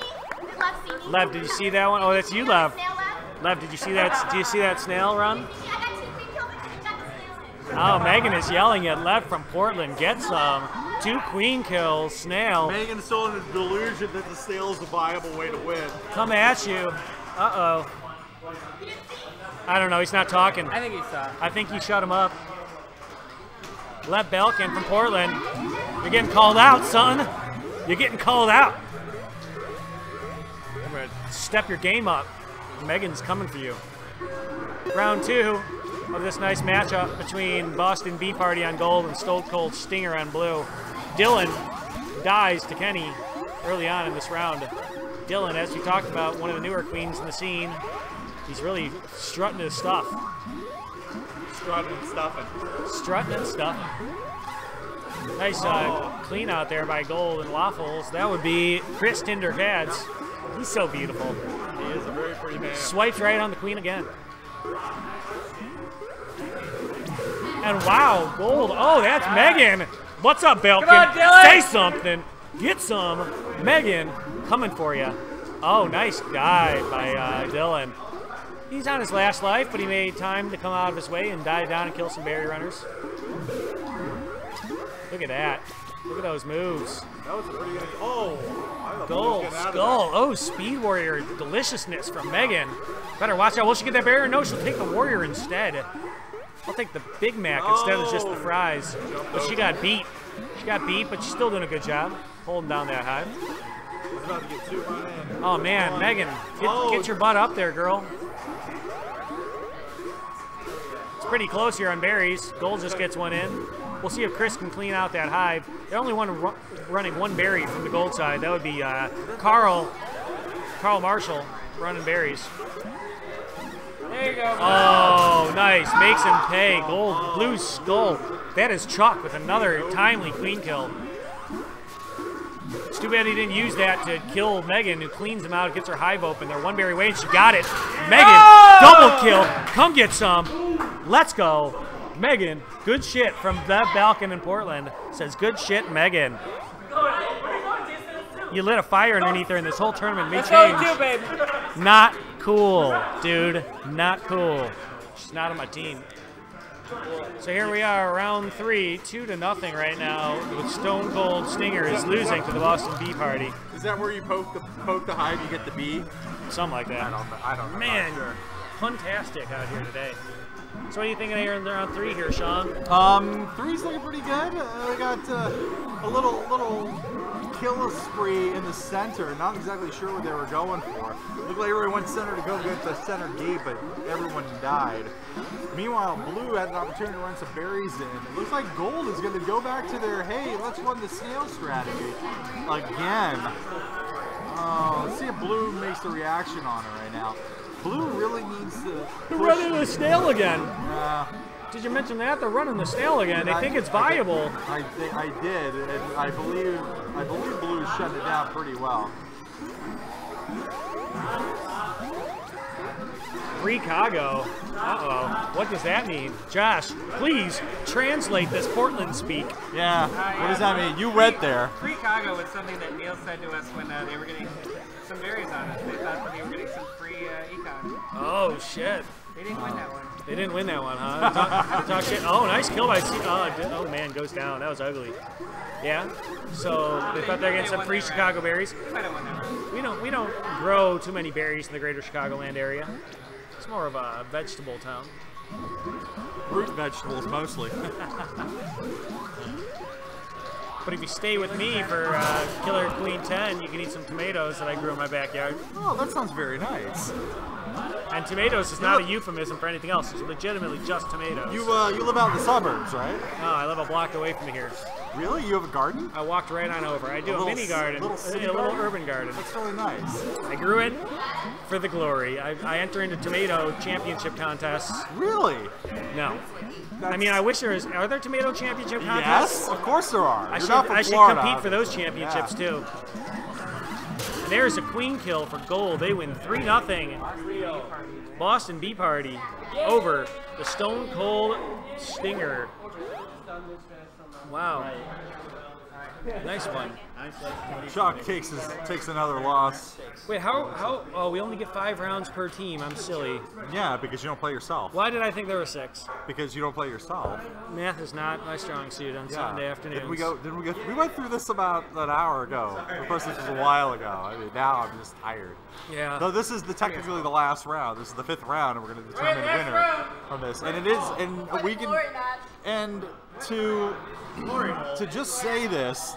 Did Lev see me? Lev, did you see that one? Oh, that's you, Lev. Snail Lev? Lev, did you see that? Do you see that snail run? I got 2 green kills. I got the snail in. Oh, Megan is yelling at left from Portland. Get some. 2 queen kills. Snail. Megan's still in the delusion that the snail is a viable way to win. Come at you. Uh-oh. I don't know. He's not talking. I think he saw. I think he shut him up. Lev Belkin from Portland. You're getting called out, son. You're getting called out. I'm going to step your game up. Megan's coming for you. Round 2 of this nice matchup between Boston Bee Party on gold and Stone Cold Stinger on blue. Dylan dies to Kenny early on in this round. Dylan, as we talked about, one of the newer queens in the scene. He's really strutting his stuff. Strutting and stuffing. Strutting and stuffing. Nice clean out there by Gold and Waffles. That would be Chris Tinder Cads. He's so beautiful. He is a very pretty man. Swipes right on the queen again. And wow, Gold. Oh, that's Megan. What's up, Belkin? Come on, Dylan. Say something. Get some. Megan coming for you. Oh, nice dive by Dylan. He's on his last life, but he made time to come out of his way and dive down and kill some berry runners. Look at that. Look at those moves. That was a pretty good. Oh, Gold, skull. Oh, Speed Warrior deliciousness from Megan. Better watch out. Will she get that barrier? No, she'll take the Warrior instead. I'll take the Big Mac instead of just the fries. But she got beat. She got beat, but she's still doing a good job holding down that hive. Oh, man. Megan, get your butt up there, girl. It's pretty close here on berries. Gold just gets one in. We'll see if Chris can clean out that hive. They're only running 1 berry from the Gold side. That would be Carl Marshall running berries. There you go. Oh, nice. Makes him pay. Gold, blue skull. That is Chuck with another timely queen kill. It's too bad he didn't use that to kill Megan, who cleans him out, gets her hive open. They're 1 berry away, and she got it. Megan, double kill. Come get some. Let's go. Megan, good shit from Bev Balkan in Portland. Says, good shit, Megan. You lit a fire underneath her, and this whole tournament may change. Too, babe. Not cool, dude. Not cool. She's not on my team. So here we are, round 3, 2-0 right now, with Stone Cold Stinger is losing to the Boston Bee Party. Is that where you poke the hive, you get the bee? Something like that. I don't know. Man, fantastic out here today. So what do you think of round 3 here, Sean? 3's looking pretty good. We got a little kill spree in the center. Not exactly sure what they were going for. Looked like everyone went center to go get the center gate, but everyone died. Meanwhile, Blue had an opportunity to run some berries in. It looks like Gold is going to go back to their, hey, let's run the snail strategy again. Let's see if Blue makes the reaction on it right now. Blue really needs to They're running the snail again. Did you mention that? They're running the snail again. They think it's viable. I did, and I believe Blue shut it down pretty well. Chicago. Uh-oh. What does that mean? Josh, please translate this Portland speak. Yeah. What does that mean? You went there. Chicago was something that Neil said to us when they were getting some berries on us. They thought that they were getting some free econ. Oh, shit. They didn't win that one. They didn't win that one, huh? Talk shit. Oh, nice kill by C. Oh, man, goes down. That was ugly. Yeah? So they thought they were getting some free Chicago berries. We don't grow too many berries in the greater Chicagoland area. It's more of a vegetable town. Root vegetables, mostly. But if you stay with me for Killer Queen 10, you can eat some tomatoes that I grew in my backyard. Oh, that sounds very nice. And tomatoes is not a euphemism for anything else. It's legitimately just tomatoes. You live out in the suburbs, right? No, I live a block away from here. Really? You have a garden? I walked right on over. I do a mini garden, a little urban garden. That's really nice. I grew it for the glory. I enter into tomato championship contests. Really? No. I mean, I wish there was. Are there tomato championship contests? Yes, of course there are. I should compete for those championships too. And there's a queen kill for Gold. They win 3-0. Boston Bee Party over the Stone Cold Stinger. Wow. Nice one. Chuck takes another loss. Wait, how? Oh, we only get 5 rounds per team. I'm silly. Yeah, because you don't play yourself. Why did I think there were 6? Because you don't play yourself. Math is not my strong suit on Sunday afternoons. We went through this about an hour ago. Of course, this was a while ago. I mean, now I'm just tired. Yeah. So this is technically the last round. This is the 5th round, and we're going to determine the winner from this. And it is, and we can, and to just say this,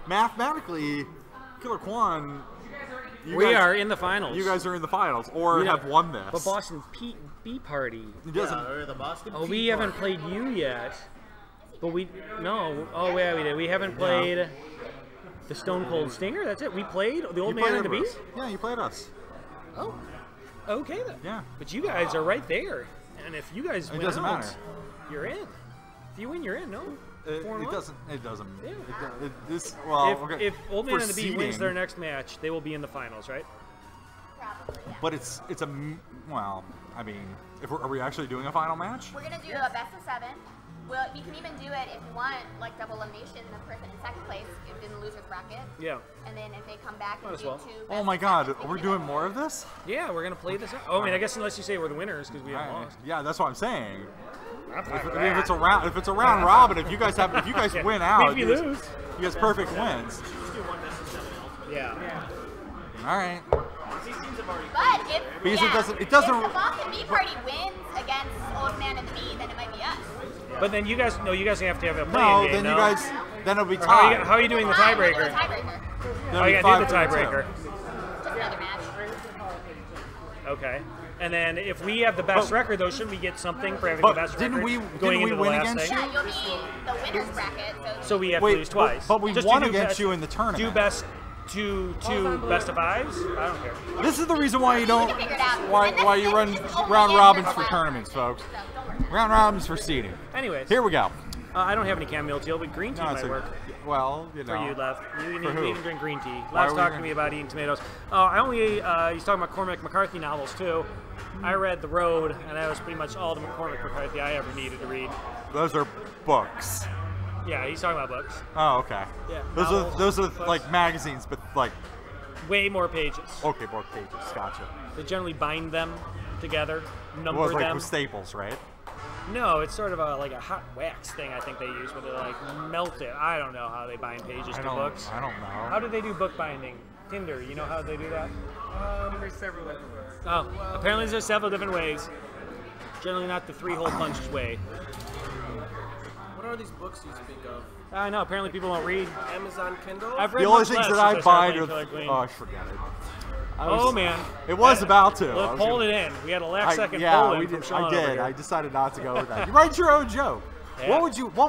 mathematically, Killer Quan, we are in the finals. You guys are in the finals, or have won this. But Boston B Party. Or the Boston Oh, we haven't played you yet. But we did. We haven't played the Stone Cold Stinger. That's it. We played the Old Man and the Beast. Yeah, you played us. Oh, okay then. Yeah. But you guys are right there, and if you guys win, it doesn't matter. You're in. If you win, you're in. No. It doesn't. Yeah. Okay. If Old Man and the Bee wins their next match, they will be in the finals, right? Probably, yeah. But it's well, I mean, are we actually doing a final match? We're gonna do a best of 7. We can even do it if you want, like double elimination. The person in second place is in the loser's bracket. Yeah. And then if they come back and do 2. Oh my God, we're doing more of this? Yeah, we're gonna play this out. Oh, I mean, I guess unless you say we're the winners because we haven't lost. Yeah, that's what I'm saying. If it's a round robin, if you guys win out, you lose. You guys perfect wins. Yeah. All right. But if the Boston Bee Party wins against Old Man and the Bee, then it might be us. But then you guys have to have a play-in game. Then it'll be tied. How are you doing the tiebreaker? Oh, you gotta do the tiebreaker. Just another match. Okay. And then if we have the best record, though, shouldn't we get something for having the best record? Didn't we win against you? Yeah, you'll be the winner's bracket. So we have to lose twice. But we won against you in the tournament. Do best two best of 5s? I don't care. This is the reason why you don't. Why you run round robins for tournaments, folks. Round robins for seeding. Anyways. Here we go. I don't have any chamomile tea, but green tea might work. Well, you know. For you, Lev. You can drink green tea. Lev's talking to me about eating tomatoes. He's talking about Cormac McCarthy novels, too. I read The Road, and that was pretty much all the Cormac McCarthy I ever needed to read. Those are books. Yeah, he's talking about books. Oh, okay. Yeah. Those are like magazines, but like way more pages. Okay, more pages. Gotcha. They generally bind them together, number them. Like with staples, right? No, it's sort of like a hot wax thing I think they use, where they like melt it. I don't know how they bind pages to books. I don't know. How do they do book binding? Tinder, you know how they do that? There's several different ways. Oh, apparently there's several different ways. Generally not the 3-hole punch way. What are these books you speak of? I know, apparently people don't read. Amazon Kindle? I've read the only much things less that I since bind started are... playing Oh, I forget it. Oh man, it was about to. Well, pulled it in. We had a last second pull in from Sean. I did. I decided not to go with that. You write your own joke. Yeah. What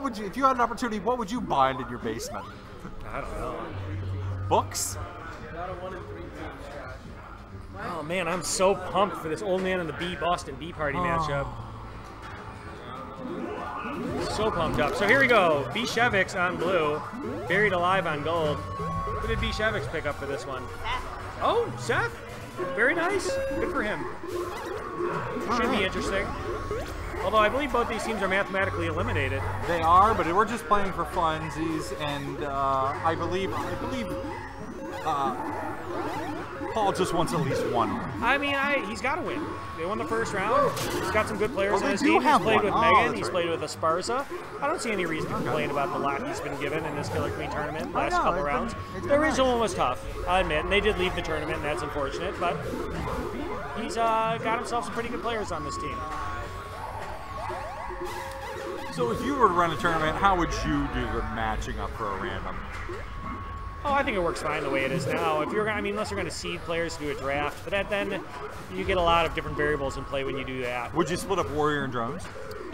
would you, if you had an opportunity, what would you bind in your basement? I don't know. Books? Oh man, I'm so pumped for this Old Man and the Bee Boston Bee Party matchup. So pumped up. So here we go. B. Sheviks on blue, buried alive on gold. Who did B. Sheviks pick up for this one? Oh, Seth. Very nice. Good for him. Should be interesting. Although I believe both these teams are mathematically eliminated. They are, but we're just playing for funsies, and I believe Paul just wants at least one win. I mean, he's got to win. They won the first round. He's got some good players on his do team. He's have played one. with Oh, Megan. that's He's right. played with Esparza. I don't see any reason to complain about the lot he's been given in this Killer Queen tournament last couple rounds. The original one was tough, I admit, and they did leave the tournament, and that's unfortunate, but he's got himself some pretty good players on this team. So if you were to run a tournament, how would you do the matching up for a random? Oh, I think it works fine the way it is now. If you're, unless you're going to seed players to do a draft, but then you get a lot of different variables in play when you do that. Would you split up Warrior and Drones?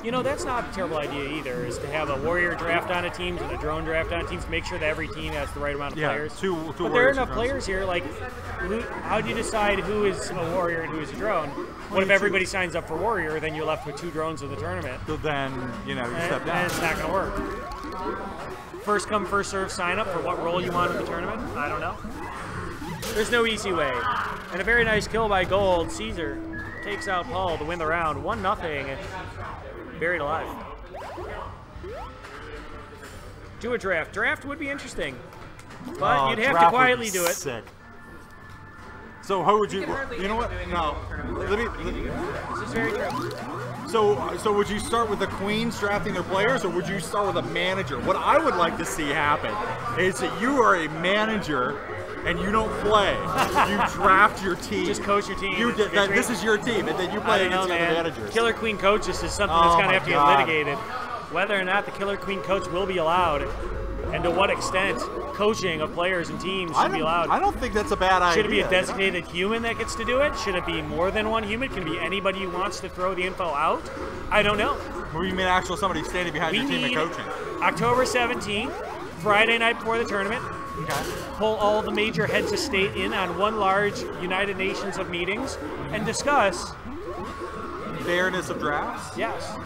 You know, that's not a terrible idea either, is to have a Warrior draft on a team and a Drone draft on a team to make sure that every team has the right amount of players. But there are enough players here, like, how do you decide who is a Warrior and who is a Drone? What if everybody signs up for Warrior, then you're left with 2 Drones in the tournament? So then, you step down. And it's not going to work. First come, first serve sign up for what role you want in the tournament? I don't know. There's no easy way. And a very nice kill by Gold. Caesar takes out Paul to win the round. 1-0. Buried alive. Do a draft. Draft would be interesting, but you'd have draft to quietly would be do it. Sick. So how would you? You know what? No. Let me. This is very true. So would you start with the queens drafting their players, or would you start with a manager? What I would like to see happen is that you are a manager and you don't play. You draft your team. Just coach your team. This is your team, and then you play against the other managers. Killer Queen coaches is something that's going to have to get litigated. Whether or not the Killer Queen coach will be allowed, and to what extent coaching of players and teams should be allowed. I don't think that's a bad idea. Should it be a designated human that gets to do it? Should it be more than one human? Can it be anybody who wants to throw the info out? I don't know. Or you mean actual somebody standing behind your team and coaching? October 17th, Friday night before the tournament. Okay. Pull all the major heads of state in on one large United Nations of meetings and discuss fairness of drafts? Yes.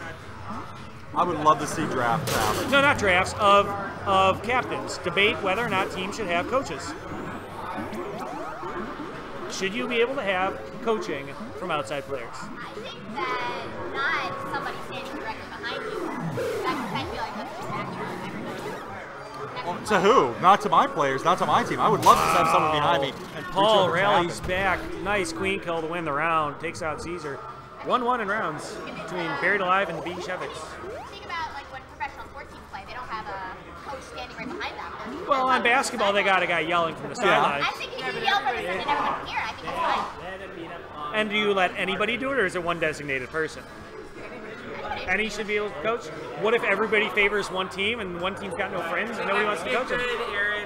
I would love to see drafts happen. No, not drafts, of captains. Debate whether or not teams should have coaches. Should you be able to have coaching from outside players? I think that not somebody standing directly behind you. I feel like that's just accurate. Well, to who? Not to my players, not to my team. I would love to have someone behind me. And Paul rallies back. Nice queen kill to win the round. Takes out Caesar. 1-1 in rounds between Buried Alive and Beeve. Think about like when professional sports teams play, they don't have a coach standing right behind them. Well, on basketball, they got a guy yelling from the sidelines. I think he can yell from the and everyone can hear. I think it's fine. And do you let anybody do it, or is it one designated person? Any should be able to coach? What if everybody favors one team and one team's got no friends and nobody wants to coach them?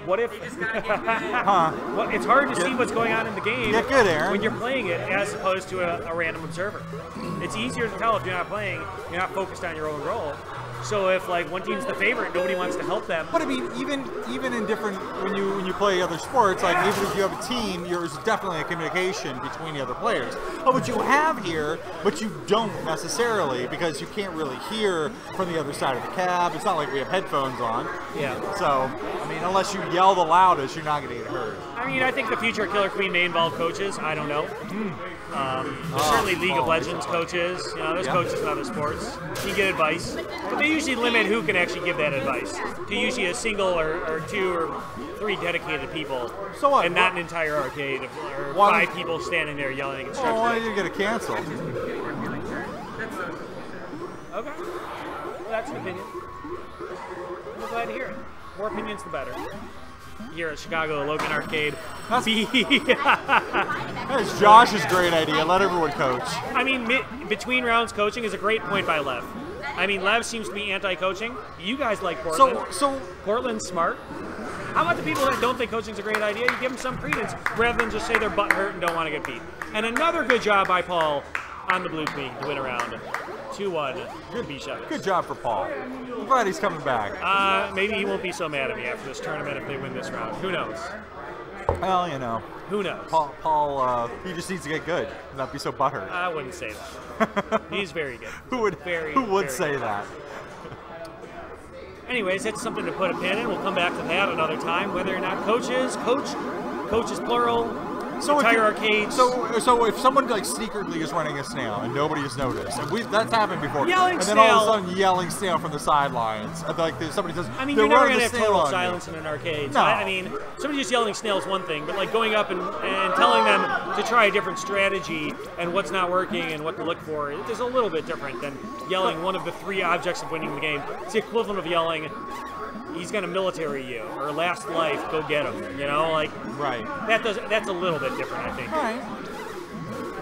What if well, it's hard to see what's going on in the game when you're playing it as opposed to a random observer. It's easier to tell if you're not playing, you're not focused on your own role. So if like one team's the favorite, nobody wants to help them. But I mean, even in different when you play other sports, like even if you have a team, there's definitely a communication between the other players. But what you have here, but you don't necessarily, because you can't really hear from the other side of the cab. It's not like we have headphones on. Yeah. So I mean, unless you yell the loudest, you're not going to get heard. I mean, I think the future of Killer Queen may involve coaches. I don't know. There's certainly League of Legends coaches. You know, there's coaches in other sports. You get advice, but they usually limit who can actually give that advice to usually a single or two or three dedicated people, and not an entire arcade or 5 people standing there yelling instructions. Why did you get it canceled? Okay, well, that's an opinion. I'm glad to hear it. More opinions, the better. Here at Chicago Logan Arcade. That's Josh's great idea. Let everyone coach. I mean, between rounds coaching is a great point by Lev. I mean, Lev seems to be anti-coaching. You guys like Portland. So Portland's smart. How about the people that don't think coaching's a great idea? You give them some credence rather than just say they're butthurt and don't want to get beat. And another good job by Paul on the Blue Queen to win a round. 2-1. Good B-shot. Good job for Paul. I'm glad he's coming back. Maybe he won't be so mad at me after this tournament if they win this round. Who knows? Well, you know. Who knows? Paul, he just needs to get good and not be so butthurt. I wouldn't say that. He's very good. Who would say that? Anyways, that's something to put a pin in. We'll come back to that another time. Whether or not coaches plural. So entire arcades. So if someone like secretly is running a snail and nobody has noticed, and that's happened before, yelling and then snail. all of a sudden yelling snail from the sidelines, and like somebody says, I mean, you're never gonna have total silence in an arcade. So I mean, somebody just yelling snail is one thing, but like going up and telling them to try a different strategy and what's not working and what to look for is a little bit different than yelling one of the 3 objects of winning the game. It's the equivalent of yelling, he's gonna military you, or last life, go get him. You know, like that's a little bit different, I think. Right.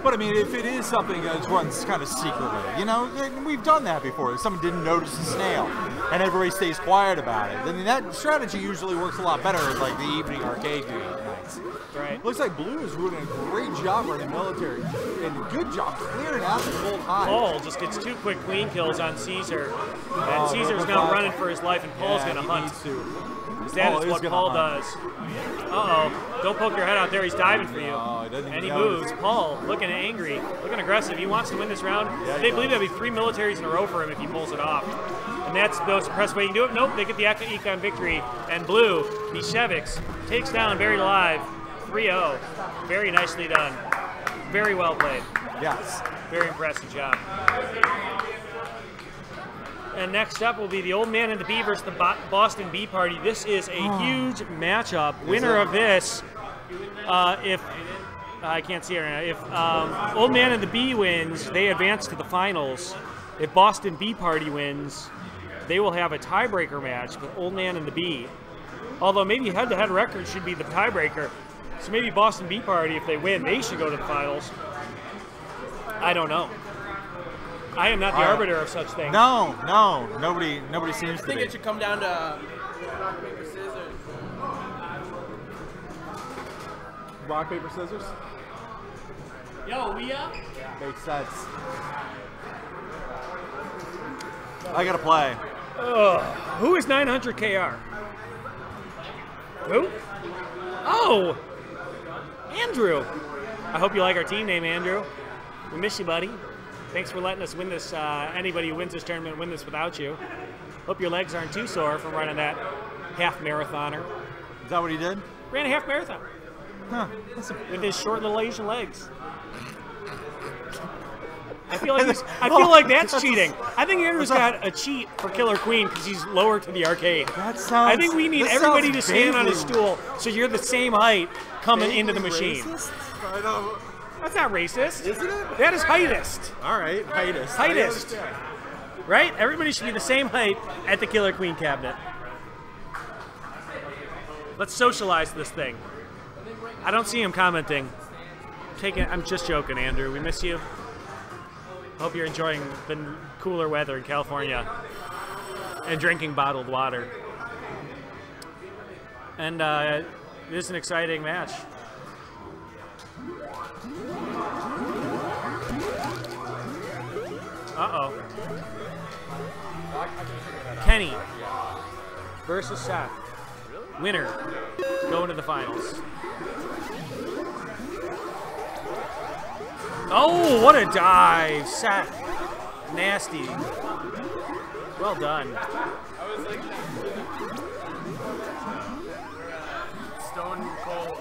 But I mean, if it is something that runs kind of secretly, you know, we've done that before. If someone didn't notice a snail, and everybody stays quiet about it, then that strategy usually works a lot better at like the evening arcade nights. Right. Looks like Blue is doing a great job running military, and good job clearing out the gold high. Paul just gets 2 quick queen kills on Caesar, and Caesar's now running for his life, and Paul's gonna hunt. Because that is what Paul does. Uh-oh. Don't poke your head out there. He's diving for you. And he moves. Paul, looking angry, looking aggressive. He wants to win this round. They believe there'll be 3 militaries in a row for him if he pulls it off. And that's the most impressive way you can do it. Nope, they get the econ victory. And Blue, Mishevix, takes down Buried Alive 3-0. Very nicely done. Very well played. Yes. Very impressive job. And next up will be the Old Man and the Bee versus the Boston Bee Party. This is a huge matchup. Winner of this, if I can't see it right now. If Old Man and the Bee wins, they advance to the finals. If Boston Bee Party wins, they will have a tiebreaker match with Old Man and the Bee. Although maybe head-to-head record should be the tiebreaker. So maybe Boston Bee Party, if they win, they should go to the finals. I don't know. I am not the arbiter of such things. No, nobody seems to be. I think it should come down to rock, paper, scissors. Rock, paper, scissors? Yo, we up? Makes sense. I gotta play. Who is 900 KR? Who? Oh! Andrew! I hope you like our team name, Andrew. We miss you, buddy. Thanks for letting us win this. Anybody who wins this tournament win this without you. Hope your legs aren't too sore from running that half marathoner. Is that what he did? Ran a half marathon. Huh. With his short little Asian legs. I feel like that's cheating. I think Andrew's got a cheat for Killer Queen because he's lower to the arcade. That sounds. I think we need everybody to stand on a stool so you're the same height coming into the machine. I don't. That's not racist. Isn't it? That is heightist. All right, heightist. Heightist. Right? Everybody should be the same height at the Killer Queen cabinet. Let's socialize this thing. I don't see him commenting. I'm just joking, Andrew. We miss you. Hope you're enjoying the cooler weather in California and drinking bottled water. And it is an exciting match. Uh-oh. Kenny versus Seth. Winner going to the finals. Oh, what a dive. Seth. Nasty. Well done. Stone cold.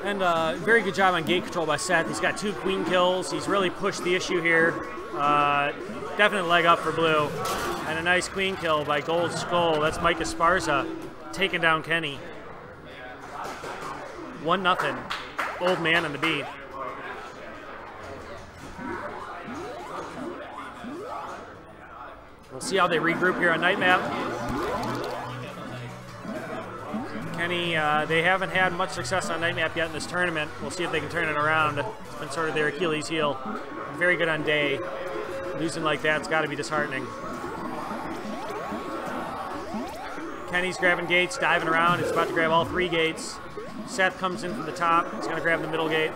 And very good job on gate control by Seth. He's got 2 queen kills. He's really pushed the issue here. Definite leg up for blue. And a nice queen kill by Gold Skull. That's Mike Esparza taking down Kenny. 1-0. Old Man and the Bee. We'll see how they regroup here on Night Map. Kenny, they haven't had much success on Night Map yet in this tournament. We'll see if they can turn it around. It's been sort of their Achilles heel. Very good on day. Losing like that's got to be disheartening. Kenny's grabbing gates, diving around. He's about to grab all 3 gates. Seth comes in from the top. He's going to grab the middle gate.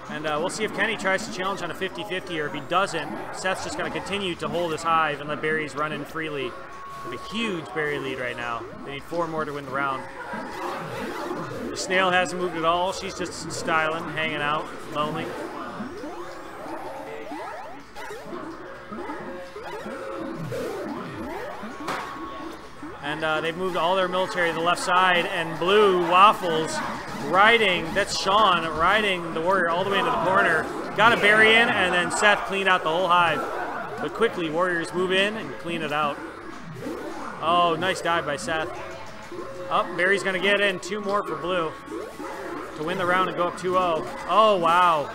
And we'll see if Kenny tries to challenge on a 50-50, or if he doesn't, Seth's just going to continue to hold his hive and let berries run in freely. They have a huge berry lead right now. They need 4 more to win the round. The snail hasn't moved at all. She's just styling, hanging out, lonely. And they've moved all their military to the left side, and blue waffles riding, that's Sean, riding the warrior all the way into the corner. Got a berry in, and then Seth cleaned out the whole hive. But quickly, warriors move in and clean it out. Oh, nice dive by Seth. Oh, berry's gonna get in, 2 more for blue to win the round and go up 2-0. Oh, wow.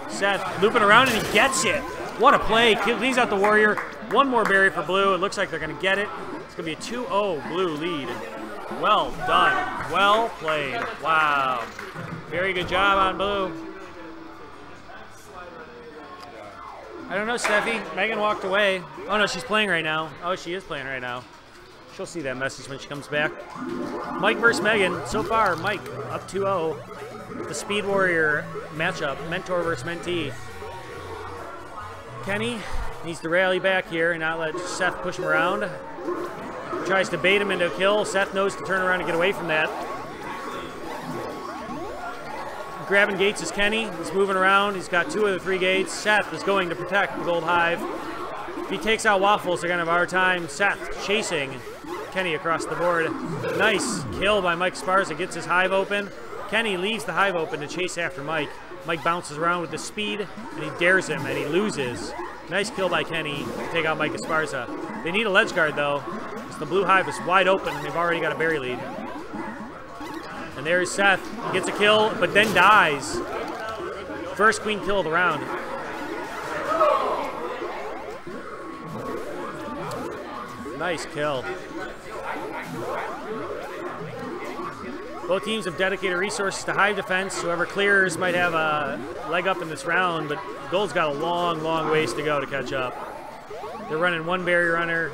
Seth looping around, and he gets it. What a play, cleans out the warrior. 1 more berry for blue. It looks like they're gonna get it. It's gonna be a 2-0 blue lead. Well done. Well played. Wow. Very good job on blue. I don't know, Steffi. Megan walked away. Oh, no, she's playing right now. Oh, she is playing right now. She'll see that message when she comes back. Mike versus Megan. So far, Mike up 2-0. The Speed Warrior matchup. Mentor versus mentee. Kenny needs to rally back here and not let Seth push him around. Tries to bait him into a kill. Seth knows to turn around and get away from that. grabbing gates is Kenny. He's moving around. He's got 2 of the 3 gates. Seth is going to protect the gold hive. If he takes out Waffles, they're going to have a hard time. Seth chasing Kenny across the board. Nice kill by Mike Esparza. Gets his hive open. Kenny leaves the hive open to chase after Mike. Mike bounces around with the speed, and he dares him, and he loses. Nice kill by Kenny to take out Mike Esparza. They need a ledge guard, though, because the blue hive is wide open, and they've already got a berry lead. And there's Seth. He gets a kill, but then dies. First queen kill of the round. Nice kill. Both teams have dedicated resources to hive defense. Whoever clears might have a leg up in this round, but Gold's got a long, long ways to go to catch up. They're running 1 berry runner,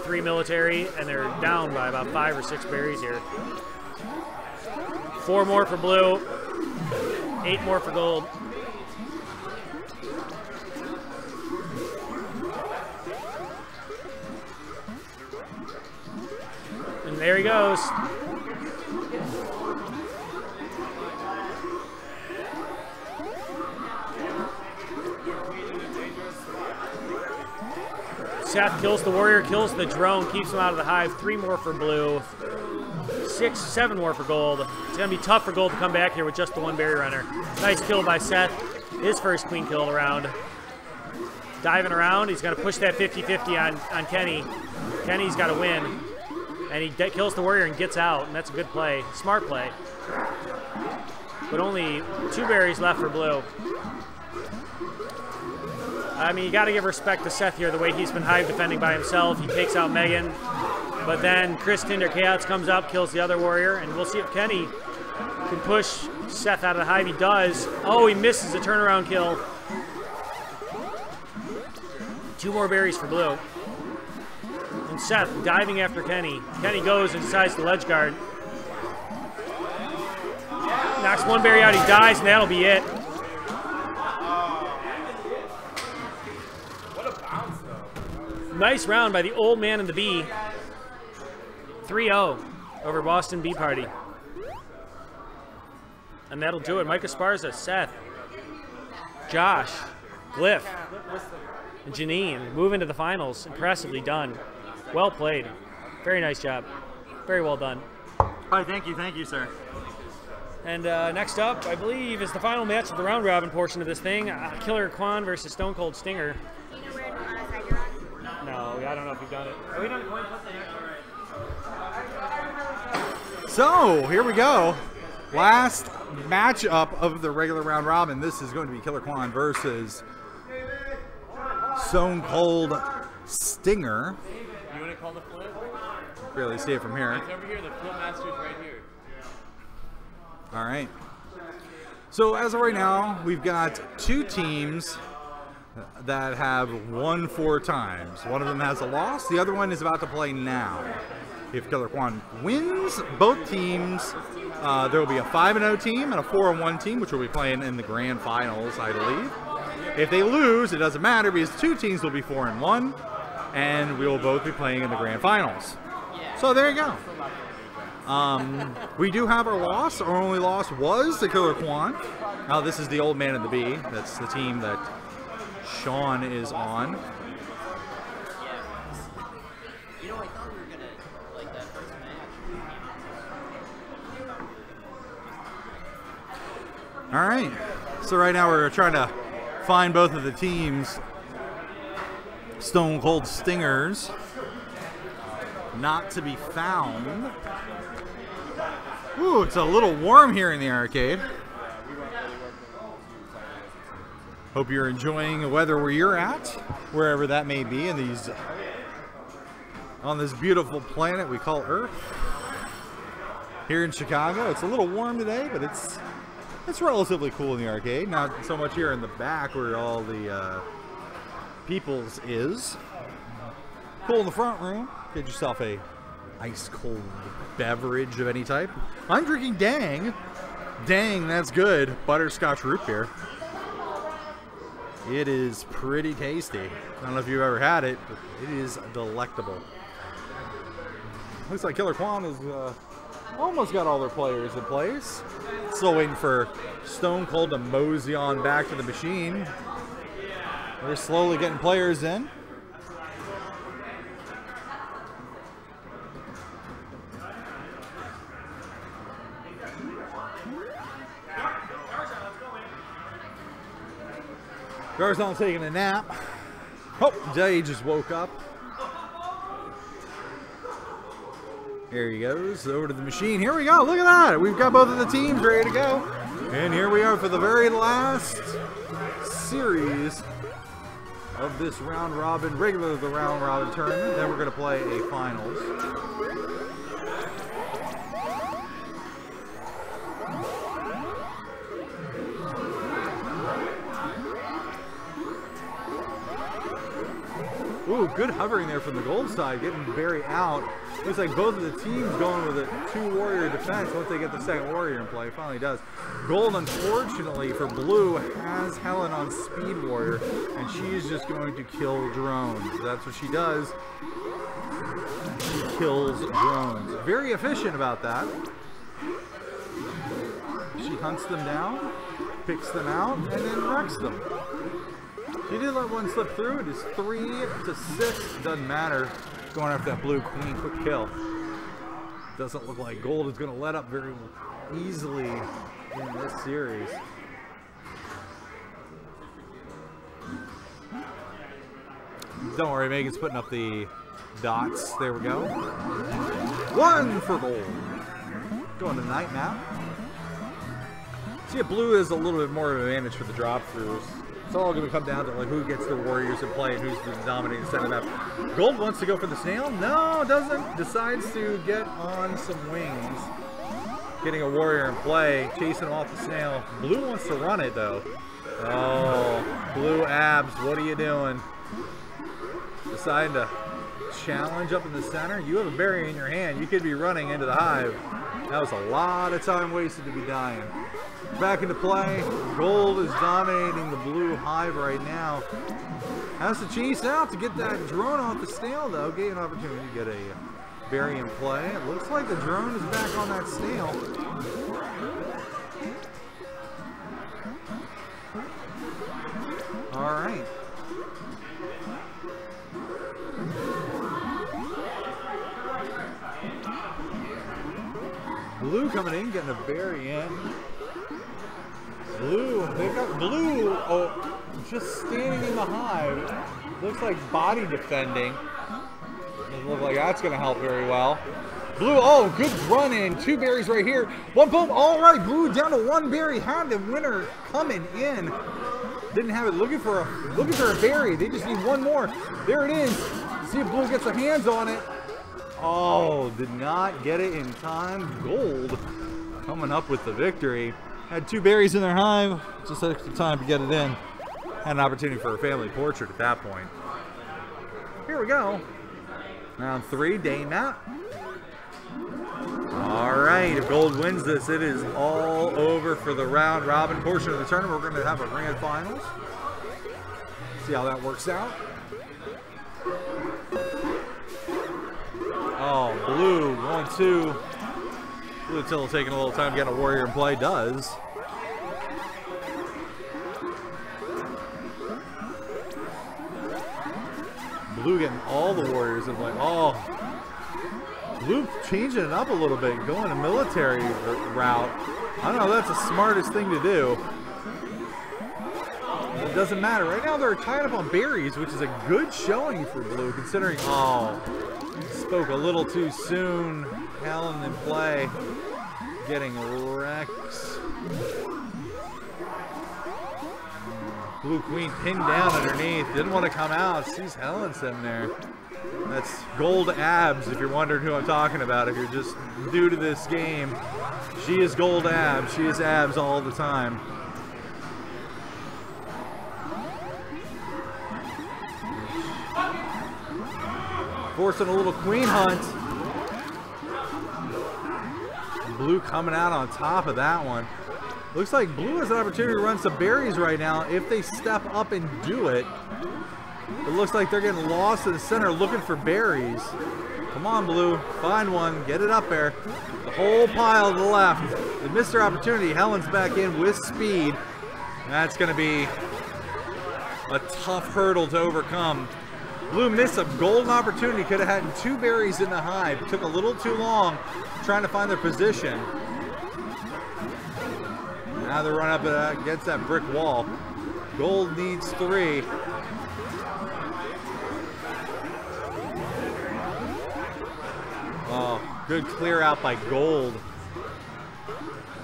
3 military, and they're down by about 5 or 6 berries here. 4 more for blue, 8 more for gold. And there he goes. Seth kills the warrior, kills the drone, keeps him out of the hive. 3 more for blue. 6, 7 more for gold. It's going to be tough for gold to come back here with just the 1 berry runner. Nice kill by Seth. His first queen kill of the round. Diving around. He's going to push that 50-50 on Kenny. Kenny's got to win. And he kills the warrior and gets out. And that's a good play. Smart play. But only 2 berries left for blue. I mean, you got to give respect to Seth here, the way he's been hive defending by himself. He takes out Megan, but then Chris Tinder Chaos comes up, kills the other warrior, and we'll see if Kenny can push Seth out of the hive. He does. Oh, he misses a turnaround kill. 2 more berries for blue. And Seth diving after Kenny. Kenny goes and decides to ledge guard. Knocks 1 berry out, he dies, and that'll be it. Nice round by the old man and the bee. 3-0 over Boston Bee Party. And that'll do it. Mike Esparza, Seth, Josh, Glyph, and Janine move into the finals. Impressively done. Well played. Very nice job. Very well done. Hi, thank you, sir. And next up, I believe, is the final match of the round robin portion of this thing. Killer Quan versus Stone Cold Stinger. No, I don't know if we've done it. Have we done a coin flip? So, here we go. Last matchup of the regular round robin. This is going to be Killer Quan versus Stone Cold Stinger. You want to call the flip? Barely see it from here. It's over here. The flip master's right here. All right. So, as of right now, we've got 2 teams that have won 4 times. One of them has a loss. The other one is about to play now. If Killer Quan wins both teams, there will be a 5-0 team and a 4-1 team, which will be playing in the grand finals, I believe. If they lose, it doesn't matter because 2 teams will be 4-1, and we will both be playing in the grand finals. So there you go. We do have our loss. Our only loss was the Killer Quan. Now this is the old man and the bee. That's the team that Sean is on. You know, I thought we were gonna like that first match. All right. So right now we're trying to find both of the teams. Stone Cold Stingers. Not to be found. Ooh, it's a little warm here in the arcade. Hope you're enjoying the weather where you're at, wherever that may be in these, on this beautiful planet we call Earth. Here in Chicago, it's a little warm today, but it's relatively cool in the arcade. Not so much here in the back where all the people's is. Cool in the front room. Get yourself a ice cold beverage of any type. I'm drinking Dang. Dang, that's good. Butterscotch root beer. It is pretty tasty. I don't know if you've ever had it, but it is delectable. Looks like Killer Quan is almost got all their players in place. Still waiting for Stone Cold to mosey on back to the machine. They're slowly getting players in. Garzon's taking a nap. Oh, Jay just woke up. Here he goes, over to the machine. Here we go, look at that. We've got both of the teams ready to go. And here we are for the very last series of this round robin, the round robin tournament. Then we're gonna play a finals. Ooh, good hovering there from the gold side, getting Barry out. Looks like both of the teams going with a 2-warrior defense once they get the second warrior in play. Finally does. Gold, unfortunately, for blue, has Helen on speed warrior, and she's just going to kill drones. That's what she does. She kills drones. Very efficient about that. She hunts them down, picks them out, and then wrecks them. She did let one slip through. It is 3-6. Doesn't matter. Going after that blue queen. Quick kill. Doesn't look like gold is going to let up very easily in this series. Don't worry, Megan's putting up the dots. There we go. 1 for gold. Going to night map. See, if blue is a little bit more of an advantage for the drop throughs. It's all going to come down to like who gets the warriors in play and who's the dominating center map. Gold wants to go for the snail. No, doesn't. Decides to get on some wings. Getting a warrior in play, chasing him off the snail. Blue wants to run it though. Oh, blue abs, what are you doing? Deciding to challenge up in the center. You have a berry in your hand. You could be running into the hive. That was a lot of time wasted to be dying. Back into play. Gold is dominating the blue hive right now. Has to chase out to get that drone off the snail though. Get an opportunity to get a berry in play. It looks like the drone is back on that snail. All right. Blue coming in, getting a berry in. Blue, they've got blue just standing in the hive. Looks like body defending. Doesn't look like that's going to help very well. Blue, oh, good run in. 2 berries right here. 1 boom. All right, blue down to 1 berry. Had the winner coming in. Didn't have it looking for a berry. They just need 1 more. There it is. See if blue gets their hands on it. Oh, did not get it in time. Gold coming up with the victory. Had 2 berries in their hive. Just extra time to get it in. Had an opportunity for a family portrait at that point. Here we go. Round 3, day map. All right, if gold wins this, it is all over for the round robin portion of the tournament. We're going to have a grand finals. See how that works out. Oh, blue, 1-2. Blue Till taking a little time getting a warrior in play. Does. Blue getting all the warriors in play. Oh, blue changing it up a little bit, going a military route. I don't know, that's the smartest thing to do. It doesn't matter. Right now they're tied up on berries, which is a good showing for blue, considering, oh, spoke a little too soon. Helen in play, getting wrecked. Blue Queen pinned down underneath. Didn't want to come out. Sees Helen sitting there. That's gold abs, if you're wondering who I'm talking about. If you're just new to this game, she is gold abs. She is abs all the time. Forcing a little queen hunt. Blue coming out on top of that one. Looks like blue has an opportunity to run some berries right now if they step up and do it. It looks like they're getting lost in the center looking for berries. Come on, Blue. Find one. Get it up there. The whole pile to the left. They missed their opportunity. Helen's back in with speed. That's going to be a tough hurdle to overcome. Blue missed a golden opportunity. Could have had 2 berries in the hive. Took a little too long trying to find their position. Now they run up against that brick wall. Gold needs 3. Oh, good clear out by Gold.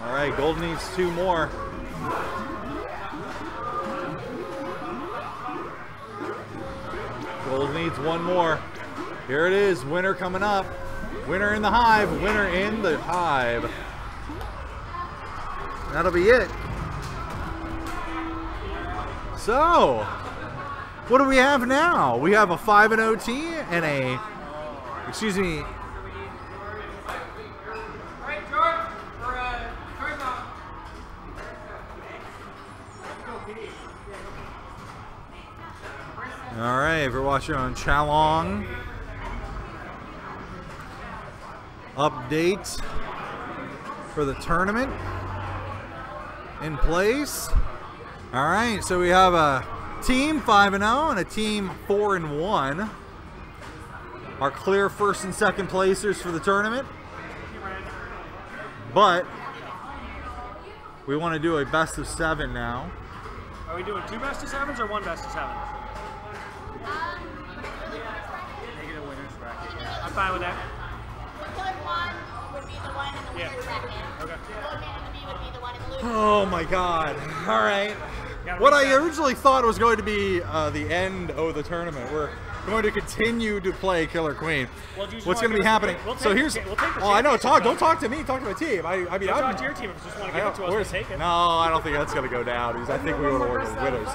All right, Gold needs 2 more. Gold needs 1 more. Here it is, winner coming up. Winner in the hive, winner in the hive. That'll be it. So, what do we have now? We have a 5-0 team and a, excuse me. All right, if you're watching on Chalong, update for the tournament in place. All right, so we have a team 5-0 and a team 4-1. Our clear first and second placers for the tournament. But we want to do a best of 7 now. Are we doing 2 best of 7s or 1 best of 7? I'm fine with that. Killer Quan would be the one in the winner's bracket. Okay. Logan and the Bee would be the one in the loser. Oh my God. All right. What I originally thought was going to be the end of the tournament. We're going to continue to play Killer Queen. Well, what's going to be happening? So here's. Well, I know. Don't talk to me. Talk to my team. I mean, talk to your team if you just want to give it to us. We'll take it. No, I don't think that's going to go down. Because I think we would have worked with winners.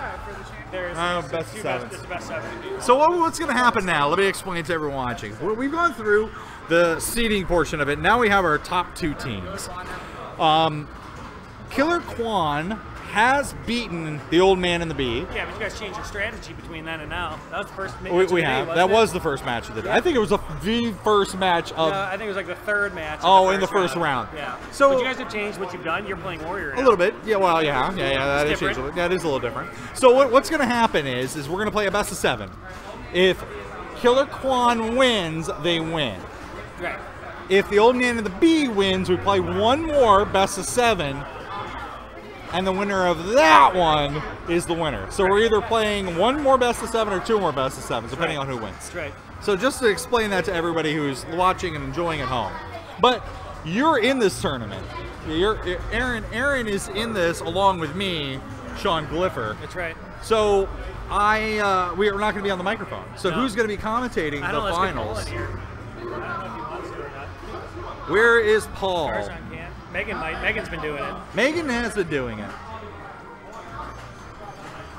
There's best of 7. It's best 7. So what's going to happen now? Let me explain to everyone watching. We've gone through the seeding portion of it. Now we have our top 2 teams. Killer Quan has beaten the Old Man and the Bee. Yeah, but you guys changed your strategy between then and now. That was the first match we have. That was the first match of the day. I think it was the first match of... I think it was like the 3rd match. In the first round. Yeah. So but you guys have changed what you've done. You're playing Warrior now. A little bit. Yeah, well, yeah. That is changed. That is a little different. So what's going to happen is we're going to play a best of 7. If Killer Quan wins, they win. Right. If the Old Man and the Bee wins, we play 1 more best of 7. And the winner of that one is the winner. So we're either playing 1 more best of 7 or 2 more best of 7s, depending on who wins. That's right. So just to explain that to everybody who's watching and enjoying at home. But you're in this tournament. Aaron is in this along with me, Sean Gliffer. That's right. So we are not going to be on the microphone. So who's going to be commentating the finals? Where is Paul? Megan's been doing it. Megan has been doing it.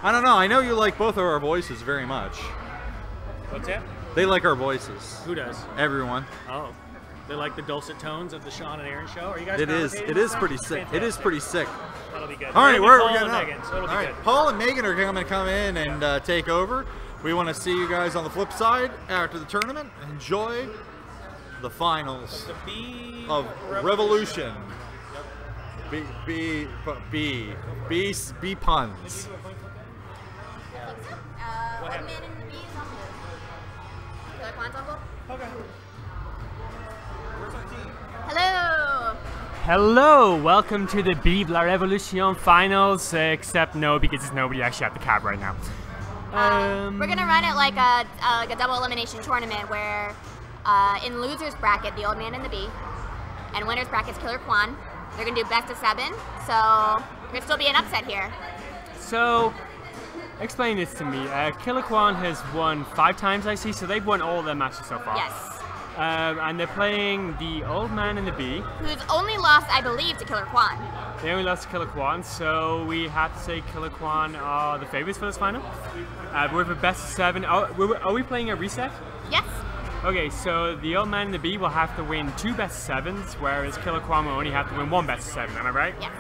I don't know. I know you like both of our voices very much. What's that? They like our voices. Who does? Everyone. Oh. They like the dulcet tones of the Sean and Aaron show? Are you guys It is pretty sick. Fantastic. It is pretty sick. That'll be good. All right, we're getting up. Megan, so it'll be good. Paul and Megan are going to come in and take over. We want to see you guys on the flip side after the tournament. Enjoy the finals of Revolution. B puns. Old Man and the Bee is on blue. Killer Quan's on blue? Okay. Hello! Hello! Welcome to the Beeve La Revolution finals, except no, because there's nobody actually at the cab right now. We're gonna run it like a double elimination tournament where in loser's bracket, the Old Man and the Bee, and winner's bracket's Killer Quan. They're gonna do best of 7, so there'll still be an upset here. So, explain this to me. Killer Quan has won 5 times, I see, so they've won all their matches so far. Yes. And they're playing the Old Man and the Bee. Who's only lost, I believe, to Killer Quan. They only lost to Killer Quan, so we have to say Killer Quan are the favorites for this final. We're the best of 7. Are we playing a reset? Yes. Okay, so the Old Man and the Bee will have to win 2 best of 7s, whereas Killer Quan will only have to win 1 best of 7. Am I right? Yes.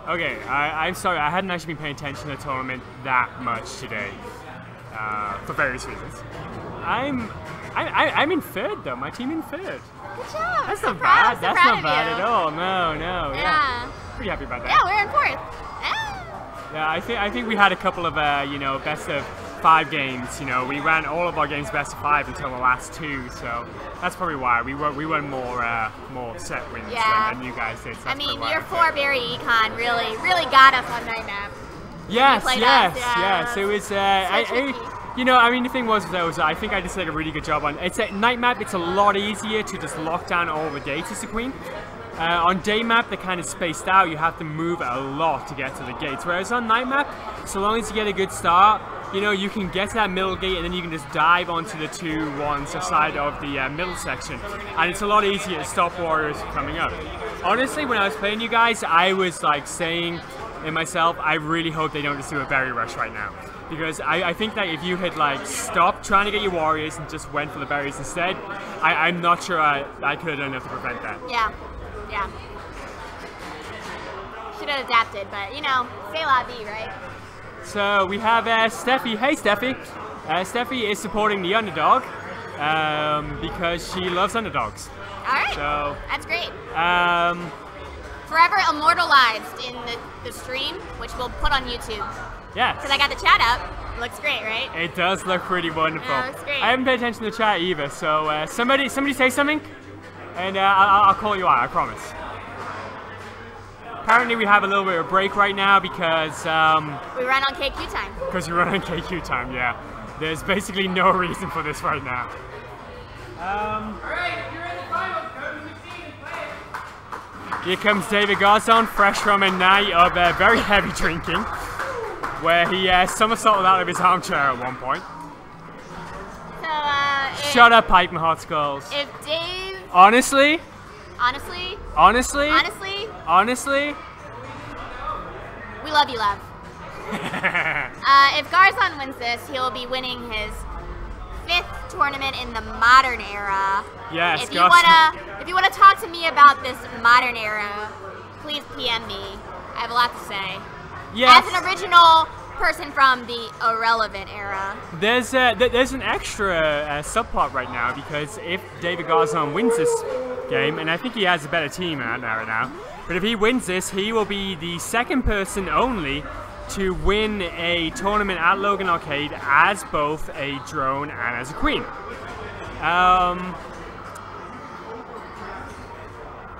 Okay, I'm sorry, I hadn't actually been paying attention to the tournament that much today. for various reasons. I'm in third though. My team in third. Good job. That's so not proud, bad. That's proud not bad at all. No. Yeah. Pretty happy about that. Yeah, we're in fourth. Yeah, I think we had a couple of best of 5 games. We ran all of our games best of 5 until the last 2, so that's probably why we won more set wins than you guys did. So I mean, your 4-berry econ really got us on night map. Yes. It was. The thing was I think I just did a really good job on. It's at night map. It's a lot easier to just lock down all the gates as a queen. On day map, they're kind of spaced out. You have to move a lot to get to the gates. Whereas on night map, so long as you get a good start, you can get to that middle gate and then you can just dive onto the 2 ones aside of the middle section. And it's a lot easier to stop warriors coming up. Honestly, when I was playing you guys, I was like saying in myself, I really hope they don't just do a berry rush right now. Because I think that if you had like stopped trying to get your warriors and just went for the berries instead, I'm not sure I could have done enough to prevent that. Yeah. Should have adapted, but c'est la vie, right? So we have Steffi. Hey Steffi. Steffi is supporting the underdog because she loves underdogs. Alright, so that's great. Forever immortalized in the stream, which we'll put on YouTube. Yes. Because I got the chat up. Looks great, right? It does look pretty wonderful. Yeah, looks great. I haven't paid attention to the chat either, so somebody say something, and I'll call you out, I promise. Apparently we have a little bit of a break right now because... we run on KQ time. Because we run on KQ time, yeah. There's basically no reason for this right now. Alright, if you're in the finals, go to the machine and play it. Here comes David Garzon, fresh from a night of very heavy drinking, where he somersaulted out of his armchair at one point. So, shut up, Pipe and Hot Skulls. If Dave... Honestly, we love you, love. If Garzon wins this, he'll be winning his 5th tournament in the modern era. Yes, if you wanna talk to me about this modern era, please PM me. I have a lot to say. Yes. As an original person from the irrelevant era. There's an extra subplot right now because if David Garzon wins this game, and I think he has a better team out there right now, but if he wins this, he will be the 2nd person only to win a tournament at Logan Arcade as both a drone and as a queen.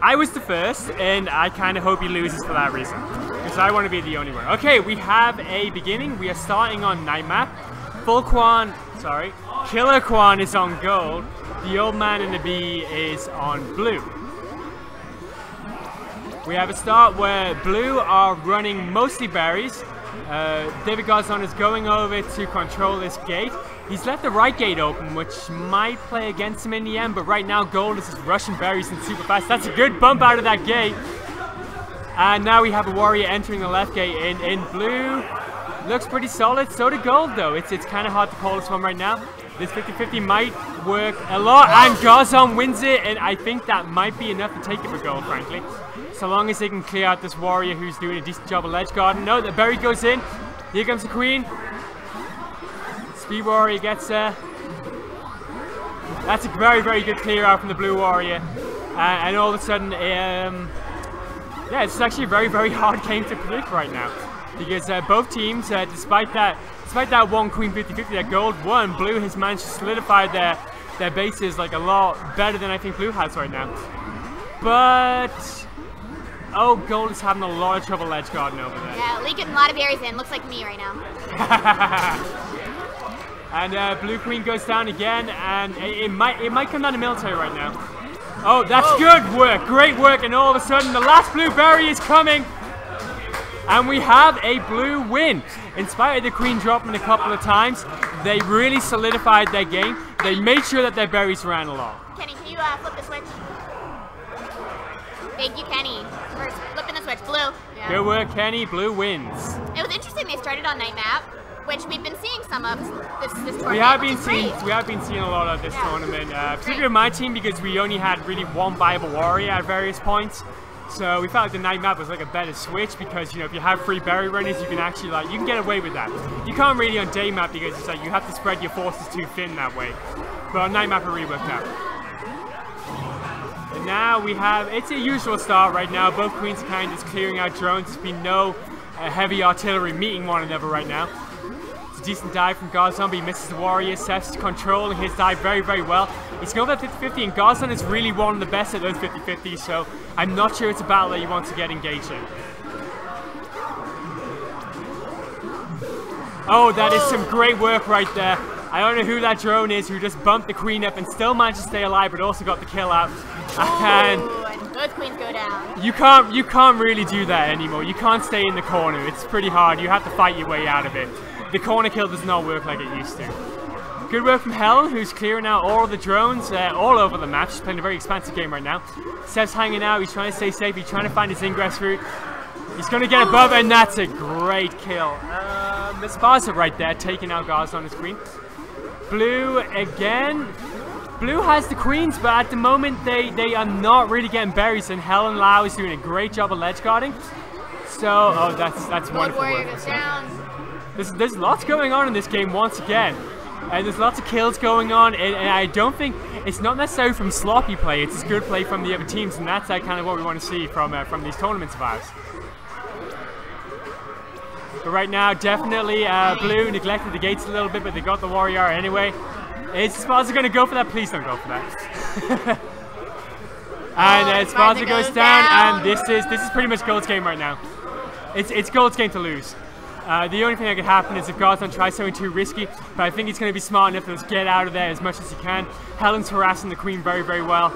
I was the first, and I kind of hope he loses for that reason, because I want to be the only one. Okay, we have a beginning. We are starting on night map. Killer Quan is on gold. The old man in the bee is on blue. We have a start where blue are running mostly berries. David Garzon is going over to control this gate. He's left the right gate open, which might play against him in the end, but right now gold is just rushing berries and super fast. That's a good bump out of that gate. And now we have a warrior entering the left gate in blue. Looks pretty solid. So did gold, though. It's kind of hard to call this one right now. This 50-50 might work a lot, and Garzon wins it, and I think that might be enough to take it for gold, frankly. So long as they can clear out this warrior who's doing a decent job of ledge guarding. No, the berry goes in. Here comes the queen. Speed warrior gets there. That's a very, very good clear out from the blue warrior. And all of a sudden, yeah, it's actually a very, very hard game to predict right now. Because both teams, despite that one queen 50-50 that gold won, blue has managed to solidify their bases like a lot better than I think blue has right now. But oh, gold is having a lot of trouble ledge guarding over there. Yeah, leaking a lot of berries in. Looks like me right now. And blue queen goes down again, and it might come down to military right now. Oh, that's good work, great work, and all of a sudden the last blue berry is coming. And we have a blue win. In spite of the queen dropping a couple of times, they really solidified their game. They made sure that their berries ran along. Kenny, can you flip the switch? Thank you, Kenny, for flipping the switch. Blue. Yeah. Good work, Kenny. Blue wins. It was interesting they started on night map, which we've been seeing some of this tournament. We have been seeing a lot of this tournament, particularly my team, because we only had really one viable warrior at various points. So we felt like the night map was like a better switch because, you know, if you have free berry runners, you can actually like, you can get away with that. You can't really on day map because it's like you have to spread your forces too thin that way. But on night map it really worked out. And now we have, it's a usual start right now. Both queens are kind of just clearing out drones. There's been no heavy artillery meeting one another right now. It's a decent dive from Garzon, he misses the warrior. Seth's controlling his dive very, very well. He's going for that 50-50, and Garzon is really one of the best at those 50-50s, so I'm not sure it's a battle that you want to get engaged in. Oh, that is some great work right there. I don't know who that drone is who just bumped the queen up and still managed to stay alive, but also got the kill out. And those queens go down. You can't really do that anymore. You can't stay in the corner. It's pretty hard. You have to fight your way out of it. The corner kill does not work like it used to. Good work from Helen, who's clearing out all of the drones all over the map. She's playing a very expansive game right now. Seth's hanging out. He's trying to stay safe. He's trying to find his ingress route. He's going to get above, and that's a great kill. Miss Barza right there, taking out Garzon on his queen. Blue again. Blue has the queens, but at the moment they are not really getting berries, and Helen Lau is doing a great job of ledge guarding. So, oh, that's wonderful work. Goes down. There's lots going on in this game once again. And there's lots of kills going on, and I don't think it's not necessarily from sloppy play. It's just good play from the other teams, and that's kind of what we want to see from these tournaments of ours. But right now, definitely Blue neglected the gates a little bit, but they got the warrior anyway. Is Sparza going to go for that? Please don't go for that. And Sparza goes down, and this is pretty much Gold's game right now. It's Gold's game to lose. The only thing that could happen is if Garzon tries something too risky, but I think he's going to be smart enough to just get out of there as much as he can. Helen's harassing the queen very, very well.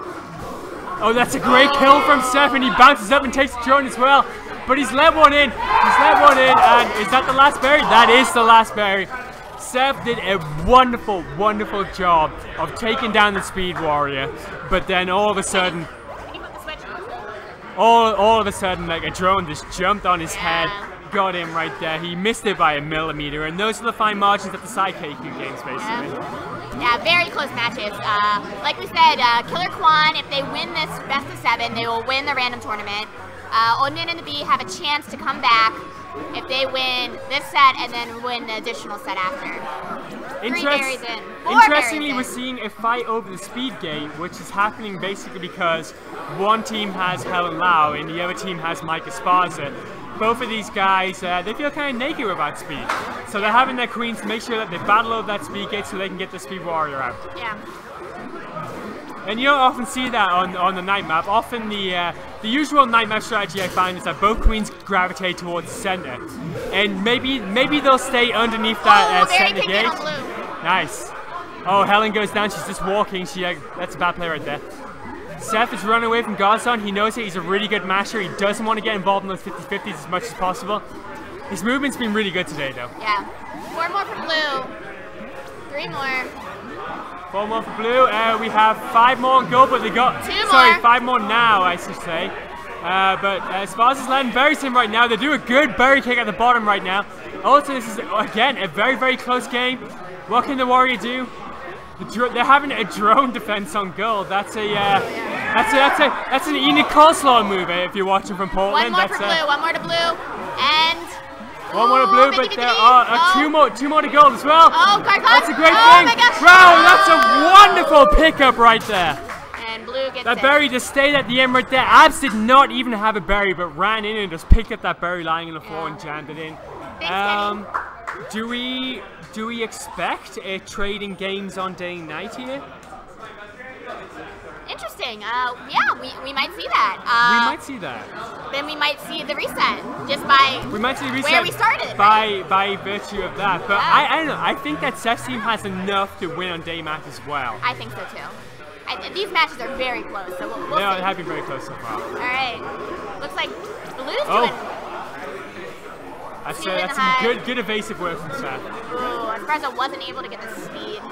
Oh, that's a great kill from Seth, and he bounces up and takes the drone as well. But he's let one in. He's let one in, and is that the last berry? That is the last berry. Seth did a wonderful, wonderful job of taking down the speed warrior, but then all of a sudden, like a drone just jumped on his head, got him right there. He missed it by a millimeter, and those are the fine margins of the side KQ games, basically. Yeah, very close matches. Like we said, Killer Quan, if they win this best of 7, they will win the random tournament. Onion and the Bee have a chance to come back if they win this set and then win the additional set after. 3 berries in. 4 Interestingly, berries in. we're seeing a fight over the speed gate, which is happening basically because one team has Helen Lau and the other team has Micah Sparza. Both of these guys, they feel kind of naked about speed. So they're having their queens to make sure that they battle over that speed gate so they can get the speed warrior out. Yeah. And you don't often see that on the night map. Often the usual night map strategy I find is that both queens gravitate towards the center, and maybe they'll stay underneath that center gate. Nice. Oh, Helen goes down. She's just walking. That's a bad play right there. Seth is running away from Garzon. He knows that he's a really good masher. He doesn't want to get involved in those 50-50s as much as possible. His movement's been really good today, though. Yeah. 4 more for Blue. 3 more. 4 more for Blue. We have 5 more on gold, but they got... 2 more. Sorry, 5 more now, I should say. But Sparza's letting berries in right now. They do a good berry kick at the bottom right now. Also, this is, again, a very, very close game. What can the warrior do? They're having a drone defense on gold. That's an Enid Coleslaw move if you're watching from Portland. 1 more for Blue. 1 more to Blue. And... 1 more to Blue, but there are 2 more to gold as well. Oh, that's a great thing. My gosh. Wow, that's a wonderful pickup right there. And Blue gets that berry just stayed at the end right there. Abs did not even have a berry, but ran in and just picked up that berry lying on the floor and jammed it in. Thanks, do we expect a trading games on day and night here? Interesting. Yeah, we might see that. We might see that. Then we might see the reset just by we might see the reset where we started. By virtue of that. But yeah. I don't know. I think that Seth's team has enough to win on day match as well. I think so too. These matches are very close, so we'll see. They have been very close so far. All right. Looks like Blue's doing. That's some good evasive work from Seth. Ooh, Espresso wasn't able to get the speed.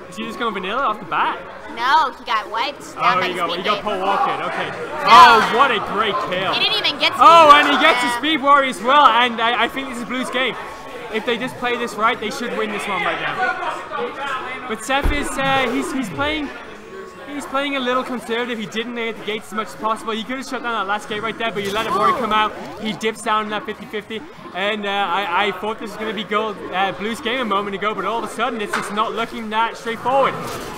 Is he just going vanilla off the bat? No, he got wiped down by the speed he got Paul Walker. Okay. No. Oh, what a great kill. He didn't even get speed. Oh, and he gets the speed warrior as well, and I think this is Blue's game. If they just play this right, they should win this one right now. But Seth is, he's playing He's playing a little conservative. He didn't lay at the gates as much as possible. He could have shut down that last gate right there, but you let a warrior come out. He dips down in that 50-50. And I thought this was going to be Blue's game a moment ago, but all of a sudden it's just not looking that straightforward.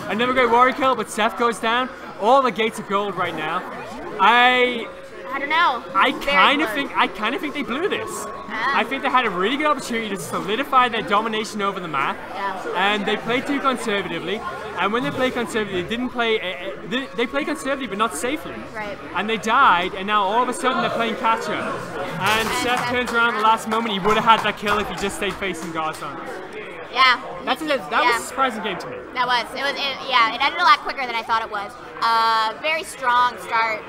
Another great warrior kill, but Seth goes down. All the gates are gold right now. I don't know. I kind of think they blew this. I think they had a really good opportunity to solidify their domination over the map, and they played too conservatively. And when they played conservatively, they didn't play. They played conservatively, but not safely. Right. And they died, and now all of a sudden they're playing catch up. And Seth turns around at the last moment. He would have had that kill if he just stayed facing Garzon. Yeah. That was a surprising game to me. That was. It ended a lot quicker than I thought it was. Very strong start.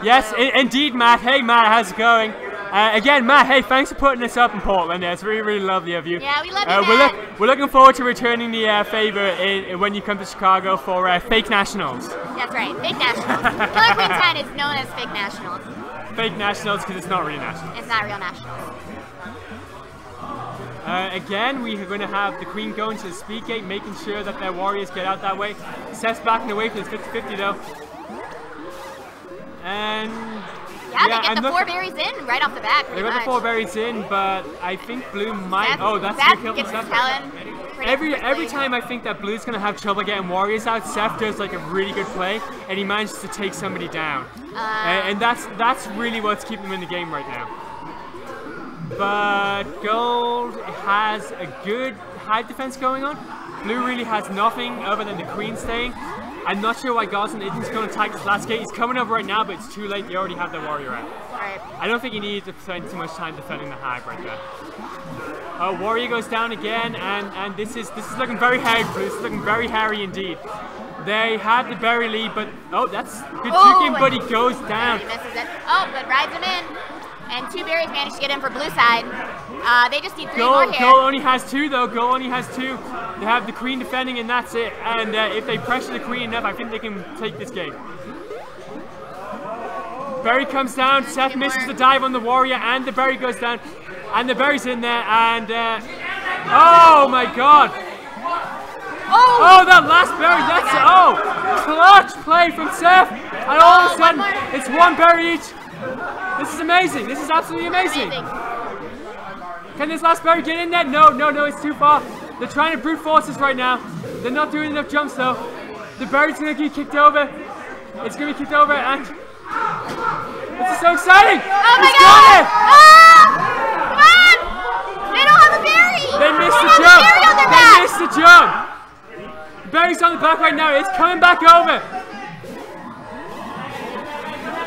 Yes, indeed, Matt. Hey, Matt, how's it going? Again, Matt, hey, thanks for putting this up in Portland. It's really, really lovely of you. Yeah, we love you, Matt. We're looking forward to returning the favor when you come to Chicago for Fake Nationals. That's right, Fake Nationals. Color Queen 10 is known as Fake Nationals. Fake Nationals because it's not really national. It's not real nationals. Again, we are going to have the Queen going to the speed gate, making sure that their warriors get out that way. Seth's backing away for this 50-50 though. And they get the 4 berries in right off the bat. They got the 4 berries in, but I think Blue might. Seth, that's Seth the kill gets for Seth. Helen Every time I think that Blue's gonna have trouble getting warriors out, Seth does like a really good play, and he manages to take somebody down. And that's really what's keeping him in the game right now. But Gold has a good hive defense going on. Blue really has nothing other than the Queen staying. I'm not sure why Garzon isn't going to attack this last gate. He's coming over right now, but it's too late. They already have their warrior out. Right. I don't think he needs to spend too much time defending the hive right there. Warrior goes down again, and this is looking very hairy. Blue. This is looking very hairy indeed. They had the berry lead, but that's good juking, but he goes down. He misses it. Oh, but rides him in. And 2 berries managed to get in for Blue side. They just need 3 more here. Goal only has 2 though. Goal only has 2. They have the Queen defending, and that's it. And if they pressure the Queen enough, I think they can take this game. Berry comes down. Seth misses the dive on the warrior, and the berry goes down. And the berry's in there, and oh my God! Oh, that last berry. That's clutch play from Seth. And all of a sudden, it's 1 berry each. This is amazing. This is absolutely amazing. Can this last berry get in there? No, it's too far. They're trying to brute force us right now. They're not doing enough jumps though. The berry's going to get kicked over. It's going to be kicked over, and this is so exciting. Oh my God! Come on! They don't have a berry. They missed the jump. They missed the jump. The berry's on the back right now. It's coming back over.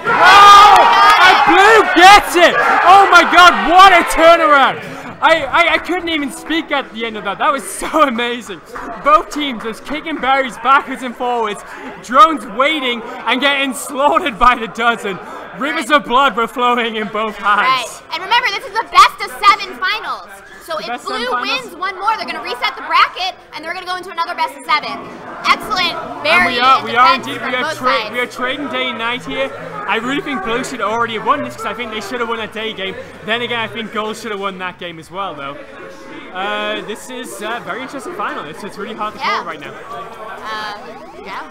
And Blue gets it! Oh my God, what a turnaround! I couldn't even speak at the end of that. That was so amazing. Both teams just kicking berries backwards and forwards. Drones waiting and getting slaughtered by the dozen. Rivers of blood were flowing in both hives. Right. And remember, this is the best of 7 finals. So if Blue wins 1 more, they're going to reset the bracket, and they're going to go into another best of 7. Excellent. Very we are indeed. We are trading day and night here. I really think Blue should have already won this because I think they should have won that day game. Then again, I think Gold should have won that game as well, though. This is a very interesting final. It's really hard to call right now. Yeah.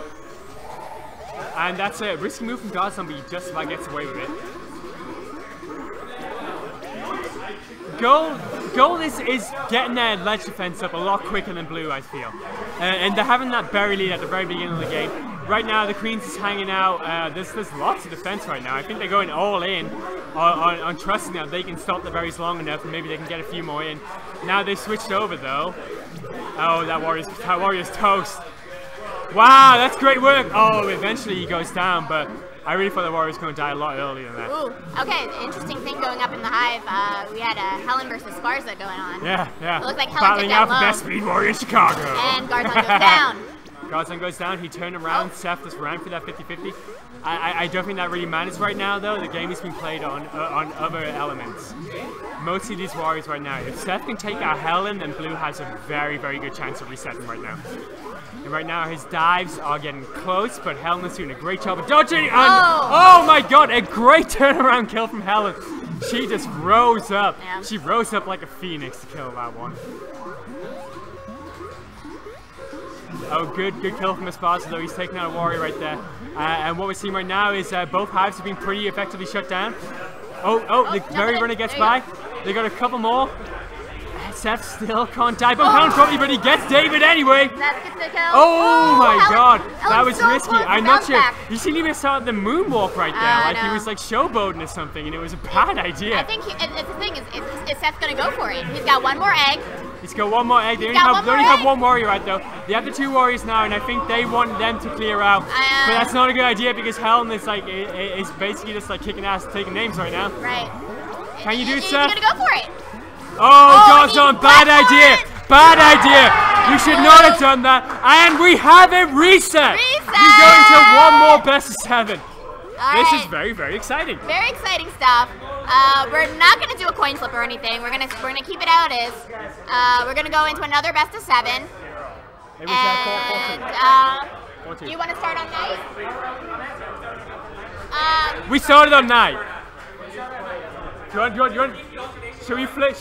And that's a risky move from Garzon, but he just about gets away with it. Gold is getting their ledge defense up a lot quicker than Blue, I feel. And they're having that berry lead at the very beginning of the game. Right now, the Queen's just hanging out. There's lots of defense right now. I think they're going all in on trusting that they can stop the berries long enough, and maybe they can get a few more in. Now they switched over, though. Oh, that warrior's toast. Wow, that's great work. Oh, eventually he goes down, but I really thought the warrior was going to die a lot earlier than that. Ooh, okay, interesting thing going up in the hive. We had Helen versus Sparza going on. Yeah. It looked like Helen battling out the best speed warrior in Chicago. And Garzon goes down. Garzon goes down, he turned around, Seth just ran for that 50-50. I don't think that really matters right now, though. The game has been played on other elements. Mostly these warriors right now. If Seth can take out Helen, then Blue has a very, very good chance of resetting right now. And right now his dives are getting close, but Helen is doing a great job of dodging. And oh my God, a great turnaround kill from Helen. She just rose up. Yeah. She rose up like a phoenix to kill that one. Oh, good kill from Esparza, though. He's taking out a warrior right there. And what we're seeing right now is both hives have been pretty effectively shut down. The berry runner gets by. They got a couple more. Seth still can't die down properly, but he gets David anyway. Oh my god, that was risky. I'm not sure. You seen him start the moonwalk right there, like he was like showboating or something, and it was a bad idea. I think the thing is Seth's gonna go for it. He's got one more egg. He's got one more egg. They only have one warrior right though. They have the 2 warriors now, and I think they want them to clear out. But that's not a good idea because Helen is like is basically just like kicking ass, taking names right now. Right. Can you do it, Seth? He's gonna go for it. Oh, Gazon, bad idea! Bad idea! You should not have done that. And we have it reset! We go into one more best of 7. This is very, very exciting. Very exciting stuff. We're not gonna do a coin flip or anything. We're gonna keep it how it is. We're gonna go into another best of 7. It was do you want to start on night? We started on night. Do you want? Should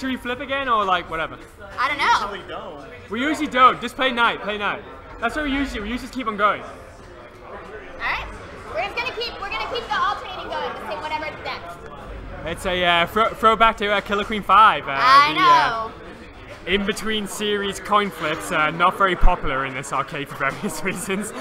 we flip again or like whatever? I don't know. We usually don't. Just play night. Play night. That's what we usually do. We usually just keep on going. All right. We're gonna keep the alternating going. Just say whatever's next. It's a throwback to Killer Queen 5. I know. In between series coin flips, not very popular in this arcade for various reasons.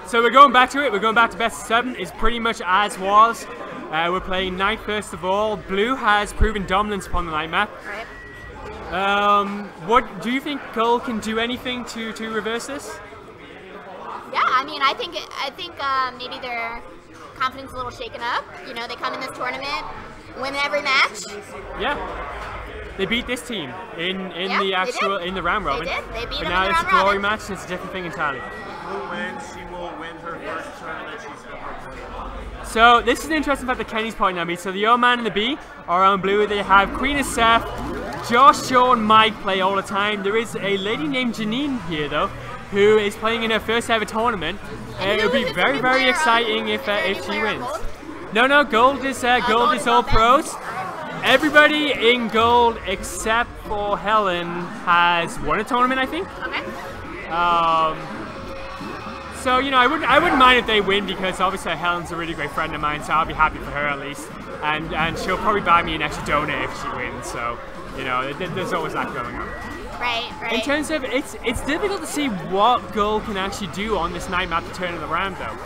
So we're going back to it. We're going back to best of 7. It's pretty much as was. We're playing night first of all. Blue has proven dominance upon the night map. Right. What do you think Gold can do anything to reverse this? Yeah, I mean, I think maybe their confidence is a little shaken up. You know, they come in this tournament, win every match. Yeah. They beat this team in the round robin. They did. They beat them in the round robin. But now it's a glory match and it's a different thing entirely. Who wins, she will win her first tournament she's ever played. So this is an interesting fact that Kenny's pointing at me. So the old man and the B are on blue. They have Queen of Seth, Josh, Sean, Mike play all the time. There is a lady named Janine here though, who is playing in her first ever tournament. It would be very, very exciting if she wins. No, gold is all pros. Everybody in gold except for Helen has won a tournament, I think. Okay. So you know, I wouldn't mind if they win because obviously Helen's a really great friend of mine, so I'll be happy for her at least, and she'll probably buy me an extra donut if she wins. So you know, there's always that going on. Right. In terms of it's difficult to see what gold can actually do on this night map to turn it around though,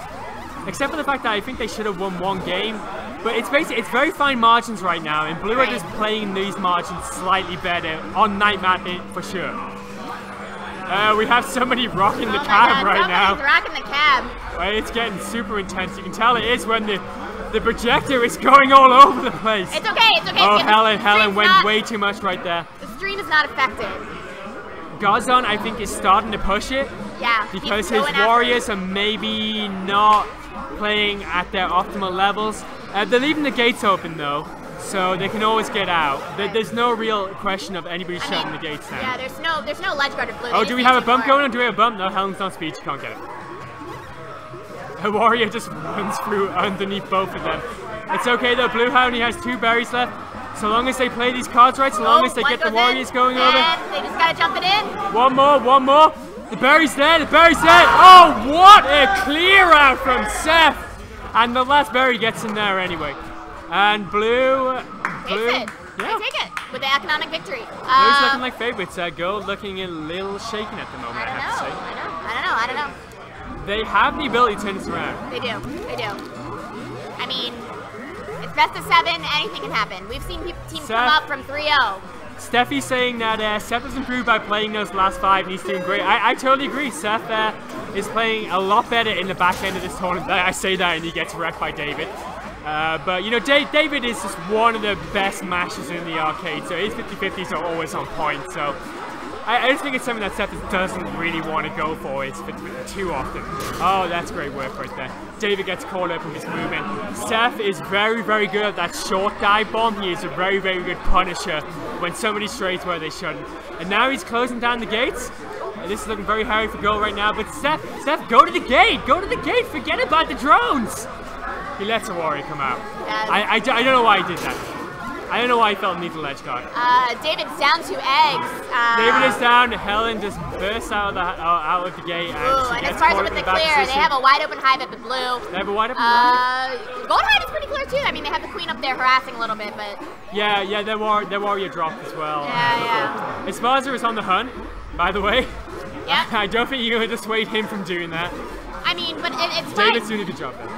except for the fact that I think they should have won one game. But it's very fine margins right now, and Blue are just playing these margins slightly better on night map for sure. We have somebody rocking the cab right now. Rocking the cab. It's getting super intense. You can tell it is when the projector is going all over the place. It's okay. Oh, Helen went way too much right there. The stream is not affected. Gazon, I think, is starting to push it. Yeah. Because his warriors are maybe not playing at their optimal levels. They're leaving the gates open though, so they can always get out. There's no real question of anybody shutting the gates down. Yeah, there's no ledge guard at blue. Oh, do we have a bump going on? Do we have a bump? No, Helen's on speed. She can't get it. A warrior just runs through underneath both of them. It's okay though. Blue only has 2 berries left. So long as they play these cards right, so long as they get the warriors going over. They just gotta jump it in. One more. The berry's there. Oh, what a clear out from Seth. And the last berry gets in there anyway. And Blue They take it with the economic victory. Blue's looking like favorites. Gold looking a little shaken at the moment, I have to say. I don't know. They have the ability to turn this around. They do. I mean, it's best of 7. Anything can happen. We've seen teams come up from 3-0. Steffi's saying that Seth has improved by playing those last 5 and he's doing great. I totally agree. Seth is playing a lot better in the back end of this tournament. I say that and he gets wrecked by David. But you know, David is just one of the best mashers in the arcade, so his 50-50s are always on point. So I just think it's something that Seth doesn't really want to go for. It's too often. Oh, that's great work right there. David gets caught up in his movement. Seth is very, very good at that short dive bomb. He is a very, very good punisher when somebody strays where they shouldn't. And now he's closing down the gates. And this is looking very hard for goal right now. But Seth, go to the gate. Go to the gate. Forget about the drones. He lets a warrior come out. I don't know why he did that. I don't know why he felt need the ledge guard. David's down to eggs. David is down. Helen just bursts out of the gate. And as far as with the clear, they have a wide open hive at the blue. They have a wide open hive? Gold hive is pretty clear too. I mean, they have the queen up there harassing a little bit, but... Yeah, their warrior dropped as well. Yeah. Esparza is on the hunt, by the way. Yeah. I don't think you're going to dissuade him from doing that. I mean, but it's fine. David's doing a good job there.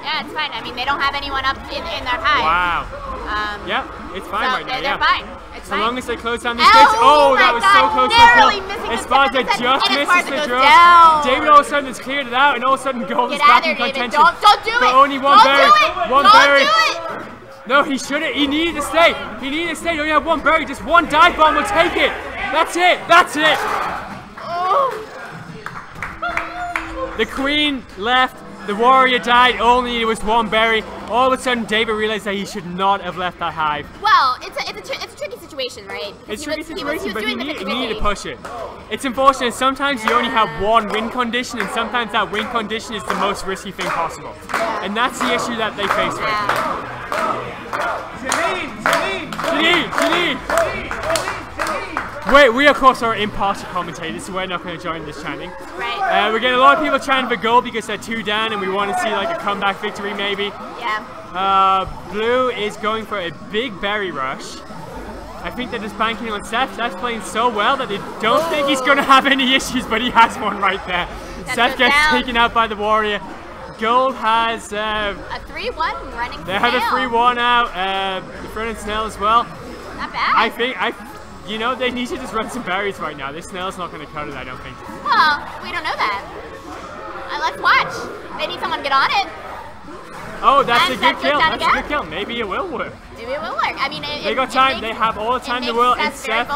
Yeah, it's fine. I mean, they don't have anyone up in that hive. Wow. Yeah, it's fine right now. They're fine. It's fine. Long as they close down these gates. Oh, that was so close to the kill. Esparza just misses the drone. David all of a sudden has cleared it out, and all of a sudden Gold is back in contention. Don't do it. But only one berry. One berry. Do it. No, he shouldn't. He needed to stay. He needed to stay. He only had one berry. Just one dive bomb will take it. That's it. That's it. Oh. The queen left. The warrior died. Only it was one berry. All of a sudden, David realized that he should not have left that hive. Well, it's a tricky situation, right? It's a tricky situation, but he needed to push it. It's unfortunate. Sometimes you only have one win condition, and sometimes that win condition is the most risky thing possible. And that's the issue that they face right now. Wait, we of course are impartial commentators, so we're not going to join this chanting. Right. We're getting a lot of people chanting for gold because they're 2 down, and we want to see like a comeback victory maybe. Yeah. Blue is going for a big berry rush. I think they're just banking on Seth. Seth's playing so well that they don't think he's going to have any issues, but he has one right there. Seth gets taken out by the warrior. Gold has a 3-1 running. They have a 3-1 out. The front and Snell as well. Not bad. You know, they need to just run some berries right now. This Snell's not going to cut it, I don't think. Well, we don't know that. Let's watch. They need someone to get on it. Oh, that's a good kill. That's a good kill. Maybe it will work. Maybe it will work. I mean, they got time. They have all the time in the world. And Seth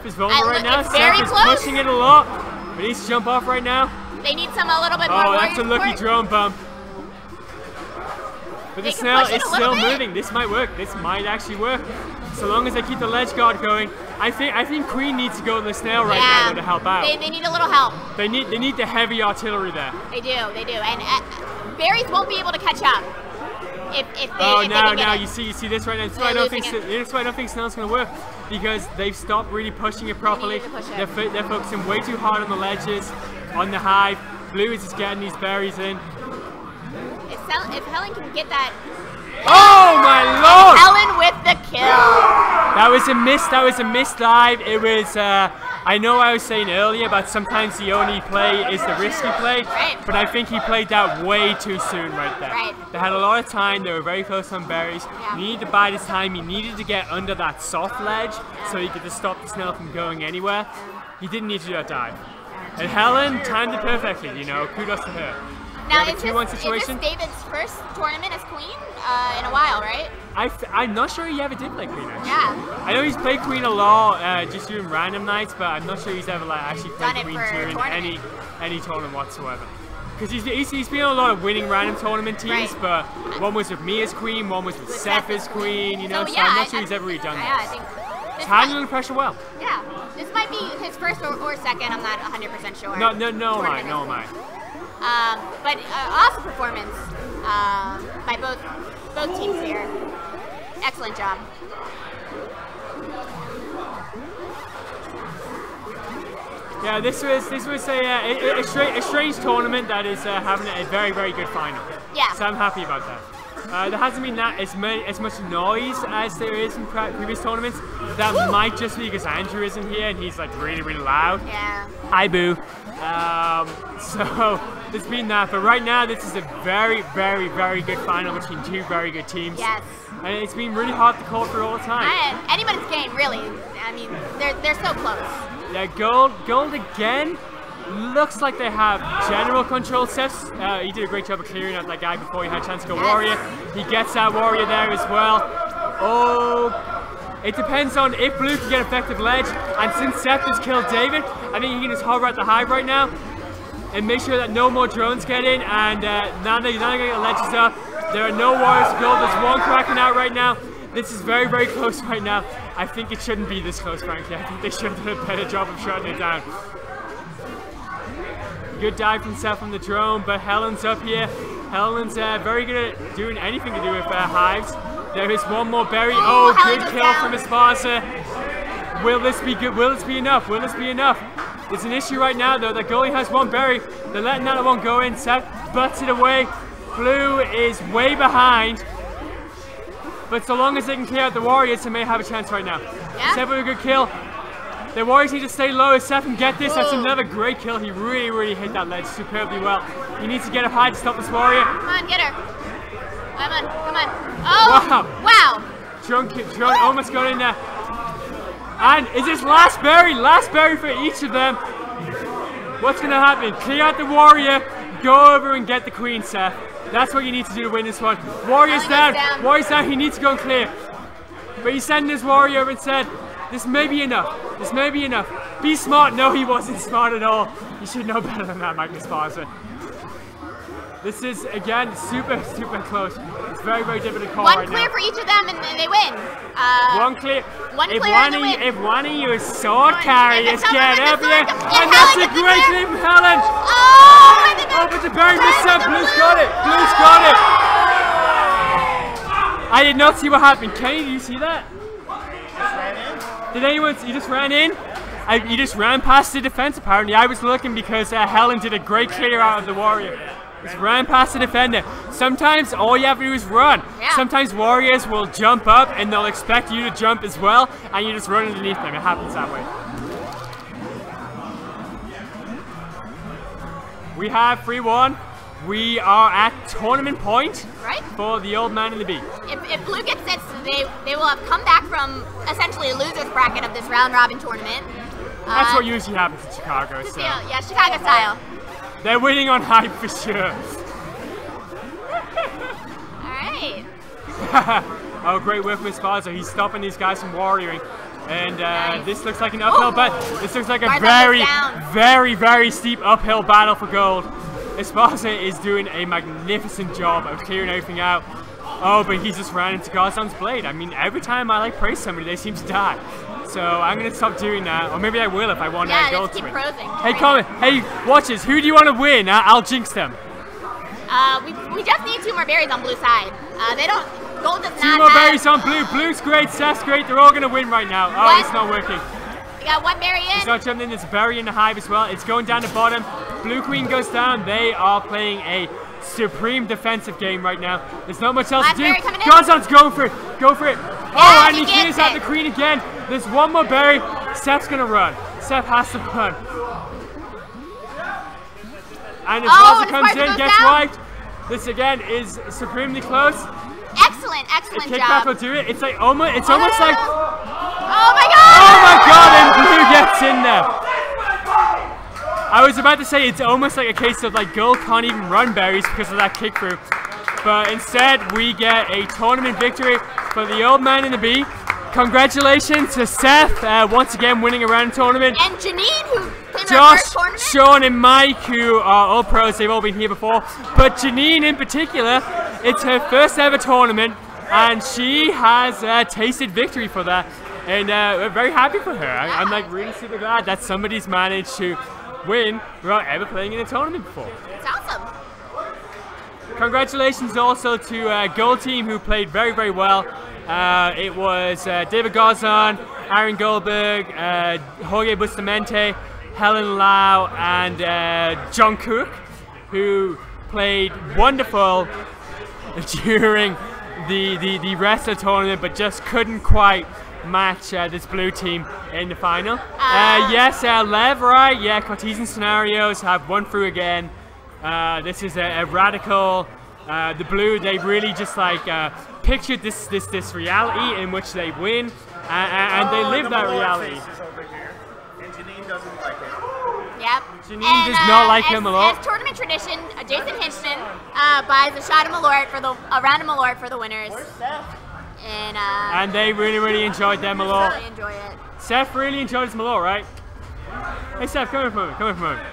is vulnerable right now. Seth is pushing it a lot. But he needs to jump off right now. They need a little bit more. Oh, that's a lucky drone bump. But the Snell is still moving. This might work. This might actually work. So long as they keep the ledge guard going. I think Queen needs to go to the Snail right now to help out. They need a little help. They need the heavy artillery there. They do. And berries won't be able to catch up. If they now you see this right now. That's why I don't think Snell's going to work, because they've stopped really pushing it properly. They're focusing way too hard on the ledges, on the hive. Blue is just getting these berries in. If Helen can get that. Oh my lord! Helen with the kill. That was a missed dive. It was. I know I was saying earlier about sometimes the only play is the risky play, but I think he played that way too soon right there. They had a lot of time. They were very close on berries. He needed to buy this time. He needed to get under that soft ledge so he could just stop the Snell from going anywhere. He didn't need to do that dive. And Helen timed it perfectly. You know, kudos to her. Now, is this David's first tournament as Queen in a while, right? I'm not sure he ever did play Queen, actually. Yeah. I know he's played Queen a lot, just doing random nights, but I'm not sure he's ever actually played Queen during any tournament whatsoever. Because he's been on a lot of winning random tournament teams, but one was with me as Queen, one was with Seth as Queen, you know, so I'm not sure he's ever really done that. I think he's handling the pressure well. Yeah. This might be his first or second, I'm not 100% sure. No am I. But awesome performance by both teams here. Excellent job. Yeah, this was a strange tournament that is having a very, very good final. Yeah. So I'm happy about that. There hasn't been as much noise as there is in previous tournaments. That might just be because Andrew isn't here and he's like really, really loud. Yeah. Hi, Boo. So there's been that, but right now this is a very, very, very good final between two very good teams. Yes. And it's been really hard to call through all the time. Anybody's game, really. I mean, they're so close. Yeah, gold again. Looks like they have general control. Seth, he did a great job of clearing out that guy before he had a chance to go warrior. He gets that warrior there as well. Oh, it depends on if Blue can get effective ledge. And since Seth has killed David, I think he can just hover at the hive right now and make sure that no more drones get in. And now they're going to get ledges up. There are no warriors to gold. There's one cracking out right now. This is very, very close right now. I think it shouldn't be this close, frankly. I think they should have done a better job of shutting it down. Good dive from Seth on the drone, but Helen's up here. Helen's very good at doing anything to do with hives. There is one more berry. Oh, Helen good goes kill down. from Esparza. Will this be good? Will this be enough? Will this be enough? There's an issue right now, though. The goalie has one berry. They're letting that one go in. Seth butts it away. Blue is way behind. But so long as they can clear out the Warriors, they may have a chance right now. Yeah. Seth with a good kill. The Warriors need to stay low. If Seth can get this, that's another great kill. He really, really hit that ledge superbly well. He needs to get up high to stop this Warrior. Come on, get her. Come on, come on. Oh, wow. Drone almost got in there. And is this last berry? Last berry for each of them. What's going to happen? Clear out the Warrior. Go over and get the Queen, Seth. That's what you need to do to win this one. Warrior's down. Warrior's down. He needs to go and clear. But he's sending his Warrior over and said, this may be enough. This may be enough. Be smart. No, he wasn't smart at all. You should know better than that, Magnus Sparza. This is, again, super, super close. It's very, very difficult to call right now. One clear for each of them and they win. One clear. One if clear one and they win. If one of you is sword carriers, get up here. And Helen that's a gets the great win. clear from Helen. Oh, but the berry missed out. Blue's got it. Blue's got it. I did not see what happened. Kenny, did you see that? Did anyone? You just ran in? You just ran past the defense apparently. I was looking because Helen did a great clear out of the Warrior. Just ran past the defender. Sometimes all you have to do is run. Yeah. Sometimes Warriors will jump up and they'll expect you to jump as well, and you just run underneath them. It happens that way. We have 3-1. We are at tournament point for the old man and the bee. If Blue gets this, they will have come back from essentially a loser's bracket of this round robin tournament. That's what usually happens in Chicago. So. Yeah, Chicago style. They're winning on hype for sure. Alright. Oh, great work with Sparza. He's stopping these guys from warrioring. And this looks like an uphill battle. This looks like a very, very, very steep uphill battle for gold. Esparza is doing a magnificent job of clearing everything out. Oh, but he just ran into Garzon's blade. I mean, every time I praise somebody, they seem to die. So I'm gonna stop doing that, or maybe I will if I want that gold to win. Hey, comment. Hey, watchers, who do you want to win? I'll jinx them. We just need 2 more berries on blue side. They don't. Gold does not. 2 more berries on blue. Blue's great. Seth's great. They're all gonna win right now. Oh, it's not working. We got 1 berry in. It's not jumping in. There's a berry in the hive as well. It's going down the bottom. Blue Queen goes down. They are playing a supreme defensive game right now. There's not much else to do. Garzon's going for it. Go for it. Oh, and he clears out the Queen again. There's 1 more berry. Seth's gonna run. Seth has to run. And as Garzon comes in, gets wiped. This again is supremely close. Excellent Kickback job. will do it. It's like almost. It's almost like. Oh my god! Oh my god! And Blue gets in there. I was about to say it's almost like a case of like Gold can't even run berries because of that kick through. But instead we get a tournament victory for the old man and the bee. Congratulations to Seth, once again winning a round tournament. And Janine, who came Josh, first tournament. Sean, and Mike, who are all pros. They've all been here before. But Janine in particular, it's her first ever tournament, and she has tasted victory for that. And we're very happy for her. I'm like really super glad that somebody's managed to win without ever playing in a tournament before. It's awesome. Congratulations also to Gold Team, who played very, very well. It was David Garzon, Aaron Goldberg, Jorge Bustamante, Helen Lau, and John Cook, who played wonderful during the rest of the tournament, but just couldn't quite match this blue team in the final. Yes, Lev, right? Yeah, Cartesian scenarios have won through again. This is a radical. The blue, they really just like pictured this reality in which they win, and they live that reality. And Janine doesn't like it. Yep. Janine does not like him a lot. As tournament tradition, Jason Hitchton buys a shot of Malort for a round of Malort for the winners. And they really, really enjoyed their Malort. Really enjoy it. Seth really enjoyed his Malort, right? Hey Seth, come here for a moment. Come here for a moment.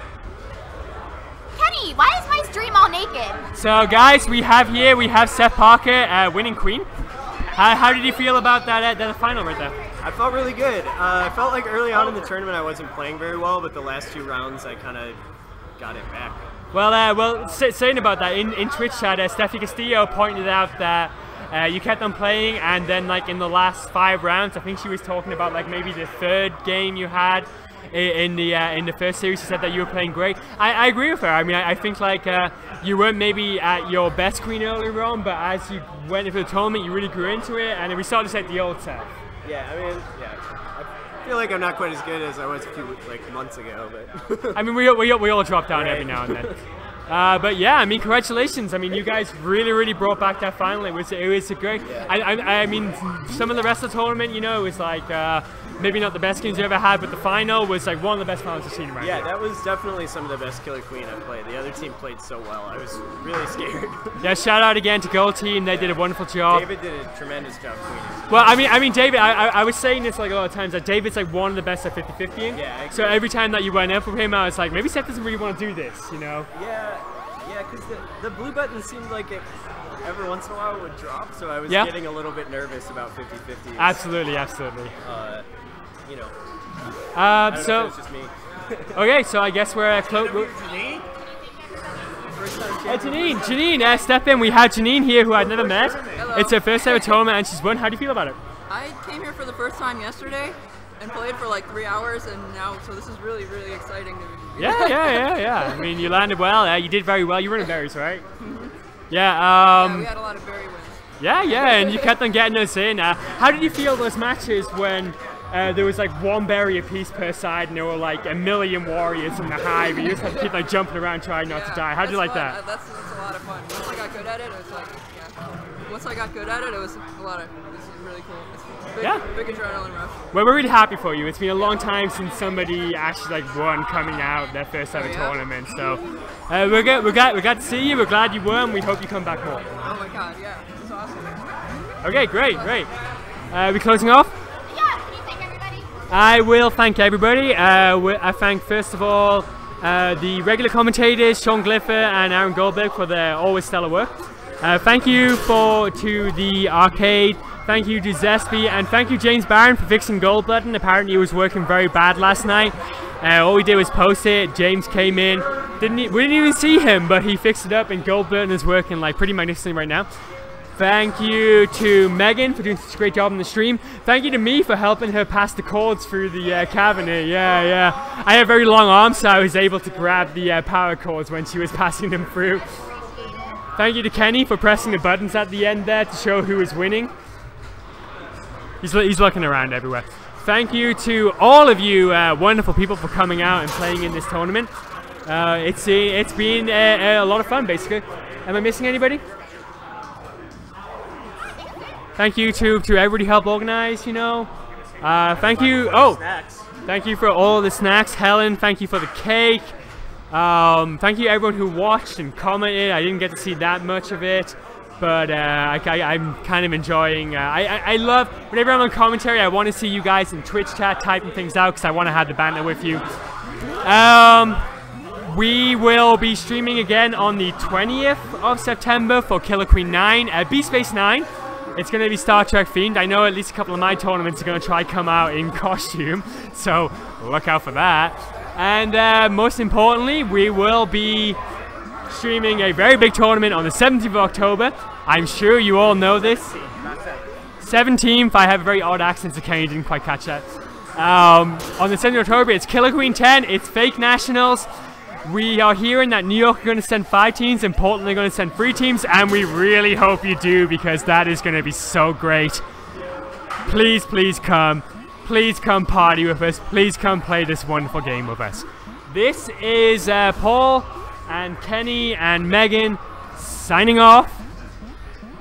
Kenny, why is my stream all naked? So guys, we have Seth Parker winning Queen. How did you feel about that final right there? I felt really good. I felt like early on in the tournament I wasn't playing very well, but the last 2 rounds I kind of got it back. Well, saying about that, in Twitch chat, Steffi Castillo pointed out that You kept on playing, and then like in the last 5 rounds, I think she was talking about like maybe the 3rd game you had in the first series. She said that you were playing great. I agree with her. I mean, I think like you weren't maybe at your best queen earlier on, but as you went into the tournament, you really grew into it, and we started to set the old self. Yeah, I mean, yeah. I feel like I'm not quite as good as I was a few months ago, but I mean, we all drop down every now and then. But yeah, I mean, congratulations. I mean, you guys really brought back that final. It was a great. Yeah. I mean, some of the rest of the tournament, you know, it was like maybe not the best games you ever had, but the final was like one of the best finals I've seen around here. Yeah, that was definitely some of the best Killer Queen I've played. The other team played so well. I was really scared. Yeah, shout out again to Gold Team. They did a wonderful job. David did a tremendous job queening. Well, I mean, David, I was saying this like a lot of times, that David's like one of the best at 50-50ing. Yeah, so every time that you went up with him, I was like, maybe Seth doesn't really want to do this, you know? Yeah, because the blue button seemed like it every once in a while would drop, so I was getting a little bit nervous about 50-50. Absolutely. You know. So it's just me. Okay, so I guess we're close. Janine, step in. We have Janine here, who I'd never met. Hello. It's her first ever tournament, and she's won. How do you feel about it? I came here for the first time yesterday and played for like 3 hours, and now, so this is really exciting. Yeah. I mean, you landed well. You did very well. You were in berries, right? Yeah. Yeah, we had a lot of berry wins. Yeah, and you kept on getting us in. How did you feel those matches when there was like 1 berry apiece per side, and there were like a million warriors in the hive, and you just had to keep like jumping around trying not to die? How did you like that? That's a lot of fun. Once I got good at it, it was like, once I got good at it, it was a lot of, this is really cool. It's big adrenaline rush. Well, we're really happy for you. It's been a long time since somebody actually like won coming out their first ever tournament. So we're glad to see you. We're glad you won. We hope you come back more. Oh my God, yeah, it's awesome. Okay, great. We closing off? I will thank everybody. I thank, first of all, the regular commentators, Sean Gliffer and Aaron Goldberg, for their always stellar work. Thank you to the arcade. Thank you to Zespi, and thank you James Barron for fixing Gold Button. Apparently it was working very bad last night. All we did was post it. James came in. We didn't even see him, but he fixed it up, and Gold Button is working like pretty magnificently right now. Thank you to Megan for doing such a great job on the stream. Thank you to me for helping her pass the cords through the cabinet. Yeah. I have very long arms, so I was able to grab the power cords when she was passing them through. Thank you to Kenny for pressing the buttons at the end there to show who is winning. He's looking around everywhere. Thank you to all of you wonderful people for coming out and playing in this tournament. It's been a lot of fun, basically. Am I missing anybody? Thank you to everybody who helped organize, you know. Thank you. Thank you for all the snacks. Helen, thank you for the cake. Thank you everyone who watched and commented. I didn't get to see that much of it, but I'm kind of enjoying. I love whenever I'm on commentary. I want to see you guys in Twitch chat typing things out because I want to have the banter with you. We will be streaming again on the 20th of September for Killer Queen 9 at Beeve Space 9. It's going to be Star Trek themed. I know at least a couple of my tournaments are going to try come out in costume, so look out for that. And most importantly, we will be streaming a very big tournament on the 17th of October. I'm sure you all know this. 17th, I have a very odd accent, so Kenny didn't quite catch that. On the 17th of October, it's Killer Queen 10, it's Fake Nationals. We are hearing that New York are going to send 5 teams and Portland are going to send 3 teams, and we really hope you do because that is going to be so great. Please come. Please come party with us. Please come play this wonderful game with us. This is Paul and Kenny and Megan signing off.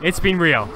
It's been real.